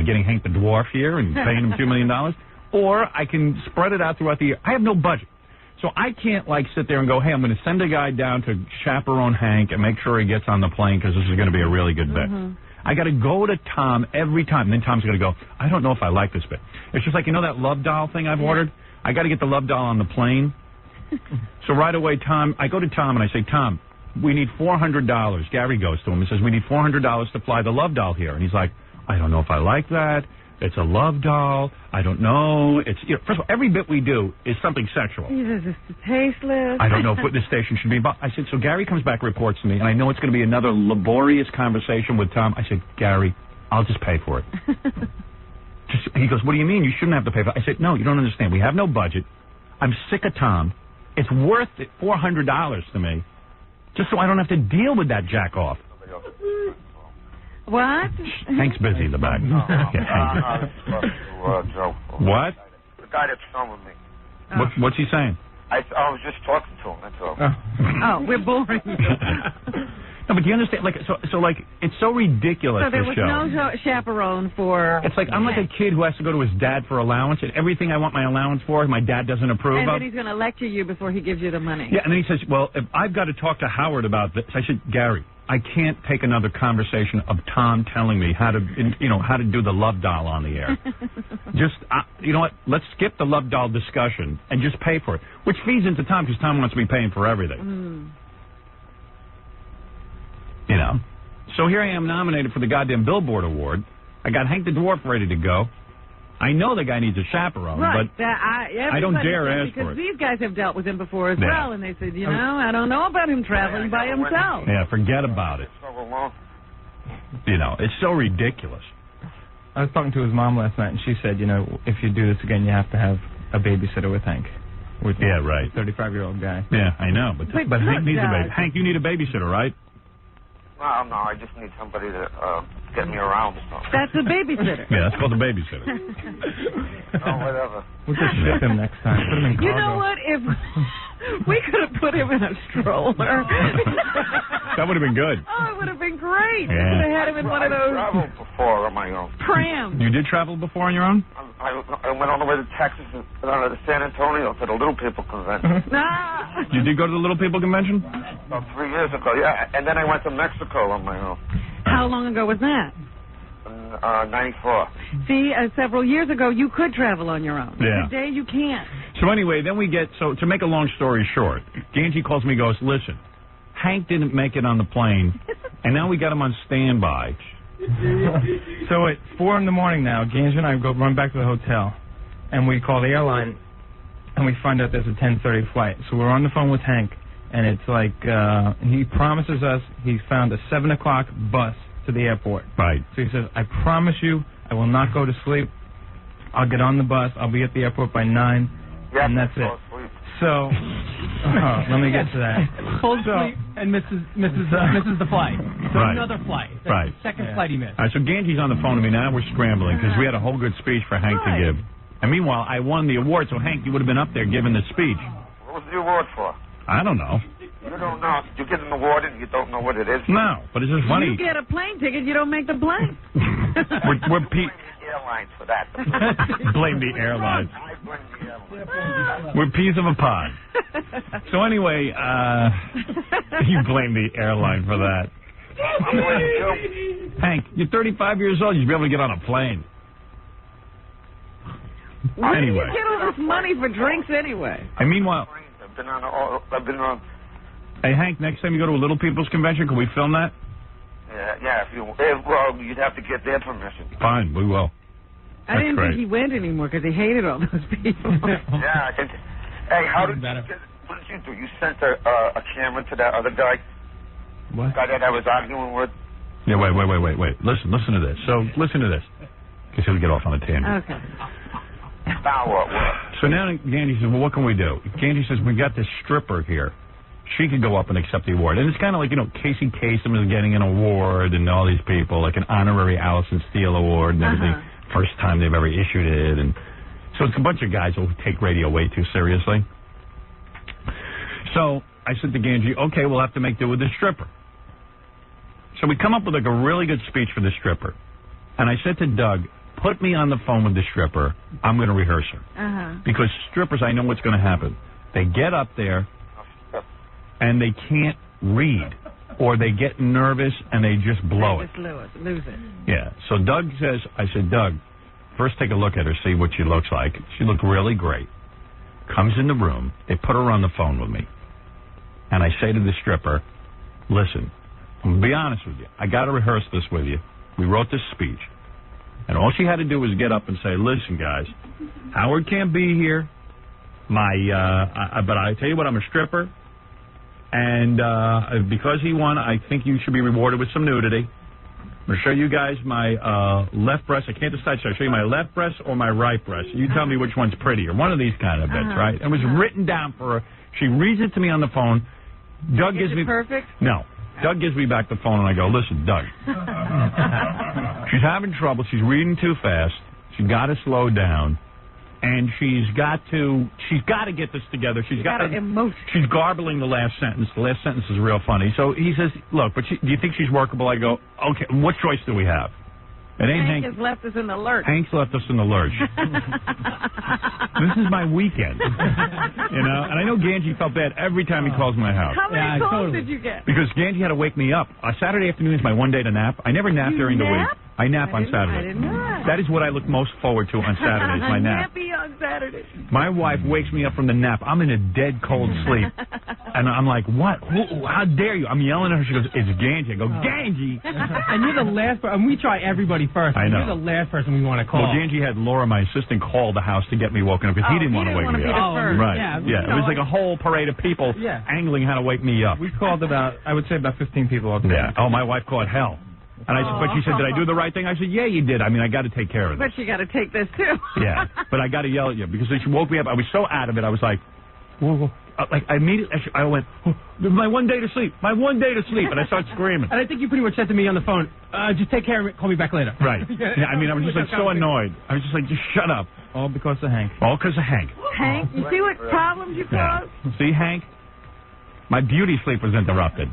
getting Hank the Dwarf here and paying him $2 million, or I can spread it out throughout the year. I have no budget. So I can't, sit there and go, hey, I'm going to send a guy down to chaperone Hank and make sure he gets on the plane because this is going to be a really good bit. Mm-hmm. I got to go to Tom every time. And then Tom's going to go, I don't know if I like this bit. It's just like, that love doll thing I've ordered? I got to get the love doll on the plane. So right away, I go to Tom and I say, Tom, we need $400. Gary goes to him and says, we need $400 to fly the love doll here. And he's like, I don't know if I like that. It's a love doll. I don't know. It's first of all, every bit we do is something sexual. This is tasteless. I don't know if this station should be involved. I said, so Gary comes back, reports to me, and I know it's going to be another laborious conversation with Tom. I said, Gary, I'll just pay for it. He goes, what do you mean? You shouldn't have to pay for it. I said, no, you don't understand. We have no budget. I'm sick of Tom. It's worth $400 to me, just so I don't have to deal with that jack off. What? Hank's busy in the back. What? The guy that's filming me. What's he saying? I was just talking to him, that's all. Oh, we're boring. No, but do you understand? It's so ridiculous. So there was no chaperone for. It's like I'm like a kid who has to go to his dad for allowance, and everything I want my allowance for, my dad doesn't approve of. And then he's going to lecture you before he gives you the money. Yeah, and then he says, "Well, if I've got to talk to Howard about this," I said, "Gary, I can't take another conversation of Tom telling me how to do the love doll on the air. Just, you know what? Let's skip the love doll discussion and just pay for it, which feeds into Tom because Tom wants me paying for everything." So here I am nominated for the goddamn Billboard Award. I got Hank the Dwarf ready to go. I know the guy needs a chaperone, right. But I don't dare ask for it. Because these guys have dealt with him before as well, and they said, I don't know about him traveling by himself. Yeah, forget about it. It's so ridiculous. I was talking to his mom last night, and she said, if you do this again, you have to have a babysitter with Hank. Yeah, right. 35-year-old guy. Yeah, I know, but Hank needs a baby. Hank, you need a babysitter, right? No, I just need somebody to get me around. So. That's a babysitter. Yeah, that's called a babysitter. Whatever. We'll just ship him next time. Put him in cargo. You know what? If we could have put him in a stroller. That would have been good. Oh, it would have been great. Yeah. We could have had him in one of those. I traveled before on my own. Prams. You did travel before on your own? I went all the way to Texas and to San Antonio to the Little People Convention. You did go to the Little People Convention? About 3 years ago, yeah. And then I went to Mexico on my own. How long ago was that? 94. See, several years ago, you could travel on your own. Yeah. Today, you can't. So anyway, then we get, to make a long story short, Ganji calls me and goes, listen, Hank didn't make it on the plane, and now we got him on standby. So at 4 in the morning now, Ganji and I run back to the hotel, and we call the airline, and we find out there's a 10:30 flight. So we're on the phone with Hank, and it's like, he promises us he found a 7 o'clock bus to the airport. Right. So he says, I promise you, I will not go to sleep. I'll get on the bus. I'll be at the airport by 9, and that's it. So, let me get to that. Full sleep and misses the flight. So Right. another flight. That's Right. the second flight he missed. All right, so Ganji's on the phone to me now. We're scrambling because we had a whole good speech for Hank to give. And meanwhile, I won the award, so Hank, you would have been up there giving the speech. What was the award for? I don't know. You don't know. You get an award and you don't know what it is. No, but it's just funny. You get a plane ticket, you don't make the plane. We're Airlines for that. blame the airlines. We're peas of a pod. So anyway, you blame the airline for that. Hank, you're 35 years old. You should be able to get on a plane. Where Anyway. do you get all this money for drinks anyway? And meanwhile, I've been on. hey Hank, next time you go to a Little People's Convention, can we film that? Well, you'd have to get their permission. Fine, we will. I didn't great. think he went anymore because he hated all those people. Yeah. Hey, how did what did you do? You sent a camera to that other guy? What? Guy that I was arguing with? Yeah, wait. Listen to this. So listen to this, because he'll get off on a tangent. Okay. Now what? So now Ganji says, well, what can we do? Ganji says, we got this stripper here. She could go up and accept the award. And it's kind of like, Casey Kasem is getting an award and all these people, like an honorary Allison Steele award and everything. First time they've ever issued it. And so it's a bunch of guys who take radio way too seriously. So I said to Ganji, okay, we'll have to make do with the stripper. So we come up with like a really good speech for the stripper. And I said to Doug, put me on the phone with the stripper. I'm going to rehearse her. Because strippers, I know what's going to happen. They get up there and they can't read. Or they get nervous and they just blow it. Just lose it. Yeah. So Doug says, I said, Doug, first take a look at her, see what she looks like. She looked really great. Comes in the room. They put her on the phone with me. And I say to the stripper, listen, I'm going to be honest with you. I got to rehearse this with you. We wrote this speech. And all she had to do was get up and say, listen, guys, Howard can't be here. But I tell you what, I'm a stripper. And because he won, I think you should be rewarded with some nudity. I'm going to show you guys my left breast. I can't decide. Should I show you my left breast or my right breast? You tell me which one's prettier. One of these kind of bits, right? It was written down for her. She reads it to me on the phone. Doug gives me perfect? No. Doug gives me back the phone, and I go, listen, Doug. She's having trouble. She's reading too fast. She's got to slow down. And she's got to get this together. She's garbling the last sentence. The last sentence is real funny. So he says, look, but do you think she's workable? I go, okay, what choice do we have? It ain't Hank has left us in the lurch. Hank's left us in the lurch. This is my weekend. And I know Ganji felt bad every time he calls my house. How many calls did you get? Because Ganji had to wake me up. Saturday afternoon is my one day to nap. I never nap during the week. I nap on Saturday. I didn't know that. That is what I look most forward to on Saturdays, my nap. Nappy on Saturday. My wife wakes me up from the nap. I'm in a dead cold sleep. And I'm like, what? How dare you? I'm yelling at her. She goes, it's Ganji. I go, Ganji. And you're the last person. We try everybody first. I know. You're the last person we want to call. Well, Ganji had Laura, my assistant, call the house to get me woken up because he didn't want to wake me up. Right. Yeah. It was like a whole parade of people angling how to wake me up. We called about 15 people all day. Yeah. Oh, my wife called hell. And I said, but she said, did I do the right thing? I said, yeah, you did. I mean, I got to take care of this. But you got to take this, too. Yeah. But I got to yell at you because she woke me up. I was so out of it. I was like, whoa. I immediately, I went, my one day to sleep. My one day to sleep. And I started screaming. And I think you pretty much said to me on the phone, just take care of it. Call me back later. Right. Yeah, I mean, I was just like so annoyed. I was just like, just shut up. All because of Hank. All because of Hank. Hank, you see what problems you caused? See, Hank? My beauty sleep was interrupted.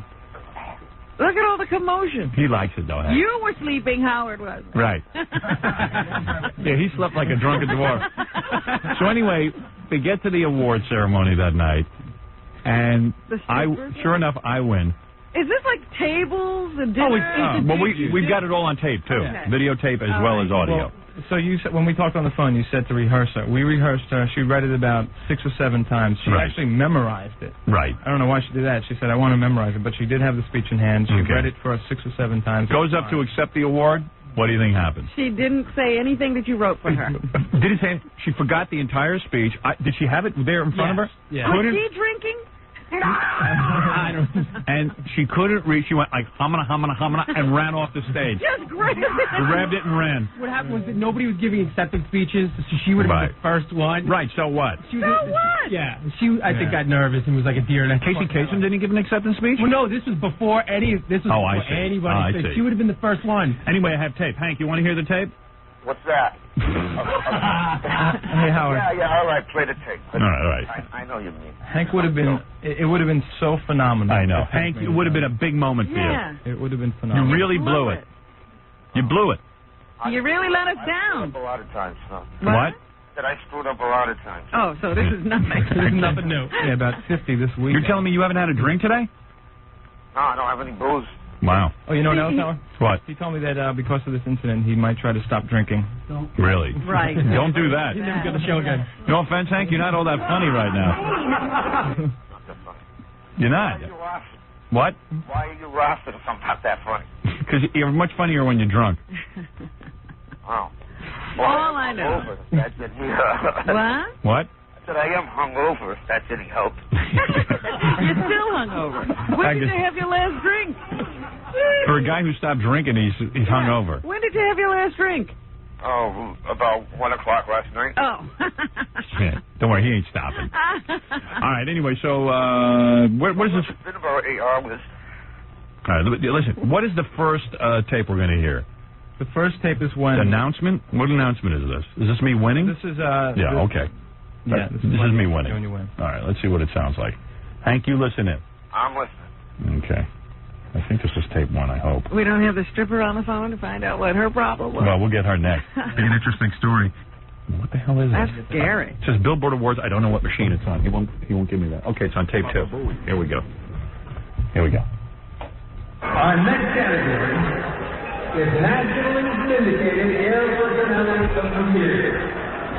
Look at all the commotion. He likes it, though, Hank. You were sleeping, Howard was. Right. Yeah, he slept like a drunken dwarf. So anyway, we get to the award ceremony that night, and sure enough, I win. Is this like tables and dinner? Well, we've got it all on tape, too. Okay. Videotape as well as audio. Well, so you said, when we talked on the phone, you said to rehearse her. We rehearsed her. She read it about 6 or 7 times. She actually memorized it. Right. I don't know why she did that. She said, I want to memorize it. But she did have the speech in hand. She read it for us 6 or 7 times. Goes up to accept the award. What do you think happened? She didn't say anything that you wrote for her. Didn't say. She forgot the entire speech. Did she have it there in front of her? Yeah. Was she drinking? And she couldn't reach. She went like humana, and ran off the stage. Just grabbed it. Grabbed it and ran. What happened was that nobody was giving acceptance speeches, so she would have been the first one. Right. So what? Yeah. I think got nervous and was like a deer. And Casey Kasem didn't give an acceptance speech? Well, no. This was before any. This was before I see. anybody. I said. see. She would have been the first one. Anyway, I have tape. Hank, you want to hear the tape? What's that? Hey, Howard. Yeah, all right, play the tape. All right. I know you mean. Hank would have been. It would have been so phenomenal. I know. Hank, it would have been a big moment for you. It would have been phenomenal. You really blew it. You blew it. You really let us down. A lot of times, so. What? That I screwed up a lot of times. Oh, so this is nothing. This is nothing new. Yeah, about 50 this week. You're telling me you haven't had a drink today? No, I don't have any booze. Wow. Oh, you know what else, Howard? What? He told me that because of this incident, he might try to stop drinking. Really? Right. Don't do that. He's never going to show again. No offense, Hank, you're not all that funny right now. You're not. What? Why are you roasted if I'm not that funny? Because you're much funnier when you're drunk. Oh. All I know. Over, that didn't help. What? What? I said I am hungover. If that didn't help. You're still hungover. When did you have your last drink? For a guy who stopped drinking, he's hungover. When did you have your last drink? Oh, about 1 o'clock last night. Oh. Shit. Don't worry, he ain't stopping. All right, anyway, so what is this? It's been about 8 hours. All right, listen, what is the first tape we're going to hear? The first tape is when... The announcement? What announcement is this? Is this me winning? This is... Yeah, okay. Yeah, this is me winning. When you win. All right, let's see what it sounds like. Hank, you listen in. I'm listening. Okay. I think this is tape 1, I hope. We don't have the stripper on the phone to find out what her problem was. Well, we'll get her next. Be an interesting story. What the hell is That's it? scary. It says Billboard Awards. I don't know what machine it's on. He won't give me that. Okay, it's on tape 2. Here we go. Our next category is nationally syndicated air personality of the year.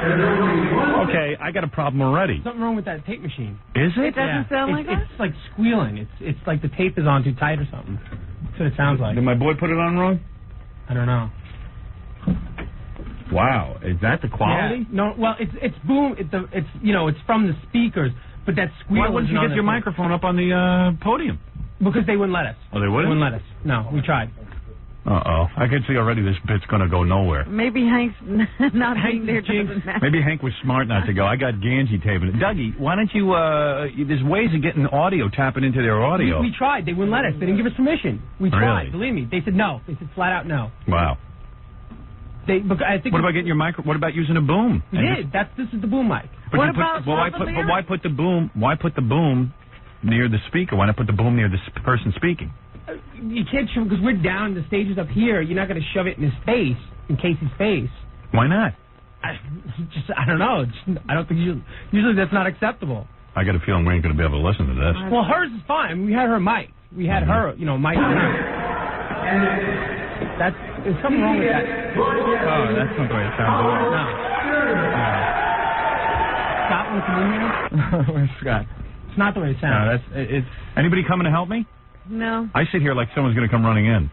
Okay, I got a problem already. Something wrong with that tape machine. Is it? It doesn't sound like that? It's like squealing. It's like the tape is on too tight or something. That's what it sounds like. Did my boy put it on wrong? I don't know. Wow, is that the quality? Yeah. No, well, it's boom. It's it's from the speakers, but that squeal. Why wouldn't you get your microphone up on the podium? Because they wouldn't let us. Oh, they wouldn't? They wouldn't let us. No, we tried. Uh-oh. I can see already this bit's going to go nowhere. Maybe Hank's not being there doesn't matter. Maybe Hank was smart not to go. I got Ganji taping it. Dougie, why don't you, there's ways of getting audio, tapping into their audio. We tried. They wouldn't let us. They didn't give us permission. We tried. Really? Believe me. They said no. They said flat out no. Wow. I think what about getting your what about using a boom? We did. This is the boom mic. What about why put the boom near the speaker? Why not put the boom near the person speaking? You can't shove because we're down. The stage is up here. You're not going to shove it in his face, in Casey's face. Why not? I don't know. I don't think usually that's not acceptable. I got a feeling we ain't going to be able to listen to this. Well, hers is fine. We had her mic. We had her, mic. There's something wrong with that. Oh, that's not the way it sounds. No. Scott wants to in here? Where's Scott? It's not the way it sounds. No, it's... Anybody coming to help me? No. I sit here like someone's going to come running in.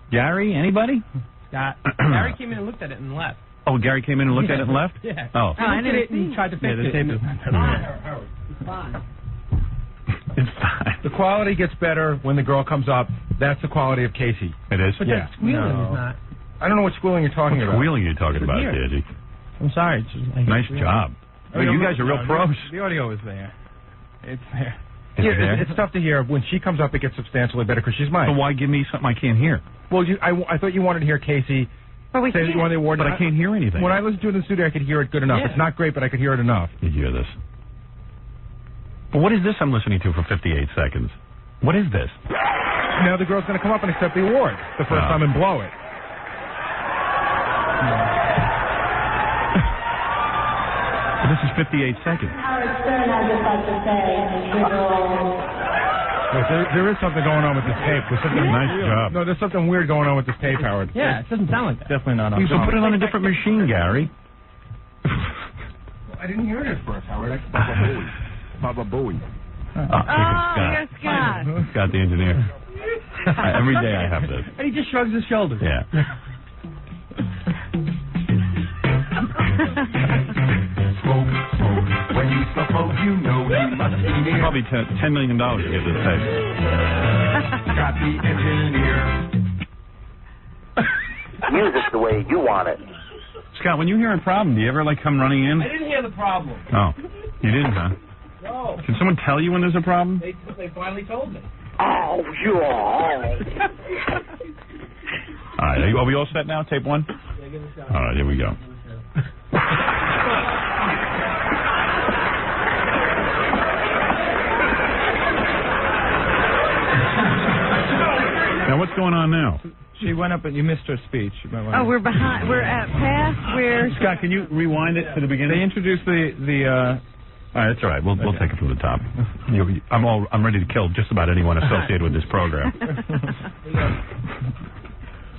Gary, anybody? Scott. Gary came in and looked at it and left. Oh, Gary came in and looked at it and left? Yeah. Oh. He looked at it and tried to fix it. The tape is fine. It's fine. The quality gets better when the girl comes up. That's the quality of Casey. It is? But that squealing is not. I don't know what squealing you're talking about. What squealing are you talking about, Daddy? I'm sorry. Nice job. Oh, you guys are real pros. The audio is there. It's there. There? It's tough to hear. When she comes up, it gets substantially better because she's mine. So why give me something I can't hear? Well, I thought you wanted to hear Casey but we say that you won the award. But I can't hear anything. When I listened to it in the studio, I could hear it good enough. Yeah. It's not great, but I could hear it enough. You hear this? But what is this I'm listening to for 58 seconds? What is this? Now the girl's going to come up and accept the award the first time and blow it. This is 58 seconds. Howard Stern, I'd just like to say, Wait, there is something going on with this tape. There's something Nice job. No, there's something weird going on with this tape, Howard. Yeah, it doesn't sound like that. Definitely not on. You should put it on a different machine, Gary. I didn't hear it at first, Howard. Baba Booey. You're Scott. Scott, the engineer. Every day I have this. And he just shrugs his shoulders. Yeah. Smoke, when you before you know you must be near. Probably $10 million to get this tape. Got the engineer. Use it the way you want it. Scott, when you hear a problem, do you ever, like, come running in? I didn't hear the problem. Oh, you didn't, huh? No. Can someone tell you when there's a problem? They finally told me. Oh, you all. All right, are we all set now? Tape one? All right, here we go. Now, what's going on now? She went up and you missed her speech. Oh, we're behind. We're at past where. Scott, can you rewind it to the beginning? They introduced the all right, that's all right. We'll take it from the top. I'm ready to kill just about anyone associated with this program.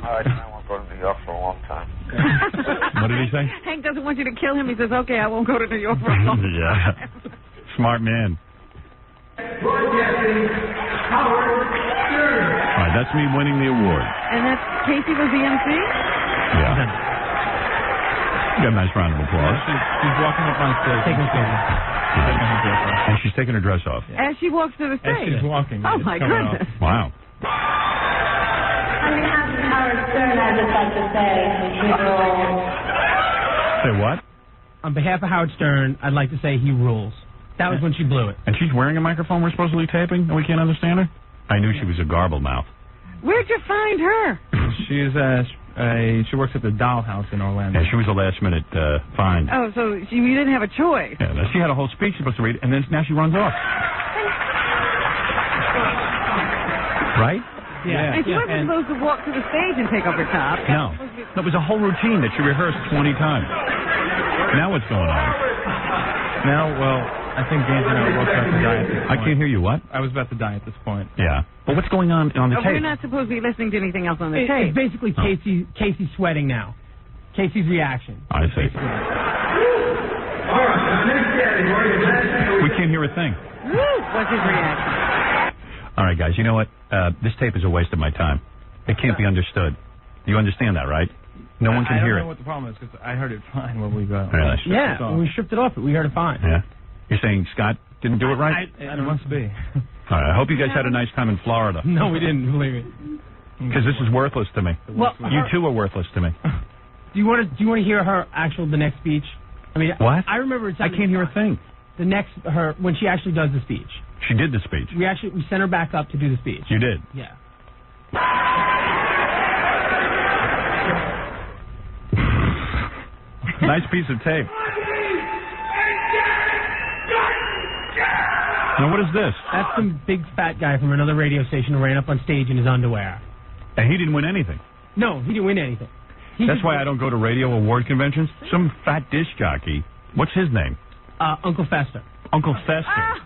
I won't go to New York for a long time. What did he say? Hank doesn't want you to kill him. He says, "Okay, I won't go to New York for a long time." Yeah, smart man. Broadcasting Howard Stern. All right, that's me winning the award. And that's Casey was the MC? Yeah. Got a nice round of applause. She's walking up on stage. Taking a picture. And she's taking her dress off. As she walks to the stage. As she's walking. Oh, my goodness. Wow. On behalf of Howard Stern, I'd just like to say he rules. Say what? On behalf of Howard Stern, I'd like to say he rules. That was when she blew it. And she's wearing a microphone we're supposedly taping, and we can't understand her? I knew she was a garbled mouth. Where'd you find her? She's she works at the Dollhouse in Orlando. Yeah, she was a last-minute find. Oh, so you didn't have a choice. Yeah, she had a whole speech she was supposed to read, and then now she runs off. Right? Yeah. And she wasn't supposed to walk to the stage and take off her top. No. It was a whole routine that she rehearsed 20 times. Now what's going on? Now, well, I think James and I were both about to die at this point. I can't hear you. What? I was about to die at this point. Yeah. But what's going on the tape? We're not supposed to be listening to anything else on the tape. It's basically Casey sweating now. Casey's reaction. I see. All right, the next category is national. We can't hear a thing. What's his reaction? All right, guys, you know what? This tape is a waste of my time. It can't be understood. You understand that, right? No one can hear I don't know it. what the problem is, because I heard it fine when we got Really? When we stripped it off, we heard it fine. Yeah. You're saying Scott didn't do it right? It must be. All right, I hope you guys had a nice time in Florida. No, we didn't, believe it. Because this is worthless to me. Well, you two are worthless to me. Do you want to hear her the next speech? I mean, what? I remember. I can't hear a thing. The next when she actually does the speech. She did the speech. We sent her back up to do the speech. You did. Yeah. Nice piece of tape. Now, what is this? That's some big fat guy from another radio station who ran up on stage in his underwear. And he didn't win anything. No, he didn't win anything. That's why I don't go to radio award conventions. Some fat disc jockey. What's his name? Uncle Fester. Uncle Fester.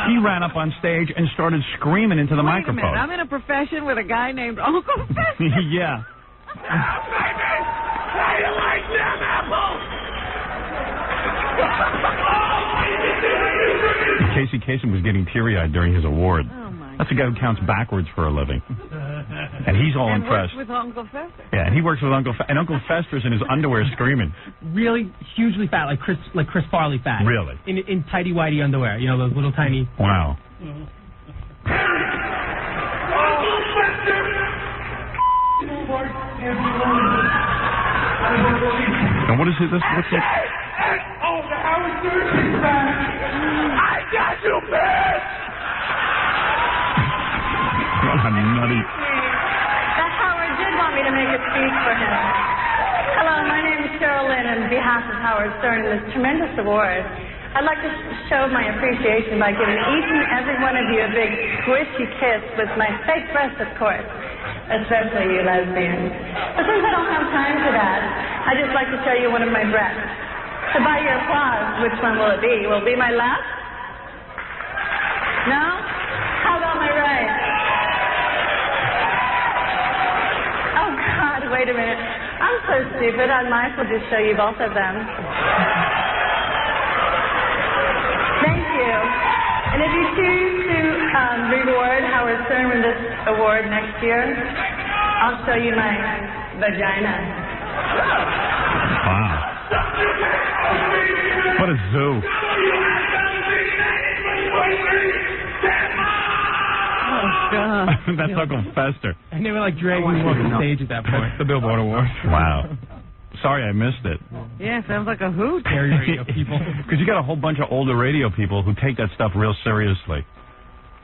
He ran up on stage and started screaming into the microphone. Wait a minute. I'm in a profession with a guy named Uncle Fester. Yeah. How you like them apples? Casey Kasem was getting teary-eyed during his award. Oh, my That's a guy who counts backwards for a living. And he's all impressed. Works with Uncle Fester. Yeah, and he works with Uncle Fester. And Uncle Fester's in his underwear screaming. Really hugely fat, like Chris Farley fat. Really? In tighty-whitey underwear. You know, those little tiny... Wow. And what is it? What's it? Oh, the Howard Stern is back. I got you, bitch. What a nutty. That Howard did want me to make a speech for him. Hello, my name is Cheryl Lynn, and on behalf of Howard Stern and this tremendous award, I'd like to show my appreciation by giving each and every one of you a big squishy kiss with my fake breasts, of course, especially you lesbians. But since I don't have time for that, I'd just like to show you one of my breasts. So by your applause, which one will it be? Will it be my left? No? How about my right? Oh, God, wait a minute. I'm so stupid, I might as well just show you both of them. Thank you. And if you choose to reward Howard Stern with this award next year, I'll show you my vagina. Wow. What a zoo. Oh, God. That's Uncle Fester. And they were like dragging him off the stage at that point. The Billboard Awards. Wow. Sorry, I missed it. Yeah, sounds like a hoot. people. Because you got a whole bunch of older radio people who take that stuff real seriously.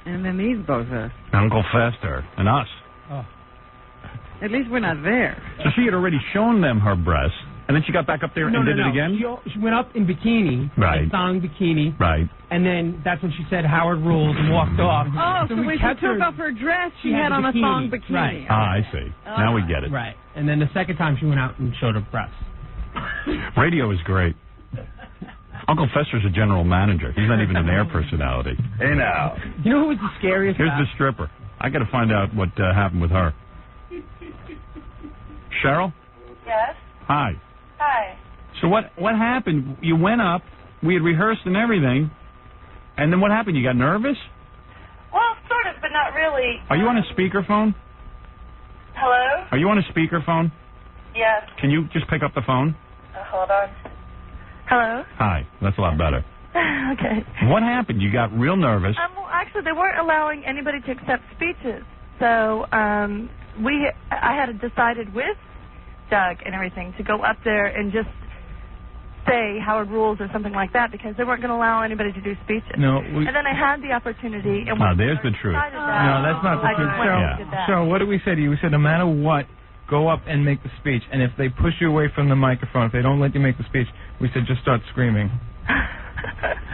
And then these bozos. Uncle Fester and us. Oh. At least we're not there. So she had already shown them her breasts, and then she got back up there and did it again? She went up in bikini, Right. a thong bikini. Right. And then that's when she said Howard rules and walked off. Oh, so when she kept took her- off her dress, she had had the on a bikini. thong bikini. Right. Ah, I see. Now we get it. Right. And then the second time she went out and showed her breasts. Radio is great. Uncle Fester's a general manager. He's not even an air personality. Hey, now. You know who was the scariest Here's guy? the stripper. I got to find out what happened with her. Cheryl? Yes. Hi. Hi. So what happened? You went up. We had rehearsed and everything. And then what happened? You got nervous? Well, sort of, but not really. Are you on a speakerphone? Hello? Are you on a speakerphone? Yes. Can you just pick up the phone? Hold on. Hello? Hi. That's a lot better. Okay. What happened? You got real nervous. Well, actually, they weren't allowing anybody to accept speeches. So I had decided with Doug and everything to go up there and just say Howard rules or something like that because they weren't going to allow anybody to do speeches. No, and then I had the opportunity. And Oh, there's the truth. No, that's not the I truth. just went and did that. So what did we say to you? We said no matter what, go up and make the speech. And if they push you away from the microphone, if they don't let you make the speech, we said just start screaming.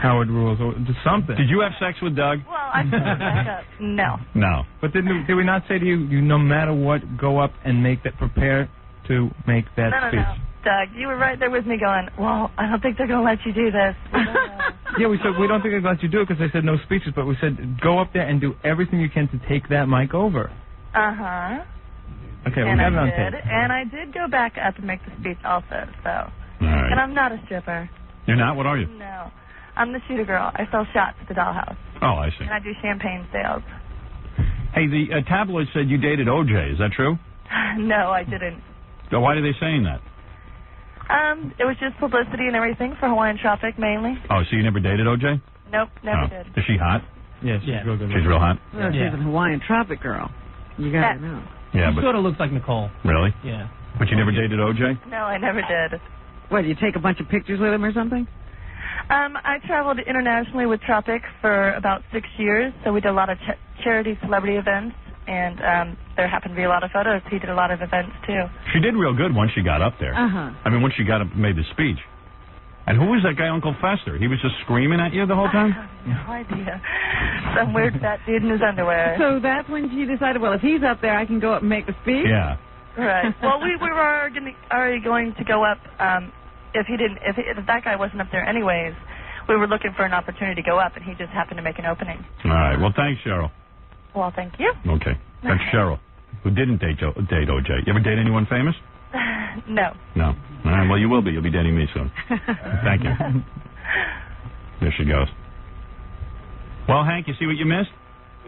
Howard rules, or just something. Did you have sex with Doug? Well, I put it back up. No. No. But did we not say to you, no matter what, go up and prepare to make that speech? No. Doug, you were right there with me going, well, I don't think they're going to let you do this. Yeah, we said we don't think they'd let you do it because they said no speeches, but we said go up there and do everything you can to take that mic over. Uh-huh. Okay, And we have it on I tape. did, and I did go back up and make the speech also, so. All right. And I'm not a stripper. You're not? What are you? No. I'm the shooter girl. I sell shots at the dollhouse. Oh, I see. And I do champagne sales. Hey, the tabloid said you dated OJ. Is that true? No, I didn't. So why are they saying that? It was just publicity and everything for Hawaiian Tropic mainly. Oh, so you never dated OJ? Nope, never Oh. did. Is she hot? Yeah, she's real good. She's real hot? Well, she's a Hawaiian Tropic girl. You gotta know. Yeah, She but... sort of looks like Nicole. Really? Yeah. But you never dated OJ? No, I never did. What, you take a bunch of pictures with him or something? I traveled internationally with Tropic for about 6 years, so we did a lot of charity celebrity events, and there happened to be a lot of photos. He did a lot of events, too. She did real good once she got up there. Uh-huh. I mean, once she got up and made the speech. And who was that guy, Uncle Fester? He was just screaming at you the whole time? No idea. Some weird fat dude in his underwear. So that's when she decided, well, if he's up there, I can go up and make the speech? Yeah. Right. Well, we were already going to go up. If that guy wasn't up there anyways, we were looking for an opportunity to go up, and he just happened to make an opening. All right. Well, thanks, Cheryl. Well, thank you. Okay. That's Cheryl, who didn't date OJ. You ever date anyone famous? No. No. All right. Well, you will be. You'll be dating me soon. Thank you. There she goes. Well, Hank, you see what you missed?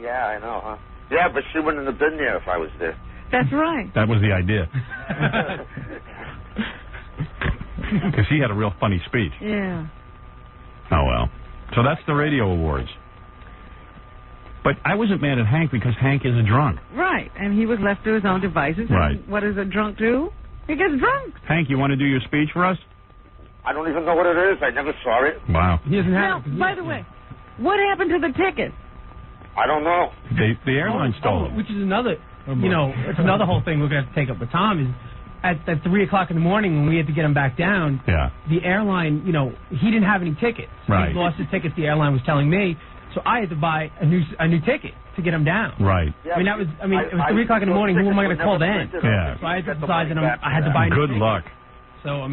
Yeah, I know, huh? Yeah, but she wouldn't have been there if I was there. That's right. That was the idea. Because he had a real funny speech. Yeah. Oh, well. So that's the radio awards. But I wasn't mad at Hank because Hank is a drunk. Right. And he was left to his own devices. Right. And what does a drunk do? He gets drunk. Hank, you want to do your speech for us? I don't even know what it is. I never saw it. Wow. Now, by the way, what happened to the tickets? I don't know. The airline stole them. Which is another, it's another whole thing we're going to have to take up with Tom is at 3 o'clock in the morning when we had to get him back down, yeah, the airline, he didn't have any tickets. Right. He lost his tickets, the airline was telling me. So I had to buy a new ticket to get him down. Right. It was 3 o'clock in the morning. Who am I going to call then? Yeah. So I had to decide that I had to buy a new Good ticket. luck. So,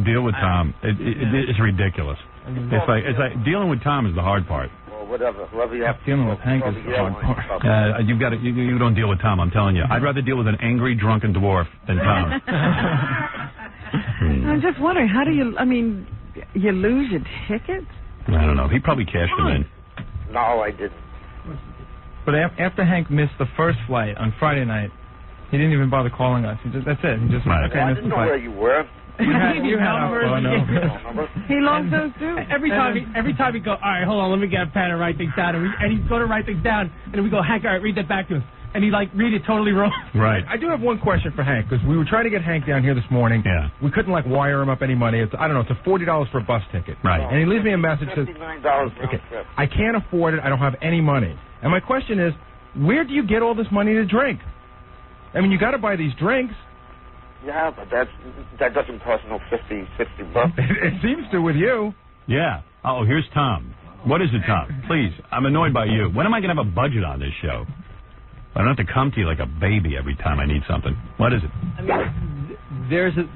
Deal with Tom. It's ridiculous. It's like dealing with Tom is the hard part. Well, whatever. Whoever you have dealing with Hank is the hard part. You've got to. You don't deal with Tom. I'm telling you. I'd rather deal with an angry, drunken dwarf than Tom. I'm just wondering, how do you? You lose your tickets? I don't know. He probably cashed them in. No, I didn't. But after Hank missed the first flight on Friday night, He didn't even bother calling us. That's it. He just okay. I didn't know where you were. You had our phone number. He loves those too. Every time we go, all right, hold on, let me get a pen and write things down. And he's going to write things down, and then we go, Hank, all right, read that back to us. And he read it totally wrong. Right. I do have one question for Hank, because we were trying to get Hank down here this morning. Yeah. We couldn't wire him up any money. It's a $40 for a bus ticket. Right. And he leaves me a message that says, $59 trip. I can't afford it. I don't have any money. And my question is, where do you get all this money to drink? I mean, you got to buy these drinks. Yeah, but that doesn't cost no $50, $60. It seems to with you. Yeah. Oh, here's Tom. What is it, Tom? Please, I'm annoyed by you. When am I going to have a budget on this show? I don't have to come to you like a baby every time I need something. What is it? I mean,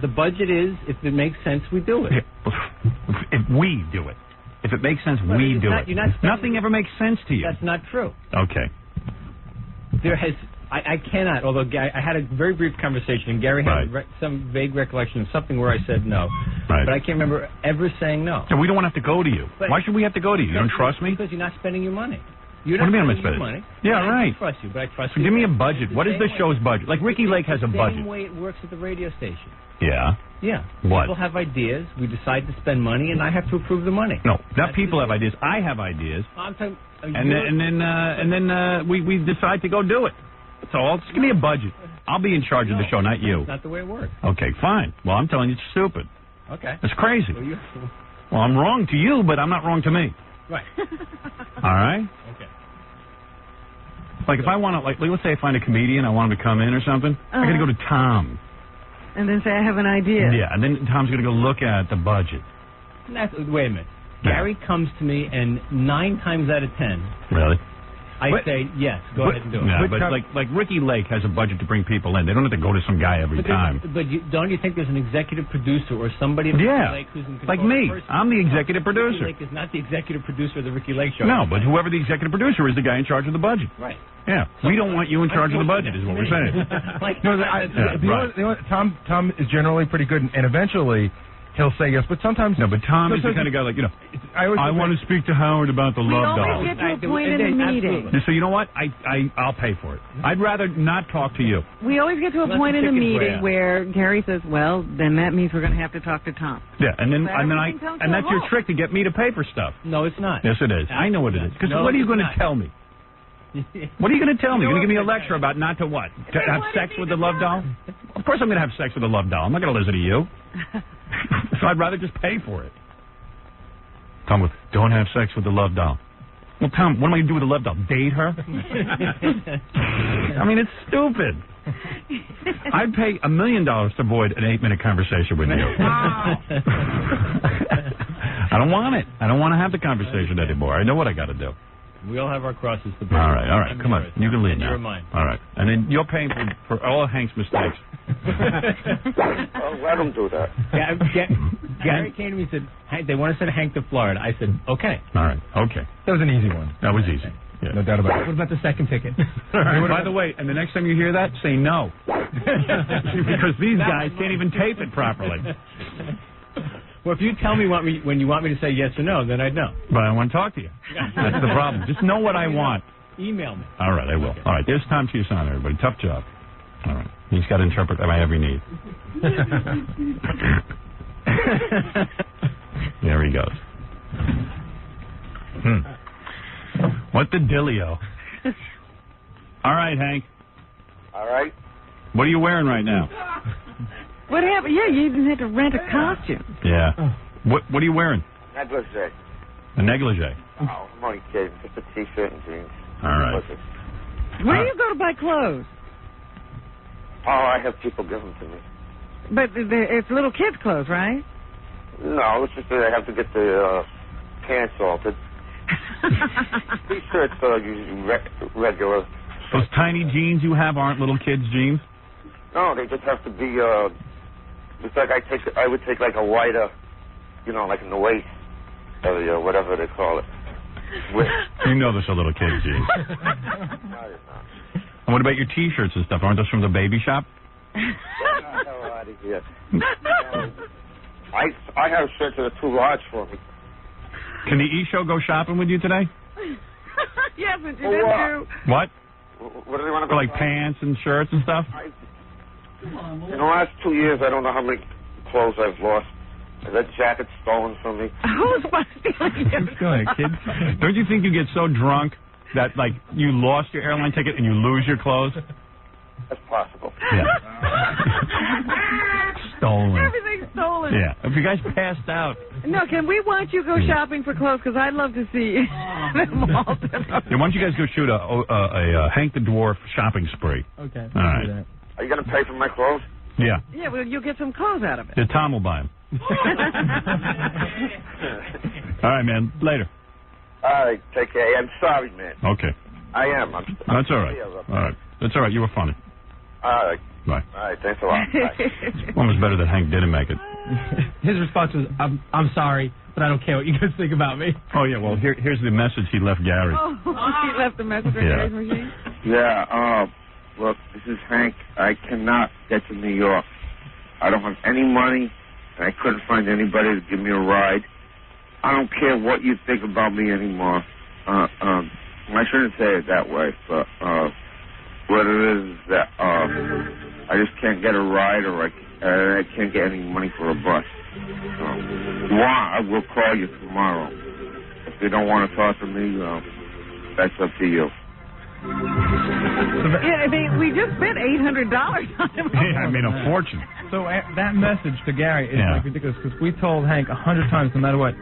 the budget is, if it makes sense, we do it. If we do it. If it makes sense, we do it. Nothing ever makes sense to you. That's not true. Okay. I cannot, although I had a very brief conversation, and Gary had some vague recollection of something where I said no. Right. But I can't remember ever saying no. So we don't want to have to go to you. Why should we have to go to you? You don't trust me? Because you're not spending your money. What do you mean I'm not spending money? Yeah, right. I trust you, but I trust So you. give me a budget. What is the show's budget? Like Ricky Lake has a budget. The same way it works at the radio station. Yeah. Yeah. What? People have ideas. We decide to spend money, and I have to approve the money. No, not people have ideas. I have ideas. I'm talking, and then we decide to go do it. So just give me a budget. I'll be in charge of the show, not you. That's not the way it works. Okay, fine. Well, I'm telling you, it's stupid. Okay. It's crazy. Well, I'm wrong to you, but I'm not wrong to me. Right. All right? Okay. Like, if I want to, let's say I find a comedian, I want him to come in or something, I got to go to Tom. And then say, I have an idea. Yeah, and then Tom's going to go look at the budget. Wait a minute. Gary comes to me, and 9 times out of 10... Really? I say, yes, go ahead and do it. Yeah, but like Ricky Lake has a budget to bring people in. They don't have to go to some guy every time. But don't you think there's an executive producer or somebody at Ricky Lake who's in control? Like me. I'm the executive producer. Ricky Lake is not the executive producer of the Ricky Lake show. No, but whoever the executive producer is the guy in charge of the budget. Right. Yeah. We don't want you in charge of the budget is what we're saying. Tom is generally pretty good, and eventually he'll say yes, but sometimes... No, but Tom is the kind of guy like, I want to speak to Howard about the love doll. We always get to a point in the meeting. So you know what? I'll pay for it. I'd rather not talk to you. We always get to a point in the meeting where Gary says, well, then that means we're going to have to talk to Tom. Yeah, and that's your trick to get me to pay for stuff. No, it's not. Yes, it is. I know what it is. Because what are you going to tell me? What are you going to tell me? You're going to give me a lecture about not to what? To have sex with the love doll? Of course I'm going to have sex with the love doll. I'm not going to listen to you. So I'd rather just pay for it. Tom goes, don't have sex with the love doll. Well, Tom, what am I going to do with the love doll? Date her? I mean, it's stupid. I'd pay $1 million to avoid an 8-minute conversation with you. I don't want it. I don't want to have the conversation anymore. I know what I got to do. We all have our crosses to bear. All right. Come on. You can leave now. You're mine. All right. And then you're paying for all of Hank's mistakes. Let him do that. Gary came to me and said, Hank, they want to send Hank to Florida. I said, okay. All right. Okay. That was an easy one. That was easy. Yeah. No doubt about it. What about the second ticket? By the way, and the next time you hear that, say no. Because these guys can't even tape it properly. Well, if you tell me when you want me to say yes or no, then I'd know. But I want to talk to you. That's the problem. Just know what I want. Email me. All right, I will. All right, there's Tom Tucson, everybody. Tough job. All right. He's got to interpret my every need. There he goes. What the dillio? All right, Hank. All right. What are you wearing right now? What happened? Yeah, you even had to rent a costume. Yeah. What are you wearing? Negligee. A negligee? Oh, I'm only kidding. Just a T-shirt and jeans. All right. Where do you go to buy clothes? Oh, I have people give them to me. But it's little kids' clothes, right? No, it's just that I have to get the pants altered. T-shirts are usually regular. Those tiny jeans you have aren't little kids' jeans? No, they just have to be, it's like I would take like a wider, like in the waist area, whatever they call it. You know those are little kids' jeans. And what about your T-shirts and stuff? Aren't those from the baby shop? Out of here. I have shirts that are too large for me. Can the E-Show go shopping with you today? Yes, but you didn't do... What? What do they want to go? For like pants and shirts and stuff? In the last 2 years, I don't know how many clothes I've lost. That jacket's stolen from me. Who's stealing it, kid? Don't you think you get so drunk that, like, you lost your airline ticket and you lose your clothes? That's possible. Yeah. Stolen. Everything's stolen. Yeah. If you guys passed out. No, can we watch you go shopping for clothes? Because I'd love to see them all. Yeah, why don't you guys go shoot a Hank the Dwarf shopping spree? Okay. All right. Are you going to pay for my clothes? Yeah. Yeah, well, you'll get some clothes out of it. Yeah, Tom will buy them. All right, man. Later. All right, take care. I'm sorry, man. Okay. I am. That's all right. All right. That's all right. You were funny. All right. Bye. All right, thanks a lot. Bye. Almost better that Hank didn't make it. His response was, I'm sorry, but I don't care what you guys think about me. Oh, yeah, well, here's the message he left Gary. Oh, he left the message in Gary's machine? Yeah, look, this is Hank. I cannot get to New York. I don't have any money, and I couldn't find anybody to give me a ride. I don't care what you think about me anymore. I shouldn't say it that way, but what it is that I just can't get a ride, or I can't get any money for a bus. I will call you tomorrow. If you don't want to talk to me, that's up to you. Yeah, we just spent $800 on him. Yeah, I mean, a fortune. So that message to Gary is like ridiculous because we told Hank 100 times, no matter what,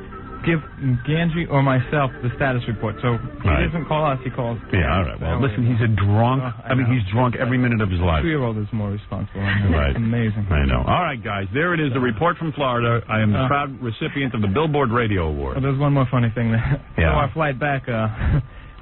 give Ganji or myself the status report. So he doesn't call us, he calls. Yeah, all right. Well, listen, he's a drunk. I mean, he's drunk every minute of his life. 2-year-old is more responsible. Right. Amazing. I know. All right, guys, there it is, the report from Florida. I am the proud recipient of the Billboard Radio Award. Oh, there's one more funny thing. Yeah. So our flight back,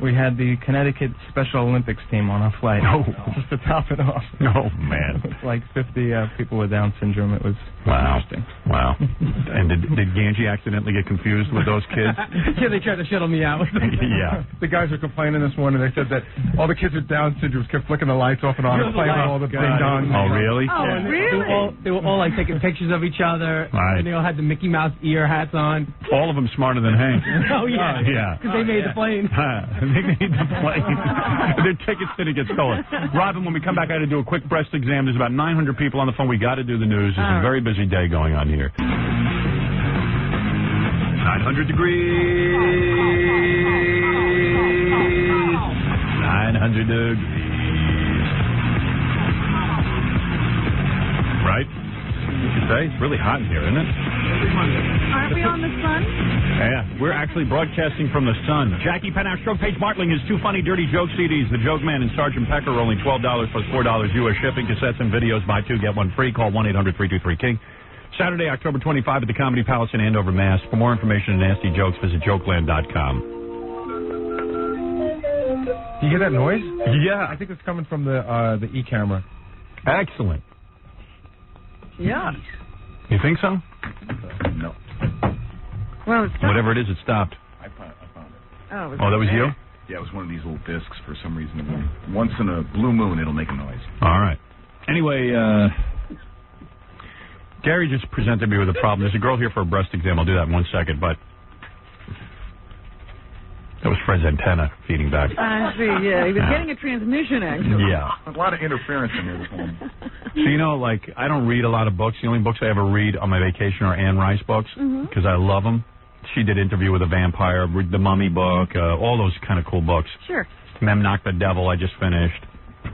we had the Connecticut Special Olympics team on our flight. Oh. Just to top it off. Oh, man. It was like 50 people with Down syndrome. It was interesting. Wow. And did Ganji accidentally get confused with those kids? Yeah, they tried to shuttle me out. Yeah. The guys were complaining this morning. They said that all the kids with Down syndrome kept flicking the lights off and on and playing with all the ding-dongs. Oh, really? Oh, Yeah. really? They were all like taking pictures of each other. Right. And they all had the Mickey Mouse ear hats on. All of them smarter than Hank. Oh, yeah. Yeah. Because they made the plane. They made the plane. Their tickets didn't get stolen. Robin, when we come back, I got to do a quick breast exam. There's about 900 people on the phone. We got to do the news. There's a very busy day going on here. 900 degrees. 900 degrees. Right? You should say. It's really hot in here, isn't it? Aren't we on the sun? Yeah, we're actually broadcasting from the sun. Jackie Penhouse, Stroke Page Martling, his 2 funny dirty joke CDs, The Joke Man and Sergeant Pecker, are only $12 plus $4 U.S. shipping. Cassettes and videos, buy 2, get 1 free. Call 1-800-323-KING. Saturday, October 25 at the Comedy Palace in Andover, Mass. For more information and nasty jokes, visit jokeland.com. Do you hear that noise? Yeah. I think it's coming from the E-camera. Excellent. Yeah. You think so? No. Well, it's whatever it is, it stopped. I found it. Oh, that was you? Yeah, it was one of these little discs for some reason. Once in a blue moon, it'll make a noise. All right. Anyway, Gary just presented me with a problem. There's a girl here for a breast exam. I'll do that in 1 second, but that was Fred's antenna feeding back. I see, yeah. He was getting a transmission, actually. Yeah. A lot of interference in here. So, you know, like, I don't read a lot of books. The only books I ever read on my vacation are Anne Rice books, because I love them. She did Interview with a Vampire, the Mummy book, all those kind of cool books. Sure. Memnock the Devil, I just finished.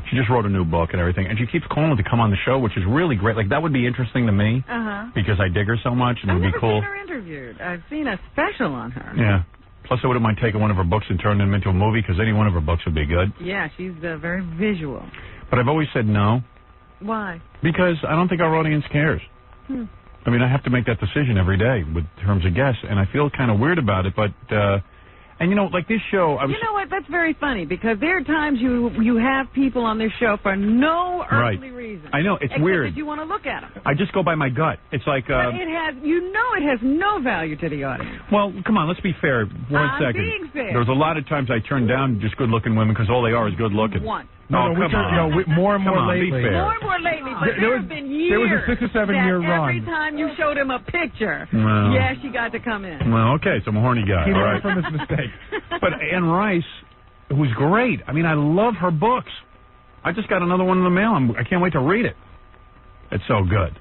She just wrote a new book and everything, and she keeps calling to come on the show, which is really great. Like, that would be interesting to me, because I dig her so much, and it would be cool. I've never seen her interviewed. I've seen a special on her. Yeah. Plus, I wouldn't mind taking one of her books and turning them into a movie, because any one of her books would be good. Yeah, she's very visual. But I've always said no. Why? Because I don't think our audience cares. I mean, I have to make that decision every day with terms of guests, and I feel kind of weird about it, but... and, you know, like this show... You know what? That's very funny, because there are times you have people on this show for no earthly reason. I know. It's except weird. that you want to look at them. I just go by my gut. It's like... but it has no value to the audience. Well, come on, let's be fair. One second. Being fair. There's a lot of times I turn down just good-looking women because all they are is good-looking. One. No, come on. More and more Come on, lately. be fair. More and more lately, but there have been years. There was a 6 or 7 year run. Every time you showed him a picture, Well. yeah, she got to come in. Well, okay, so I'm a horny guy. He all learned right. from his mistake. But Anne Rice, who's great. I mean, I love her books. I just got another one in the mail. I can't wait to read it. It's so good.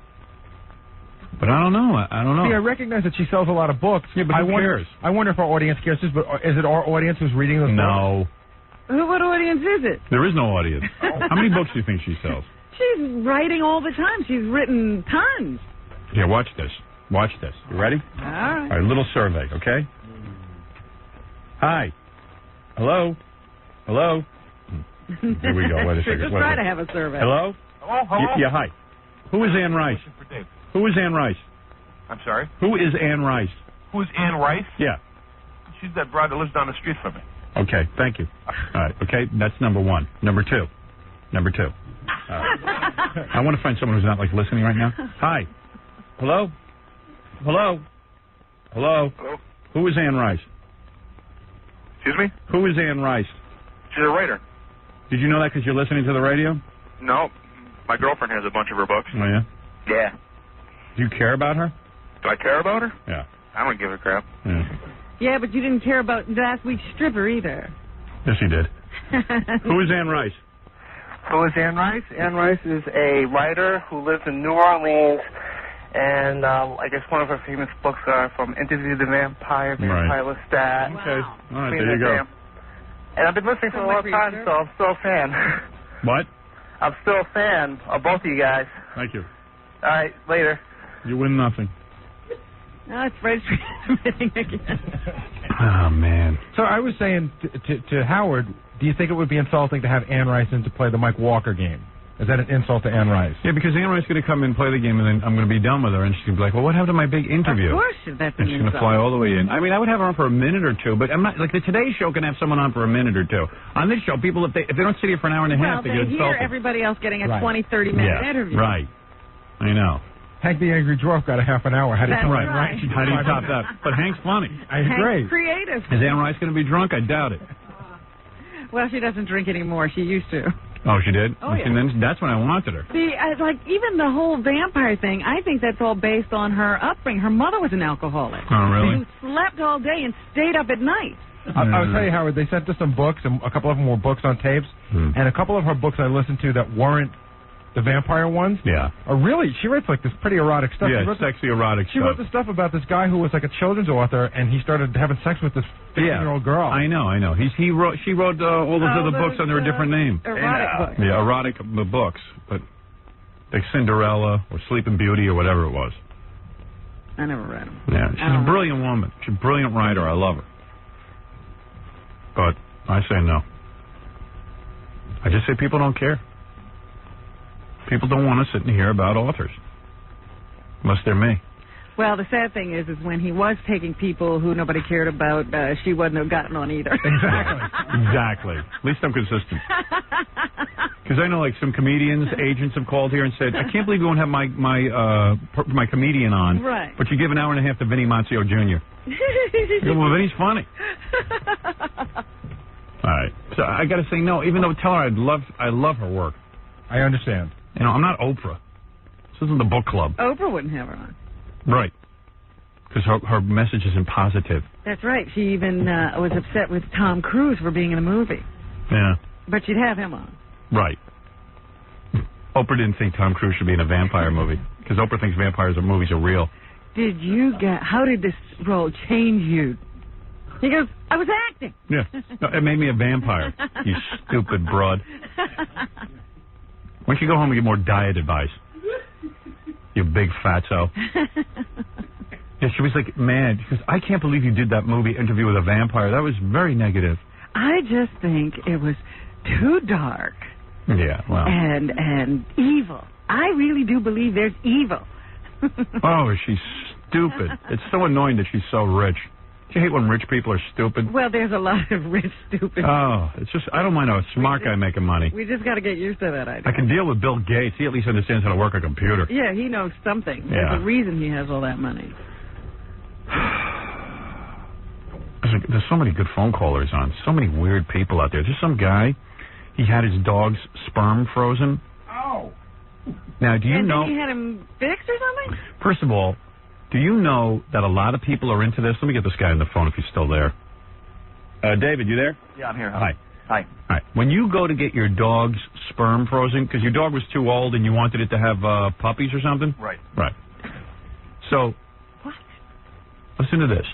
But I don't know. I don't know. See, I recognize that she sells a lot of books. Yeah, but who cares? I wonder if our audience cares. But is it our audience who's reading those No. books? What audience is it? There is no audience. How many books do you think she sells? She's writing all the time. She's written tons. Here, watch this. Watch this. You ready? All right. All right, little survey, okay? Hi. Hello? Hello? Here we go. Wait a second. Just try to have a survey. Hello? Hello? Yeah, hi. Who is Ann Rice? Who is Ann Rice? I'm sorry? Who is Ann Rice? Who's Ann Rice? Yeah. She's that broad that lives down the street from me. Okay, thank you. All right, okay, that's number one. Number two. I want to find someone who's not, like, listening right now. Hi. Hello? Hello? Hello? Hello? Who is Ann Rice? Excuse me? Who is Ann Rice? She's a writer. Did you know that because you're listening to the radio? No. My girlfriend has a bunch of her books. Oh, yeah? Yeah. Do you care about her? Do I care about her? Yeah. I don't give a crap. Yeah. Yeah, but you didn't care about last week's stripper either. Yes, you did. Who is Ann Rice? Who is Ann Rice? Ann Rice is a writer who lives in New Orleans, and I guess one of her famous books are from Interview the Vampire, Vampire Lestat. Okay. All right, Queen there of you go. Dam. And I've been listening for a long time, so I'm still a fan. What? I'm still a fan of both of you guys. Thank you. All right, later. You win nothing. No, it's Fred's transmitting again. Oh, man. So I was saying to Howard, do you think it would be insulting to have Ann Rice in to play the Mike Walker game? Is that an insult to Ann Rice? Yeah, because Ann Rice is going to come in and play the game, and then I'm going to be done with her, and she's going to be like, well, what happened to my big interview? Of course that's And an she's going to insult. fly all the way in. I mean, I would have her on for a minute or two, but I'm not, like, the Today Show can have someone on for a minute or two. On this show, people, if they don't sit here for an hour and a half, Well, they they get hear insulted. everybody else getting a Right. 20, 30-minute Yeah, interview. right. I know. Hank the Angry Dwarf got a half an hour. How do you That's top right. that? How do you top that? But Hank's funny. I agree. Hank's creative. Is Ann Rice going to be drunk? I doubt it. Well, she doesn't drink anymore. She used to. Oh, she did? Oh, yeah. And then that's when I wanted her. See, like, even the whole vampire thing, I think that's all based on her upbringing. Her mother was an alcoholic. Oh, really? Who slept all day and stayed up at night. I'll tell you, Howard, they sent us some books, and a couple of them were books on tapes, and a couple of her books I listened to that weren't the vampire ones. Yeah. Are really, she writes like this pretty erotic stuff. Yeah, She wrote sexy erotic She stuff. wrote the stuff about this guy who was like a children's author, and he started having sex with this 15-year-old girl. I know. She wrote all those other books under a different name. Erotic books. Yeah, erotic books, but like Cinderella or Sleeping Beauty or whatever it was. I never read them. Yeah, she's a brilliant woman. She's a brilliant writer. I love her. But I say no. I just say people don't care. People don't want to sit and hear about authors. Unless they're me. Well, the sad thing is when he was taking people who nobody cared about, she wouldn't have gotten on either. Exactly. At least I'm consistent. Because I know, like, some comedians, agents have called here and said, I can't believe you won't have my comedian on. Right. But you give an hour and a half to Vinny Mazzio Jr. I go, well, Vinny's funny. All right. So I got to say no, even though tell her I love her work. I understand. You know, I'm not Oprah. This isn't the book club. Oprah wouldn't have her on. Right. Because her message isn't positive. That's right. She even was upset with Tom Cruise for being in the movie. Yeah. But she'd have him on. Right. Oprah didn't think Tom Cruise should be in a vampire movie. Because Oprah thinks movies are real. How did this role change you? He goes, I was acting. Yeah. No, it made me a vampire. You stupid broad. Why don't you go home and get more diet advice? You big fatso. Yeah, she was like mad because I can't believe you did that movie Interview with a Vampire. That was very negative. I just think it was too dark. Yeah, well. And evil. I really do believe there's evil. Oh, she's stupid. It's so annoying that she's so rich. Do you hate when rich people are stupid? Well, there's a lot of rich, stupid. Oh, it's just, I don't mind a smart guy making money. We just got to get used to that idea. I can deal with Bill Gates. He at least understands how to work a computer. Yeah, he knows something. Yeah. There's a reason he has all that money. There's so many good phone callers on. So many weird people out there. There's some guy, he had his dog's sperm frozen. Oh. Now, do you and know... then he had him fixed or something? First of all, do you know that a lot of people are into this? Let me get this guy on the phone if he's still there. David, you there? Yeah, I'm here. Hi. Hi. All right. When you go to get your dog's sperm frozen, because your dog was too old and you wanted it to have puppies or something? Right. Right. So, listen to this.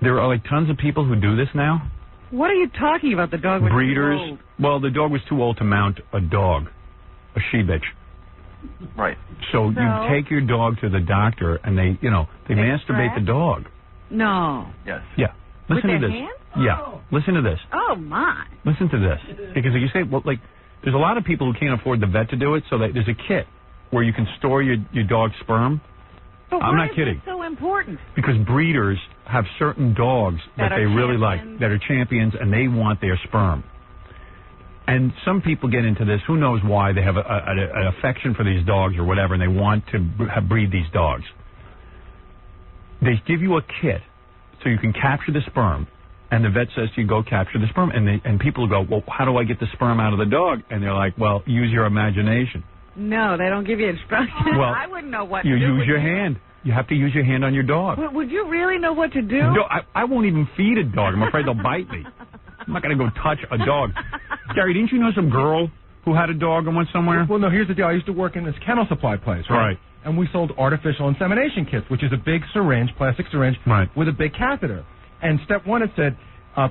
There are like tons of people who do this now. What are you talking about? The dog was Breeders. too old. Well, the dog was too old to mount a dog, a she-bitch. Right. So you take your dog to the doctor and they masturbate the dog. No. Yes. Yeah. Listen With to their this. hands? Yeah. Listen to this. Oh, my. Listen to this. Because you say, well, like, there's a lot of people who can't afford the vet to do it, so that there's a kit where you can store your dog's sperm. But I'm why not kidding. Is this so important? Because breeders have certain dogs that That they are really like, champions. that are champions, and they want their sperm. And some people get into this. Who knows why? They have an affection for these dogs or whatever, and they want to breed these dogs. They give you a kit so you can capture the sperm, and the vet says to you, go capture the sperm. And people go, well, how do I get the sperm out of the dog? And they're like, well, use your imagination. No, they don't give you instructions. Well, I wouldn't know what You to do. use with your you. hand. You have to use your hand on your dog. Would you really know what to do? No, I won't even feed a dog. I'm afraid they'll bite me. I'm not going to go touch a dog. Gary, didn't you know some girl who had a dog and went somewhere? Well, no, here's the deal. I used to work in this kennel supply place, right? And we sold artificial insemination kits, which is a big syringe, plastic syringe, with a big catheter. And step one, it said,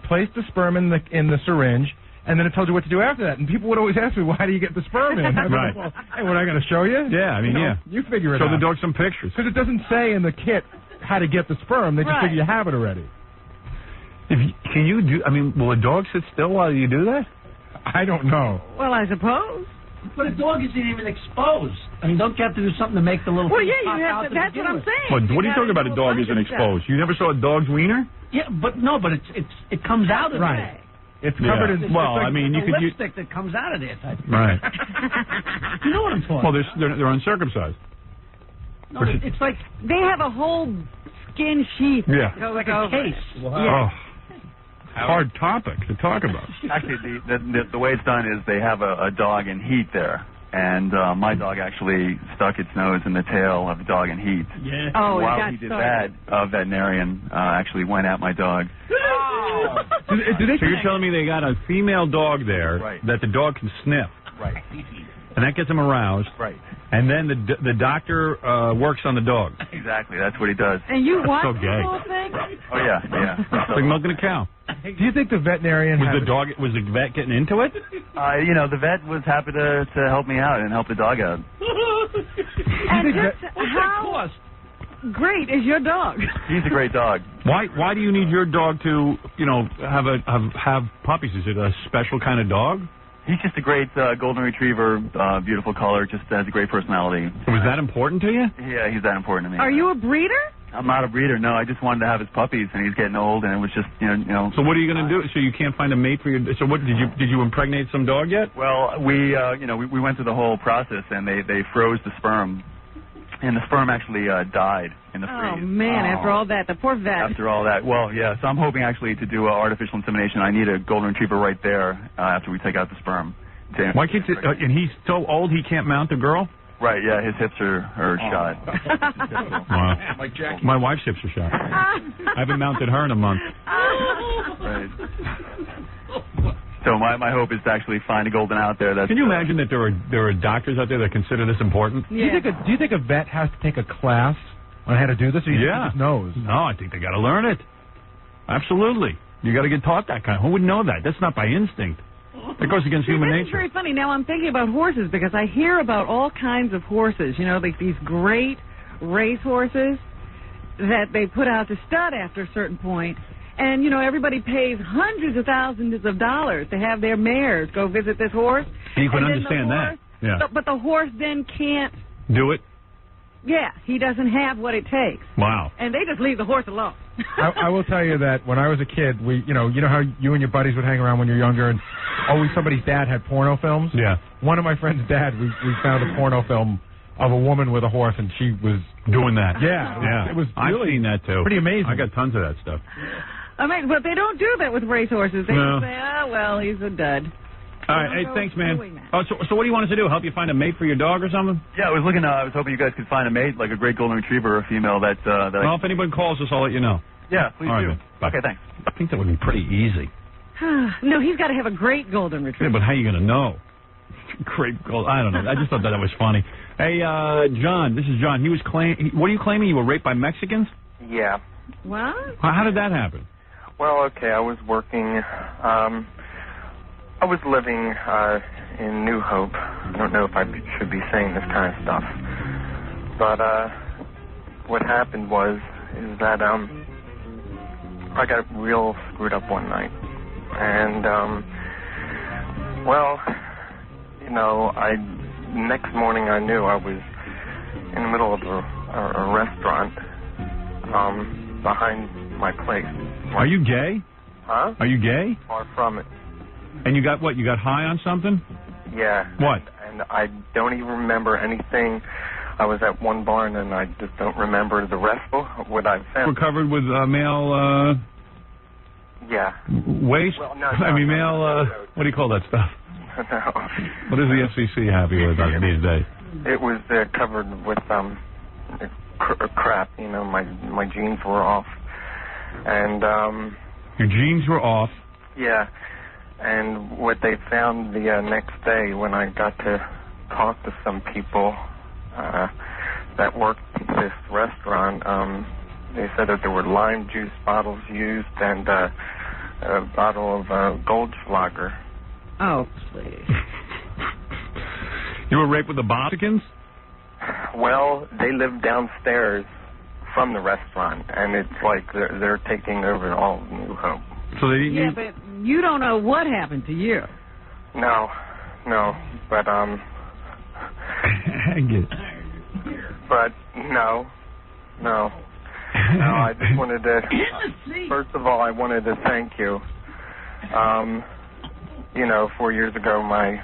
place the sperm in the syringe, and then it told you what to do after that. And people would always ask me, why do you get the sperm in? I'd be like, well, hey, what, I got to show you? Yeah, I mean, yeah. You figure it Show out. the dog some pictures. Because it doesn't say in the kit how to get the sperm. They just figure you have it already. Will a dog sit still while you do that? I don't know. Well, I suppose. But a dog isn't even exposed. I mean, don't you have to do something to make the little Well, thing yeah, pop you have out to. to That's begin what I'm with? saying. What are you talking about? A dog isn't exposed. You never saw a dog's wiener? Yeah, but it comes out of Right. It's Yeah. covered in... Well, like I mean, you a could use... lipstick that comes out of there. Type. Right. You know what I'm talking Well, about? they're uncircumcised. No, it's like they have a whole skin sheath. Yeah. That goes like a over. case. Oh, hard topic to talk about. Actually, the way it's done is they have a dog in heat there. And my dog actually stuck its nose in the tail of the dog in heat. Yeah. Oh, While he did that, a veterinarian actually went at my dog. So you're telling me they got a female dog there that the dog can sniff? Right. And that gets him aroused. Right. And then the doctor works on the dog. Exactly. That's what he does. And you That's watch so the gay. whole thing? Oh, yeah. It's like milking a cow. Do you think the veterinarian Was the vet getting into it? The vet was happy to help me out and help the dog out. And just how great is your dog? He's a great dog. Why do you need your dog to have puppies? Is it a special kind of dog? He's just a great golden retriever, beautiful color, just has a great personality. Was that important to you? Yeah, he's that important to me. Are you a breeder? I'm not a breeder. No, I just wanted to have his puppies, and he's getting old, and it was just, So what are you going to do? So you can't find a mate for your? So what did you impregnate some dog yet? Well, we went through the whole process, and they froze the sperm, and the sperm actually died in the freeze. Oh man! After all that, the poor vet. After all that, well, yeah. So I'm hoping actually to do artificial insemination. I need a golden retriever right there after we take out the sperm. Why can't you, and he's so old he can't mount a girl? Right, yeah, his hips are shot. Wow. Like Jackie. My wife's hips are shot. I haven't mounted her in a month. Right. So my hope is to actually find a golden out there. That's Can you imagine that there are doctors out there that consider this important? Do you think a vet has to take a class on how to do this? Or you Yeah. just knows? No, I think they got to learn it. Absolutely. You got to get taught that kind. Who would know that? That's not by instinct. That goes against human This is nature. very funny. Now I'm thinking about horses because I hear about all kinds of horses. Like these great race horses that they put out to stud after a certain point. And, everybody pays hundreds of thousands of dollars to have their mares go visit this horse. You can And then understand the that. horse- Yeah. But the horse then can't, Do it? he doesn't have what it takes. Wow. And they just leave the horse alone. I will tell you that when I was a kid, you know how you and your buddies would hang around when you're younger, and always somebody's dad had porno films. Yeah. One of my friend's dad, we found a porno film of a woman with a horse, and she was doing that. Yeah. It was I've really seen that too. pretty amazing. I got tons of that stuff. I mean, but they don't do that with race horses. They No. just say, oh, well, he's a dud. All right. Hey, thanks, man. Oh, so what do you want us to do? Help you find a mate for your dog or something? Yeah, I was hoping you guys could find a mate, like a great golden retriever or a female that Well, if anyone calls us, I'll let you know. Yeah, please All right, do. man. Bye. Okay, thanks. I think that would be pretty easy. No, he's got to have a great golden Yeah, retriever. but how are you going to know? Great gold. I don't know. I just thought that was funny. Hey, John, this is John. What are you claiming? You were raped by Mexicans? Yeah. What? How did that happen? Well, okay, I was working, I was living in New Hope. I don't know if I should be saying this kind of stuff. But what happened is that I got real screwed up one night. And, well, you know, next morning I knew I was in the middle of a restaurant behind my place. Are you gay? Huh? Are you gay? Far from it. And you got what? You got high on something? Yeah. What? And I don't even remember anything. I was at one bar and I just don't remember the rest of what I found. We're covered with male Yeah. waste? Well, no, I mean, male, what do you call that stuff? No. What is the FCC happy with these days? It was covered with crap. You know, my jeans were off. And your jeans were off. Yeah. And what they found the next day when I got to talk to some people that worked at this restaurant, they said that there were lime juice bottles used and a bottle of Goldschlager. Oh, please. You were raped with the Mexicans? Well, they live downstairs from the restaurant, and it's like they're taking over all of New Hope. So they Yeah, but you don't know what happened to you. No, but but no. I just wanted to. First of all, I wanted to thank you. You know, 4 years ago, my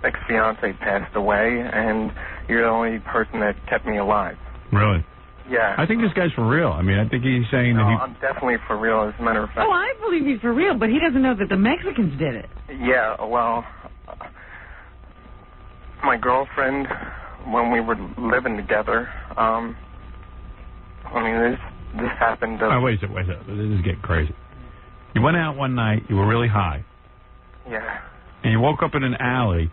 ex-fiance passed away, and you're the only person that kept me alive. Really? Yeah. I think this guy's for real. I mean, I think he's saying that I'm definitely for real, as a matter of fact. Oh, I believe he's for real, but he doesn't know that the Mexicans did it. Yeah, well, my girlfriend, when we were living together, I mean, this happened. Oh, wait a second. This is getting crazy. You went out one night. You were really high. Yeah. And you woke up in an alley.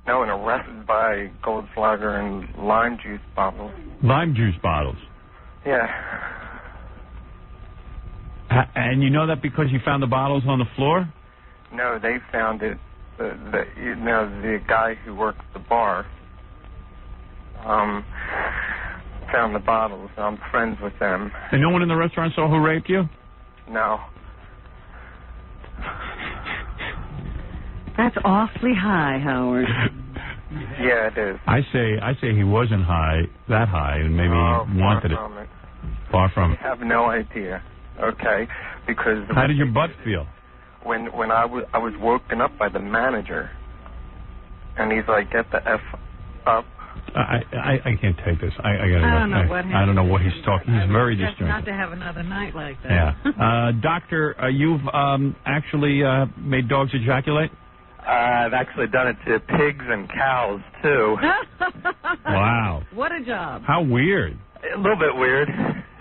No, and arrested by Goldschlager and lime juice bottles. Lime juice bottles. Yeah. And you know that because you found the bottles on the floor? No, they found it. The guy who works the bar found the bottles. I'm friends with them. And no one in the restaurant saw who raped you? No. That's awfully high, Howard. Yeah, it is. I say he wasn't that high, and maybe he wanted it. Far from it. I have no idea. Okay, because how did your butt feel? When I was woken up by the manager, and he's like, "Get the F up." I can't take this. I gotta go. I don't know what happened. I don't know what he's talking. He's very Just disjointed. not to have another night like that. Yeah. Doctor, you've actually made dogs ejaculate? I've actually done it to pigs and cows, too. Wow. What a job. How weird. A little bit weird,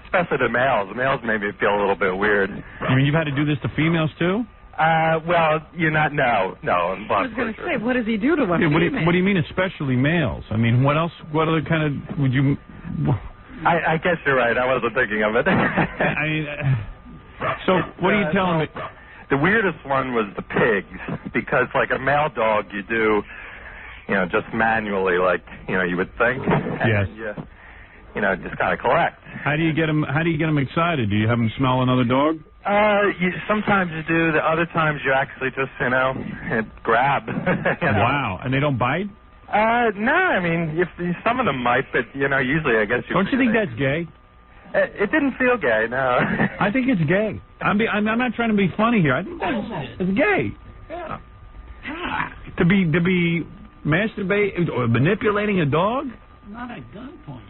especially the males. The males made me feel a little bit weird. I mean, you've had to do this to females, too? Well, you're not, no. I was going to say, what does he do to one Yeah, what female? do you mean, especially males? I mean, what else, what other kind of, would you... I guess you're right. I wasn't thinking of it. So, what are you telling me? The weirdest one was the pigs, because like a male dog, you do, just manually, like, you would think. Yes. And just kind of collect. How do you get them excited? Do you have them smell another dog? Sometimes you do. The other times you actually just, grab. Wow. And they don't bite? No, I mean, some of them might, but, usually I guess you... Don't you think that's gay? It didn't feel gay, no. I think it's gay. I'm not trying to be funny here. I think it's gay. Yeah. To be masturbating or manipulating a dog? Not at gunpoint.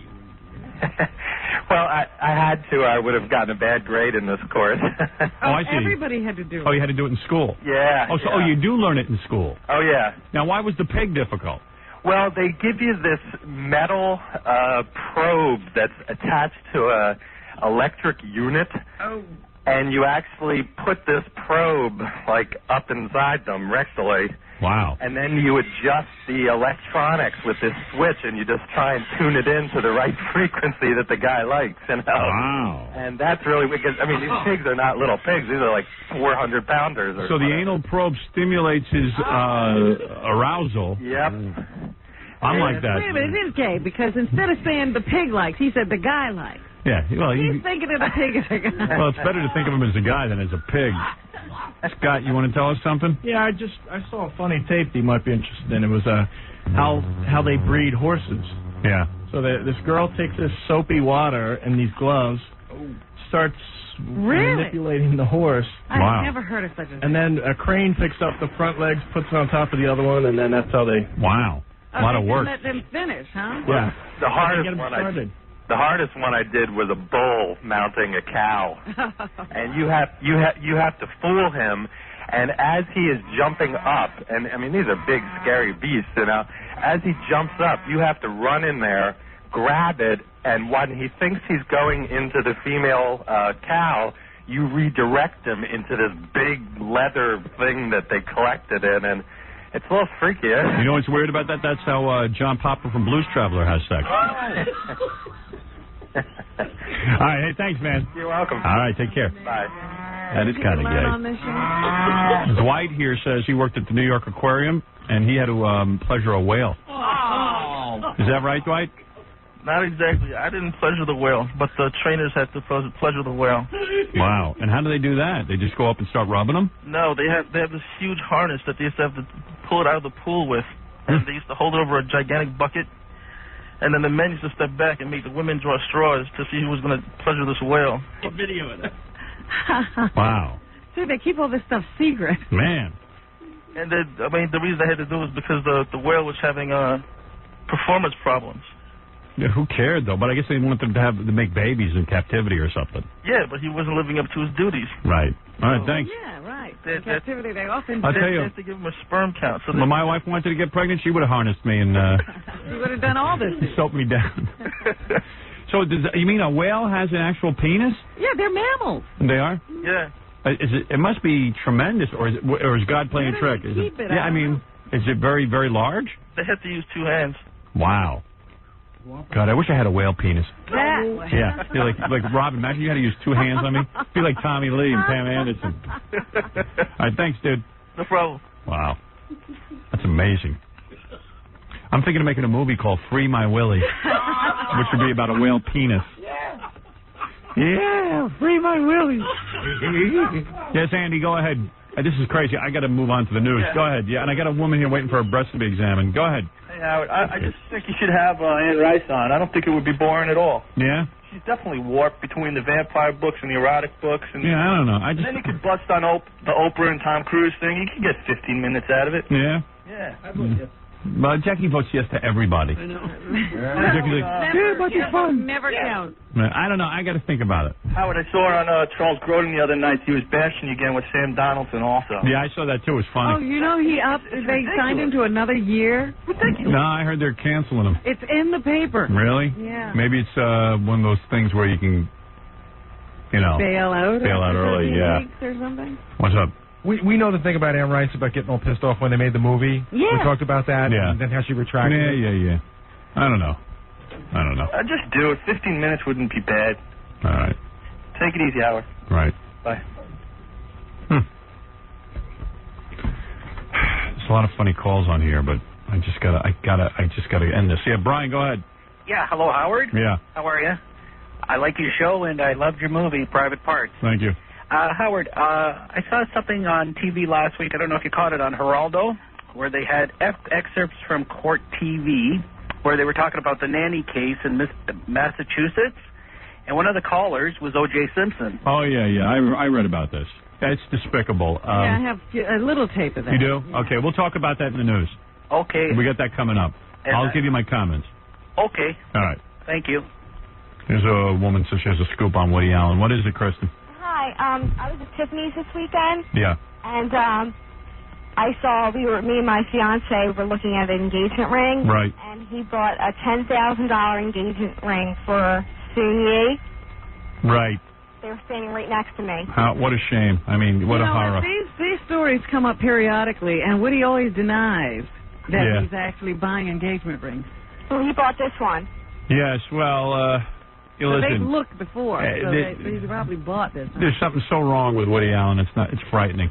Well, I had to. I would have gotten a bad grade in this course. Oh, I see. Everybody had to do it. Oh, you had to do it in school? Yeah. Oh, you do learn it in school? Oh, yeah. Now, why was the pig difficult? Well, they give you this metal probe that's attached to a electric unit. Oh. and you actually put this probe like up inside them rectally. Wow. And then you adjust the electronics with this switch, and you just try and tune it in to the right frequency that the guy likes. You know? Wow. And that's really because these pigs are not little pigs; these are like 400 pounders. Or So the whatever. anal probe stimulates his arousal. Yep. I'm like that. Wait a minute, it is gay because instead of saying the pig likes, he said the guy likes. Yeah. Well, He's thinking of the pig as a guy. well, it's better to think of him as a guy than as a pig. Scott, you want to tell us something? Yeah, I saw a funny tape that you might be interested in. It was how they breed horses. Yeah. So this girl takes this soapy water and these gloves, starts manipulating the horse. I've never heard of such a thing. And then a crane picks up the front legs, puts it on top of the other one, and then that's how they. Wow. A lot of work. Let them finish, huh? Yeah. The hardest Get 'em one started. The hardest one I did was a bull mounting a cow, and you have to fool him, and as he is jumping up, and I mean these are big scary beasts, you know. As he jumps up, you have to run in there, grab it, and when he thinks he's going into the female cow, you redirect him into this big leather thing that they collected in, and it's a little freaky. Eh? You know what's weird about that? That's how John Popper from Blues Traveler has sex. All right, hey, thanks, man. You're welcome. All right, take care. Bye. That is kind of Learn on this show? Dwight here says he worked at the New York Aquarium, and he had to pleasure a whale. Oh. Is that right, Dwight? Not exactly. I didn't pleasure the whale, but the trainers had to pleasure the whale. Wow. And how do they do that? They just go up and start rubbing them? No, they have this huge harness that they used to have to pull it out of the pool with, and they used to hold it over a gigantic bucket. And then the men used to step back and make the women draw straws to see who was going to pleasure this whale. A video of that. Wow. See, they keep all this stuff secret. Man. And the reason they had to do it was because the whale was having performance problems. Yeah, who cared, though? But I guess they want them to make babies in captivity or something. Yeah, but he wasn't living up to his duties. Right. All right, thanks. Yeah, right. In captivity, they often I'll tell you. They have to give him a sperm count. So When my wife wanted to get pregnant, she would have harnessed me and you would have done all this. soaped me down. So you mean a whale has an actual penis? Yeah, they're mammals. They are? Yeah. It must be tremendous, or is God playing a trick? Yeah, I mean, is it very, very large? They have to use two hands. Wow. God, I wish I had a whale penis. That. Yeah, be like Robin. Imagine you had to use two hands on me. Be like Tommy Lee and Pam Anderson. All right, thanks, dude. No problem. Wow, that's amazing. I'm thinking of making a movie called Free My Willie, which would be about a whale penis. Yeah, free my Willie. Yes, Andy, go ahead. This is crazy. I got to move on to the news. Yeah. Go ahead. Yeah, and I got a woman here waiting for her breast to be examined. Go ahead. Hey, Howard, I just think you should have Anne Rice on. I don't think it would be boring at all. Yeah? She's definitely warped between the vampire books and the erotic books. And Yeah, I don't know. and then you could bust on the Oprah and Tom Cruise thing. You could get 15 minutes out of it. Yeah? Yeah. Well, Jackie votes yes to everybody. I know. Jackie's like, yeah, but it's fun. Never count. I don't know. I got to think about it. Howard, I saw her on Charles Grodin the other night. He was bashing you again with Sam Donaldson also. Yeah, I saw that too. It was Oh, funny. you know they signed him to another year? No, I heard they're canceling him. It's in the paper. Really? Yeah. Maybe it's one of those things where you can, Bail out? Bail out early, yeah. Weeks or something? What's up? We know the thing about Anne Rice about getting all pissed off when they made the movie. Yeah. We talked about that. Yeah. And then how she retracted it. Yeah. I don't know. Just do it. 15 minutes wouldn't be bad. All right. Take it easy, Howard. Right. Bye. There's a lot of funny calls on here, but I just gotta end this. Yeah, Brian, go ahead. Yeah, hello, Howard. Yeah. How are you? I like your show, and I loved your movie, Private Parts. Thank you. Howard, I saw something on TV last week. I don't know if you caught it on Geraldo, where they had excerpts from Court TV, where they were talking about the nanny case in Massachusetts, and one of the callers was O.J. Simpson. Oh, yeah. I read about this. It's despicable. Yeah, I have a little tape of that. You do? Okay, we'll talk about that in the news. Okay. We got that coming up. And I'll give you my comments. Okay. All right. Thank you. Here's a woman says she has a scoop on Woody Allen. What is it, Kristen? Hi, I was at Tiffany's this weekend, Yeah. and I saw me and my fiance were looking at an engagement ring. Right. And he bought a $10,000 engagement ring for Soon-Yi. Right. They were standing right next to me. What a shame. I mean, what a horror. These stories come up periodically, and Woody always denies that he's actually buying engagement rings. Well, he bought this one. Yes, well, listen. They've looked before, so they probably bought this. There's something so wrong with Woody Allen. It's frightening.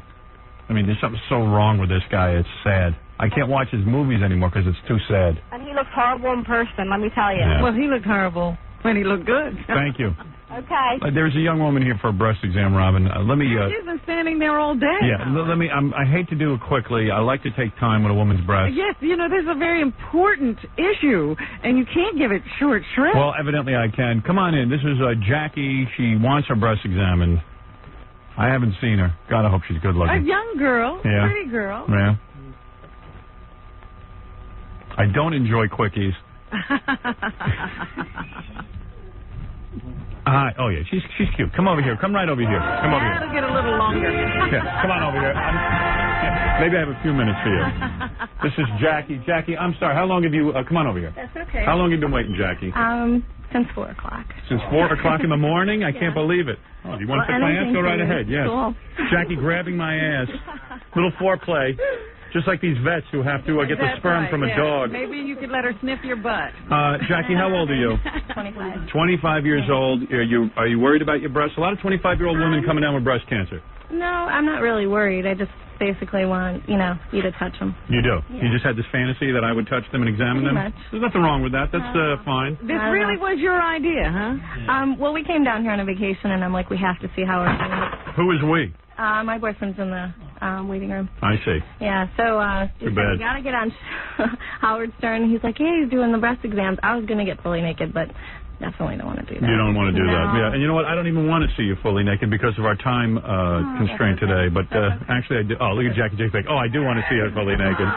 I mean, there's something so wrong with this guy. It's sad. I can't watch his movies anymore because it's too sad. And he looks horrible in person, let me tell you. Yeah. Well, he looked horrible when he looked good. Thank you. Okay. There's a young woman here for a breast exam, Robin. Let me. She's been standing there all day. Yeah, let me. I hate to do it quickly. I like to take time with a woman's breast. Yes, this is a very important issue, and you can't give it short shrift. Well, evidently I can. Come on in. This is Jackie. She wants her breast examined. I haven't seen her. God, I hope she's good looking. A young girl, pretty girl. Yeah. I don't enjoy quickies. Hi. Oh, yeah, she's cute. Come over here. Come right over here. Come over here. That'll get a little longer. Yeah, come on over here. Maybe I have a few minutes for you. This is Jackie. Jackie, I'm sorry. How long have you... come on over here. That's okay. How long have you been waiting, Jackie? Since 4 o'clock. Since 4 o'clock in the morning? I can't believe it. Oh, do you want to take my ass? Go right ahead. Yes. Cool. Jackie grabbing my ass. Little foreplay. Just like these vets who have to get the sperm from a dog. Maybe you could let her sniff your butt. Jackie, how old are you? 25. 25 years old. Are you worried about your breasts? A lot of 25-year-old women coming down with breast cancer. No, I'm not really worried. I just basically want, you to touch them. You do? Yeah. You just had this fantasy that I would touch them and examine them? Pretty much. There's nothing wrong with that. That's fine. This really was your idea, huh? Well, we came down here on a vacation, and I'm like, we have to see how we're doing. Who is we? My boyfriend's in the waiting room. I see. Yeah, so Too bad. You got to get on Howard Stern. He's like, hey, he's doing the breast exams. I was going to get fully naked, but definitely don't want to do that. You don't want to do that. No. Yeah, and you know what? I don't even want to see you fully naked because of our time constraint today. But actually, I do. Oh, look at Jackie J. Fake. Oh, I do want to see her fully naked.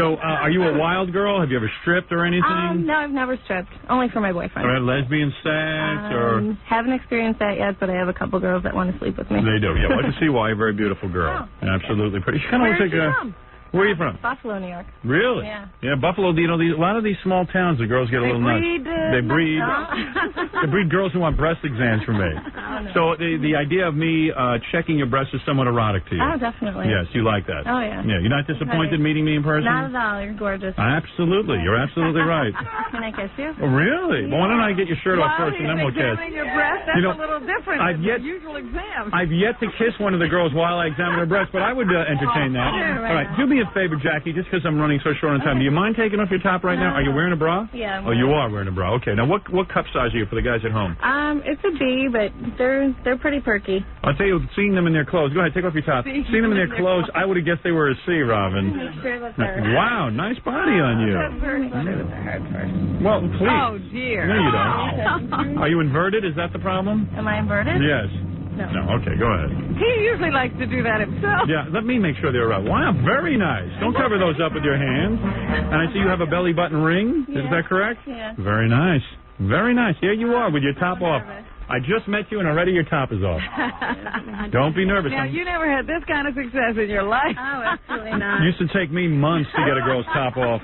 So, are you a wild girl? Have you ever stripped or anything? No, I've never stripped. Only for my boyfriend. Or lesbian sex or... Haven't experienced that yet, but I have a couple girls that want to sleep with me. They do. Yeah, well, I can see why. You're a very beautiful girl. Absolutely pretty. She kind of looks like a... Where are you from? Buffalo, New York. Really? Yeah. Yeah, Buffalo. A lot of these small towns, the girls get a little nuts. They breed. They breed girls who want breast exams from me. Oh, no. So the idea of me checking your breasts is somewhat erotic to you. Oh, definitely. Yes, you like that. Oh, yeah. Yeah, you're not disappointed meeting me in person? Not at all. You're gorgeous. Absolutely. You're absolutely right. Can I kiss you? Oh, really? Well, why don't I get your shirt off first and then we'll kiss? Your breast, that's a little different than the usual exam. I've yet to kiss one of the girls while I examine her breast, but I would entertain that. All right, do me a favor, Jackie, just because I'm running so short on time. Do you mind taking off your top right now? Are you wearing a bra? Yeah. Oh, you are wearing a bra. Okay. Now, what cup size are you for the guys at home? It's a B, but they're pretty perky. I'll tell you, seeing them in their clothes. Go ahead, take off your top. Seeing them in their clothes, I would have guessed they were a C, Robin. Wow, nice body on you. Well, please. Oh, dear. No, you don't. Are you inverted? Is that the problem? Am I inverted? Yes. No. Okay, go ahead. He usually likes to do that himself. Yeah, let me make sure they're right. Wow, very nice. Don't cover those up with your hands. And I see you have a belly button ring. Is that correct? Yeah. Very nice. Very nice. Here you are with your top off. I just met you and already your top is off. Don't be nervous. Now, you never had this kind of success in your life. Oh, absolutely not. Used to take me months to get a girl's top off.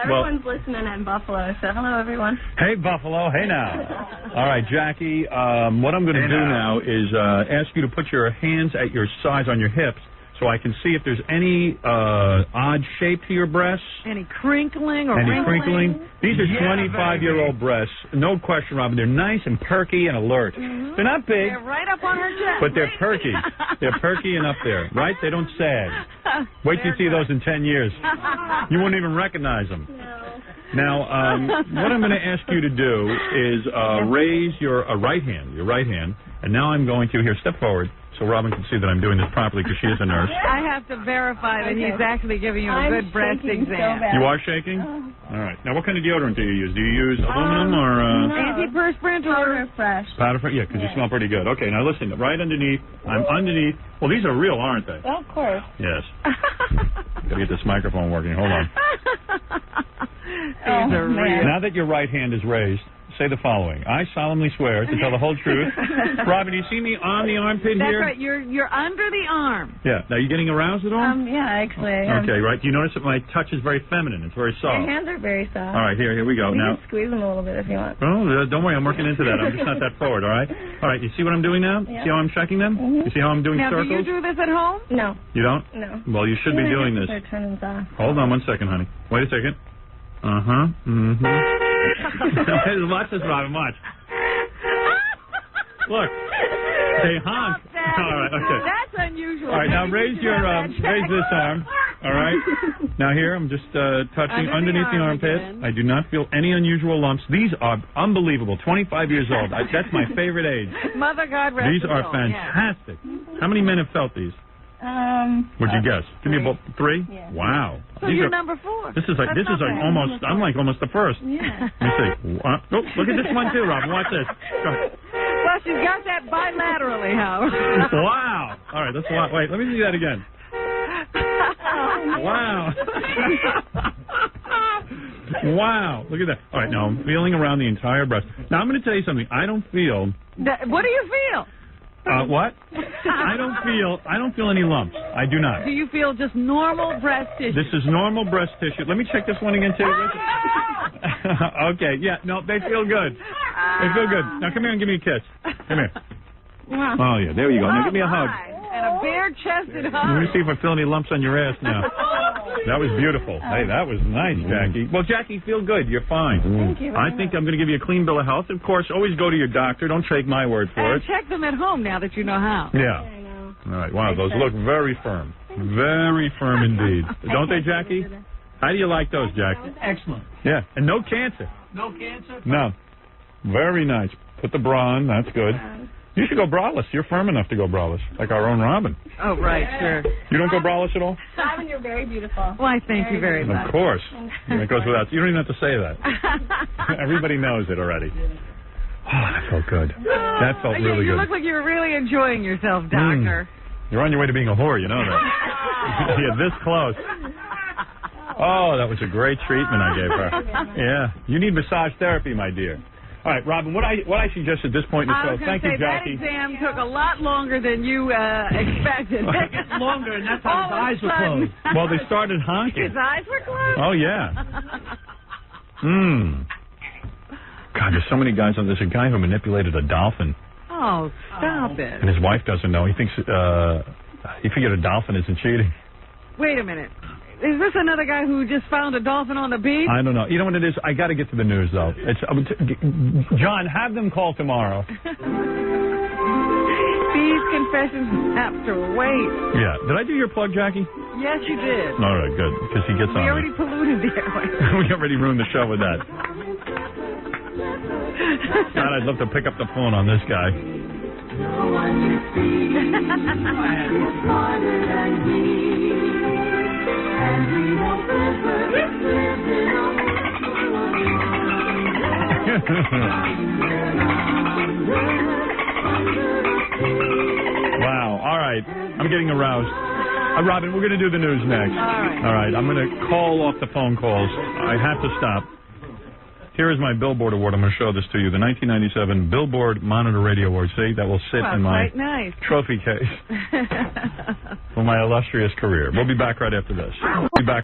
Everyone's listening in Buffalo, so hello, everyone. Hey, Buffalo. Hey, now. All right, Jackie, what I'm going to do now is ask you to put your hands at your sides on your hips so I can see if there's any odd shape to your breasts. Any crinkling or Any wrinkling? crinkling? These are 25-year-old breasts. No question, Robin. They're nice and perky and alert. Mm-hmm. They're not big. They're right up on her chest. But they're perky. They're perky and up there, right? They don't sag. Wait till you see those in 10 years. You won't even recognize them. No. Now, what I'm going to ask you to do is raise your right hand, and now I'm going to, here, step forward, so Robin can see that I'm doing this properly because she is a nurse. I have to verify that he's actually giving you a good breast exam. You are shaking? All right. Now, what kind of deodorant do you use? Do you use aluminum or... Antiperspirant or fresh? Powder fresh? Yeah, because you smell pretty good. Okay, now listen, right underneath, I'm underneath. Well, these are real, aren't they? Well, of course. Yes. Got to get this microphone working. Hold on. These are real. Now that your right hand is raised, say the following. I solemnly swear to tell the whole truth. Robin, do you see me on the armpit That's here? right. You're under the arm. Yeah. Now, are you getting aroused at all? Yeah, actually, I am. Okay, right. Do you notice that my touch is very feminine? It's very soft. Your hands are very soft. All right, here we go. You Now, can squeeze them a little bit if you want. oh, don't worry, I'm working into that. I'm just not that forward, all right? All right, you see what I'm doing now? Yeah. See how I'm checking them? You see how I'm doing Now, circles? do you do this at home? No. You don't? No. Well, you should be doing this. They're turning off. Hold on 1 second, honey. Wait a second. Watch this, Robin. Watch. Look. They honk. All right. Okay. That's unusual. All right. Now raise this arm. All right. Now here, I'm just touching underneath the armpit. Again. I do not feel any unusual lumps. These are unbelievable. 25 years old. That's my favorite age. Mother God rest These his are soul. fantastic. How many men have felt these? Would you guess? Give me about 3. Yeah. Wow. So These you're are, number 4. This is like almost. I'm like almost the first. Yeah. Let me see. Oh, look at this one too, Robin. Watch this. Go ahead. Well, she's got that bilaterally, Howard. Wow. All right. That's a lot. Wait. Let me see that again. Wow. Wow. Look at that. All right. Now I'm feeling around the entire breast. Now I'm going to tell you something. I don't feel. What do you feel? What? I don't feel any lumps. I do not. Do you feel just normal breast tissue? This is normal breast tissue. Let me check this one again too. Okay. Yeah. No, they feel good. They feel good. Now come here and give me a kiss. Come here. Wow. Oh yeah. There you go. Now give me a hug. And a bare-chested hug. Let me see if I feel any lumps on your ass now. That was beautiful. Hey, that was nice, Jackie. Well, Jackie, feel good. You're fine. Thank you. I think I'm going to give you a clean bill of health. Of course, always go to your doctor. Don't take my word for And it. check them at home now that you know how. Yeah. All right. Wow, those look very firm. Very firm indeed. Don't they, Jackie? How do you like those, Jackie? Excellent. Yeah. And no cancer. No cancer? No. Very nice. Put the bra on. That's good. You should go braless. You're firm enough to go braless, like our own Robin. Oh, right, sure. You don't go braless at all? Robin, you're very beautiful. Why, thank you very much. Of course. It goes without. You don't even have to say that. Everybody knows it already. Oh, that felt good. That felt really you good. look like you're really enjoying yourself, Doctor. You're on your way to being a whore, you know that. You're this close. Oh, that was a great treatment I gave her. Yeah. You need massage therapy, my dear. All right, Robin, what I suggest at this point in the show, thank you, Jackie. That exam took a lot longer than you expected. Longer, and that's how his eyes were closed. Well, they started honking. His eyes were closed? Oh, yeah. God, there's so many guys on. There's a guy who manipulated a dolphin. Oh, stop it. And his wife doesn't know. He thinks, he figured a dolphin isn't cheating. Wait a minute. Is this another guy who just found a dolphin on the beach? I don't know. You know what it is? I got to get to the news, though. It's John, have them call tomorrow. These confessions have to wait. Yeah. Did I do your plug, Jackie? Yes, you did. All right, good. Because he gets on We me. already polluted the airways. We already ruined the show with that. God, I'd love to pick up the phone on this guy. No one you see is smarter than me. And we won't ever live in Wow. All right. I'm getting aroused. Robin, we're going to do the news next. All right. I'm going to call off the phone calls. I have to stop. Here is my Billboard Award. I'm going to show this to you. The 1997 Billboard Monitor Radio Award. See, that will sit in my trophy case for my illustrious career. We'll be back right after this. We'll be back.